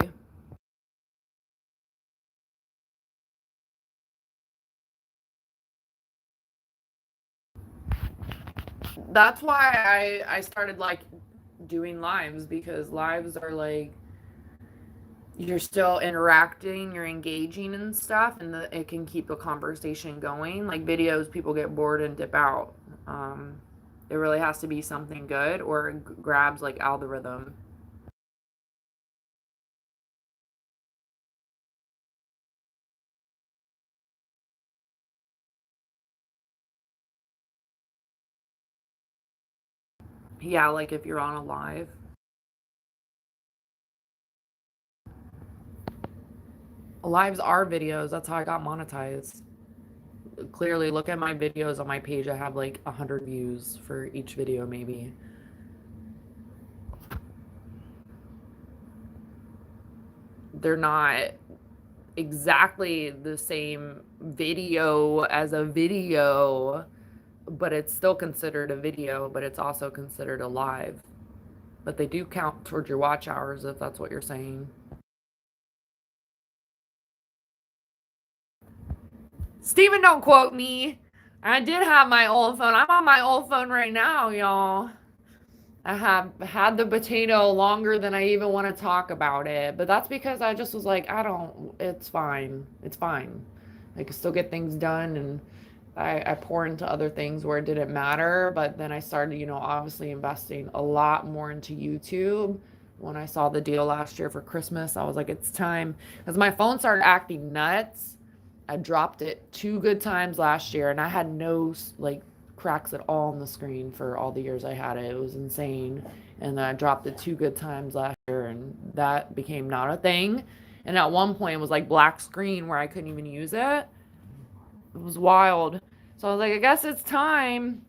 That's why I started like doing lives, because lives are like you're still interacting, you're engaging and stuff, and it can keep the conversation going. Like videos, people get bored and dip out. It really has to be something good, or it grabs like algorithm. Yeah, like if you're on a live. Lives are videos. That's how I got monetized. Clearly, look at my videos on my page. I have like 100 views for each video, maybe. They're not exactly the same video as a video, but it's still considered a video, but it's also considered a live. But they do count towards your watch hours, if that's what you're saying. Steven, don't quote me. I did have my old phone. I'm on my old phone right now, y'all. I have had the potato longer than I even want to talk about it. But that's because I just was like, it's fine. It's fine. I can still get things done. And I pour into other things where it didn't matter. But then I started, obviously investing a lot more into YouTube. When I saw the deal last year for Christmas, I was like, it's time. Because my phone started acting nuts. I dropped it 2 good times last year, and I had no like cracks at all on the screen for all the years I had it. It was insane. And then I dropped it 2 good times last year, and that became not a thing. And at one point, it was like black screen where I couldn't even use it. It was wild. So I was like, I guess it's time.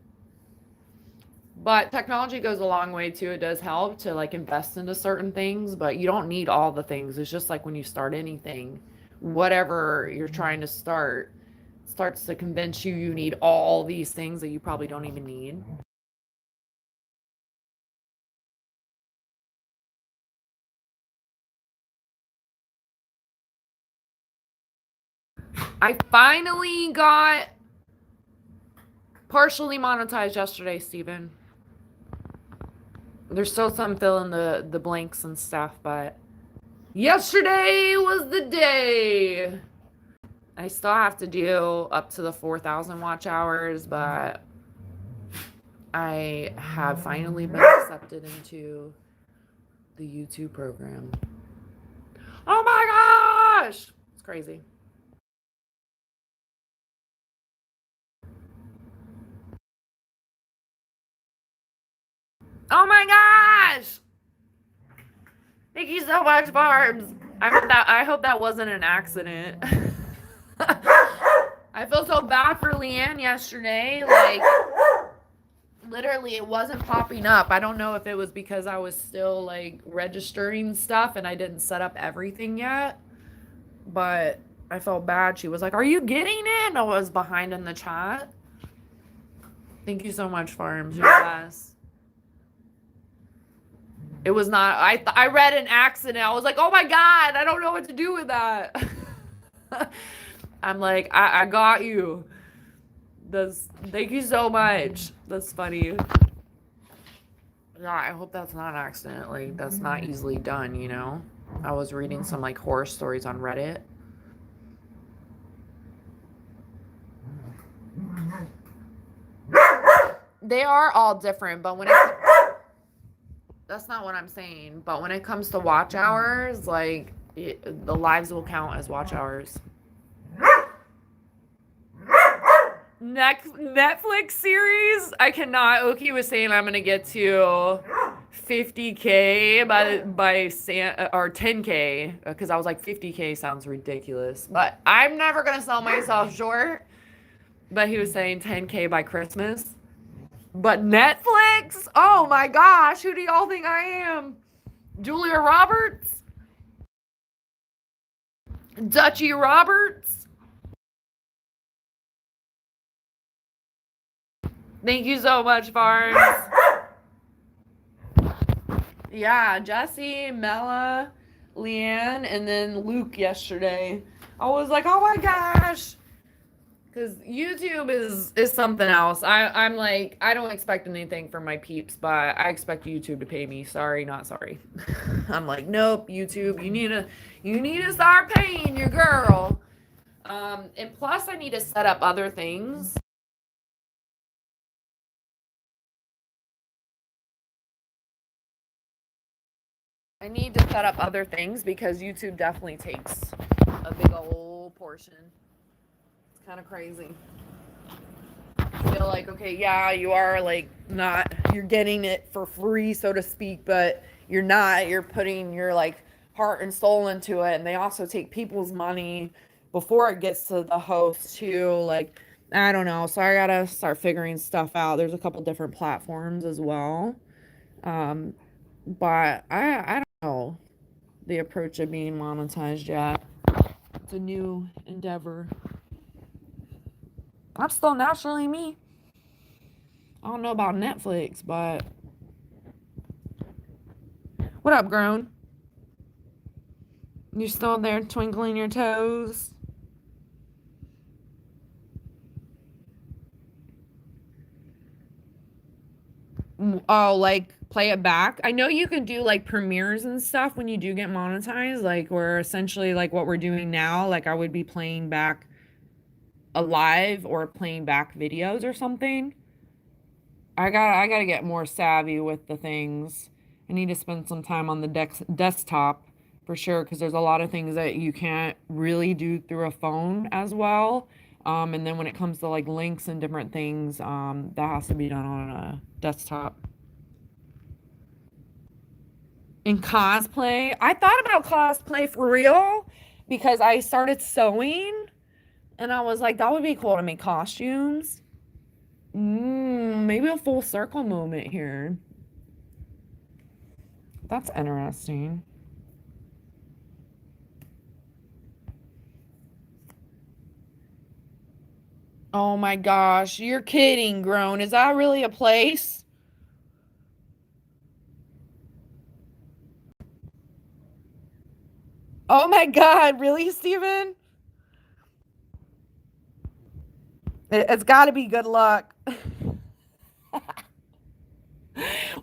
But technology goes a long way too. It does help to like invest into certain things, but you don't need all the things. It's just like when you start anything, whatever you're trying to start starts to convince you need all these things that you probably don't even need. I finally got partially monetized yesterday, Steven. There's still some filling the blanks and stuff, but yesterday was the day. I still have to do up to the 4,000 watch hours, but I have finally been accepted into the YouTube program. Oh my gosh! It's crazy. Oh my gosh! Thank you so much, Barbs. I hope that wasn't an accident. I feel so bad for Leanne yesterday. Like, literally, it wasn't popping up. I don't know if it was because I was still like registering stuff and I didn't set up everything yet. But I felt bad. She was like, "Are you getting it?" I was behind in the chat. Thank you so much, Farms. You're the best. It was not. I read an accident. I was like, oh my god, I don't know what to do with that. I'm like, I got you. Thank you so much. That's funny. Yeah, I hope that's not an accident. Like, that's not easily done, you know? I was reading some like horror stories on Reddit. They are all different, but that's not what I'm saying. But when it comes to watch hours, like the lives will count as watch hours. Netflix series, I cannot. Oki was saying I'm gonna get to 50K or 10K, because I was like 50K sounds ridiculous, but I'm never gonna sell myself short. But he was saying 10K by Christmas. But Netflix, oh my gosh, who do y'all think I am? Julia Roberts? Dutchy Roberts? Thank you so much, Barnes. Yeah, Jesse, Mella, Leanne, and then Luke yesterday. I was like, oh my gosh. Because YouTube is something else. I'm like, I don't expect anything from my peeps, but I expect YouTube to pay me. Sorry, not sorry. I'm like, nope, YouTube, you need to start paying your girl. And plus I need to set up other things. I need to set up other things because YouTube definitely takes a big old portion. It's kind of crazy. I feel like, okay, yeah, you are like not, you're getting it for free, so to speak, but you're not. You're putting your like heart and soul into it, and they also take people's money before it gets to the host too. Like, I don't know. So I gotta start figuring stuff out. There's a couple different platforms as well. Um, but I don't know the approach of being monetized yet. It's a new endeavor. I'm still naturally me. I don't know about Netflix, but what up, grown? You still there twinkling your toes? Oh, like play it back. I know you can do like premieres and stuff when you do get monetized, like we're essentially like what we're doing now. Like I would be playing back a live or playing back videos or something. I gotta get more savvy with the things. I need to spend some time on the desktop for sure, because there's a lot of things that you can't really do through a phone as well. And then when it comes to like links and different things, that has to be done on a desktop. In cosplay, I thought about cosplay for real because I started sewing and I was like, that would be cool to make costumes. Maybe a full circle moment here. That's interesting. Oh my gosh, you're kidding, grown. Is that really a place? Oh my god, really, Steven? It's got to be good luck.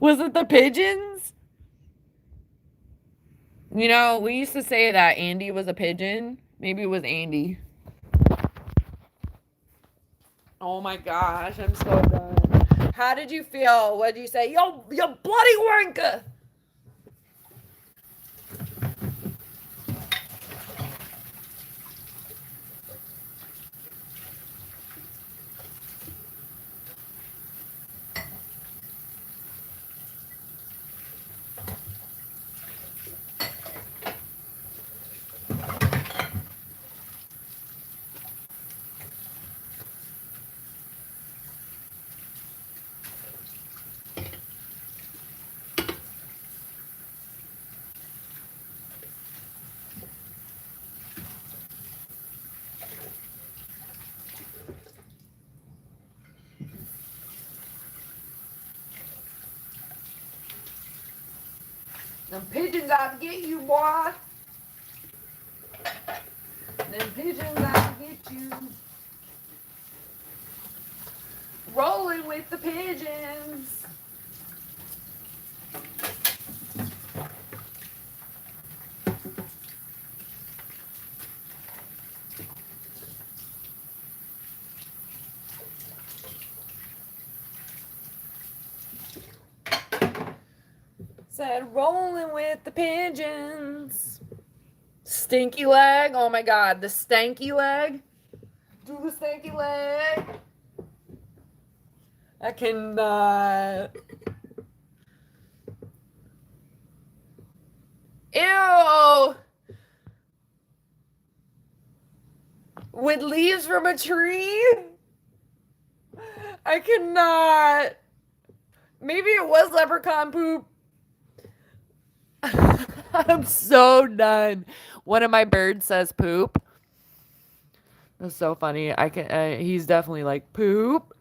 Was it the pigeons? You know, we used to say that Andy was a pigeon. Maybe it was Andy. Oh my gosh, I'm so done. How did you feel? What did you say? Yo, you bloody wanker! Them pigeons out to get you, boy. Them pigeons out to get you. Rolling with the pigeons. Said rolling with the pigeons. Stinky leg. Oh my god, the stanky leg. Do the stanky leg. I cannot. Ew. With leaves from a tree? I cannot. Maybe it was leprechaun poop. I'm so done. One of my birds says poop. That's so funny. He's definitely like poop.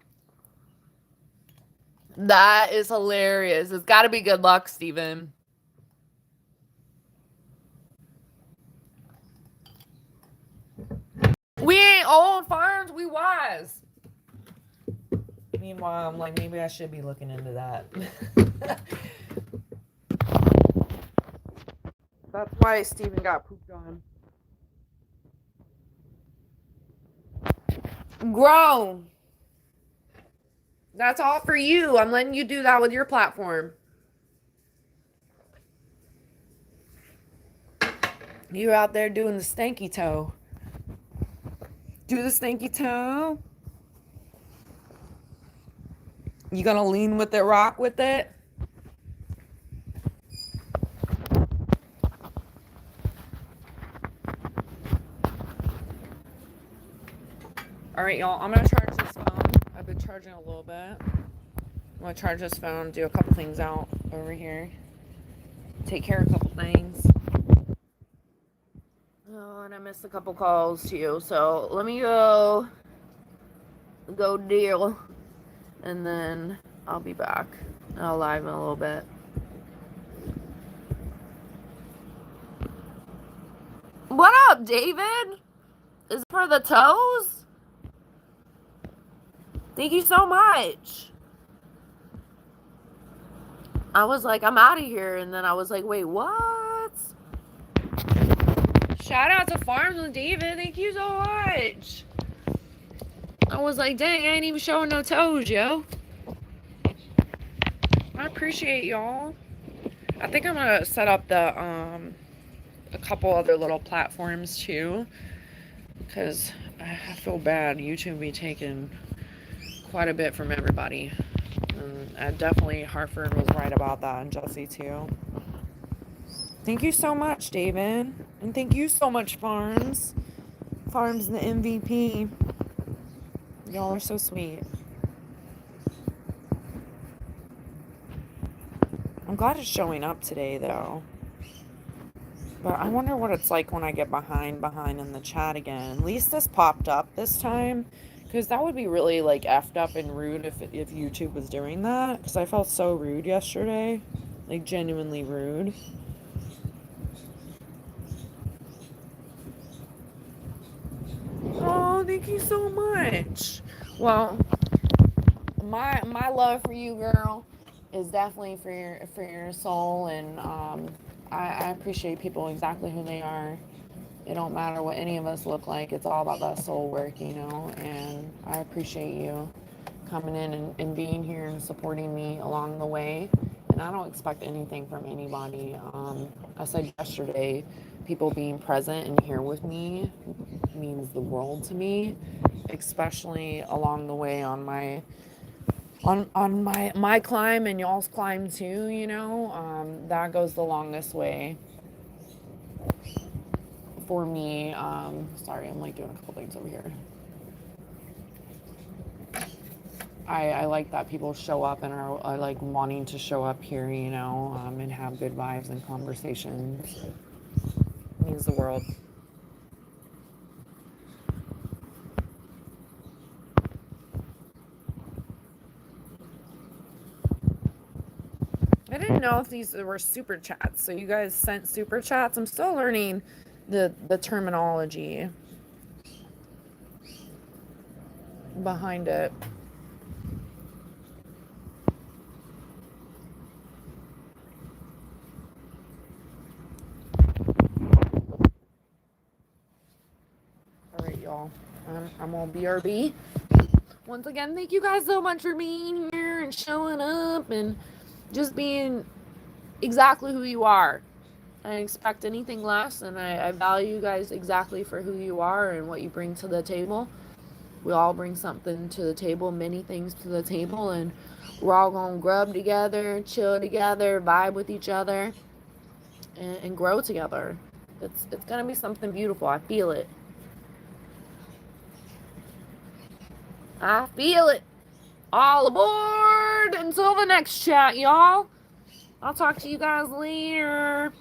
That is hilarious. It's got to be good luck, Steven. We ain't old farms, we wise. Meanwhile, I'm like, maybe I should be looking into that. That's why Steven got pooped on. Grown. That's all for you. I'm letting you do that with your platform. You're out there doing the stanky toe. Do the stanky toe. You gonna lean with it, rock with it? All right, y'all, I'm gonna charge this phone. I've been charging a little bit. I'm gonna charge this phone, do a couple things out over here. Take care of a couple things. Oh, and I missed a couple calls too. So let me go deal. And then I'll be back. I'll live in a little bit. What up, David? Is it for the toes? Thank you so much. I was like, I'm out of here. And then I was like, wait, what? Shout out to Farms with David. Thank you so much. I was like, dang, I ain't even showing no toes, yo. I appreciate y'all. I think I'm gonna set up the a couple other little platforms too, because I feel bad. YouTube be taking quite a bit from everybody. And definitely Hartford was right about that, and Jesse too. Thank you so much, David. And thank you so much, Farms. Farms the MVP. Y'all are so sweet. I'm glad it's showing up today, though. But I wonder what it's like when I get behind in the chat again. At least this popped up this time. Because that would be really, like, effed up and rude if YouTube was doing that. Because I felt so rude yesterday. Like, genuinely rude. Oh, thank you so much. Well, my love for you, girl, is definitely for your soul, and I appreciate people exactly who they are. It don't matter what any of us look like. It's all about that soul work, you know. And I appreciate you coming in and being here and supporting me along the way. And I don't expect anything from anybody. I said yesterday, people being present and here with me means the world to me, especially along the way on my climb and y'all's climb too, you know. That goes the longest way for me. Sorry, I'm like doing a couple things over here. I like that people show up and are like wanting to show up here, you know, and have good vibes and conversations. It means the world. I didn't know if these were super chats. So you guys sent super chats. I'm still learning the terminology behind it. All right, y'all. I'm on BRB. Once again, thank you guys so much for being here and showing up and just being exactly who you are. I don't expect anything less, and I value you guys exactly for who you are and what you bring to the table. We all bring something to the table, many things to the table, and we're all gonna grub together, chill together, vibe with each other, and grow together. It's gonna be something beautiful. I feel it. I feel it. All aboard! Until the next chat, y'all. I'll talk to you guys later.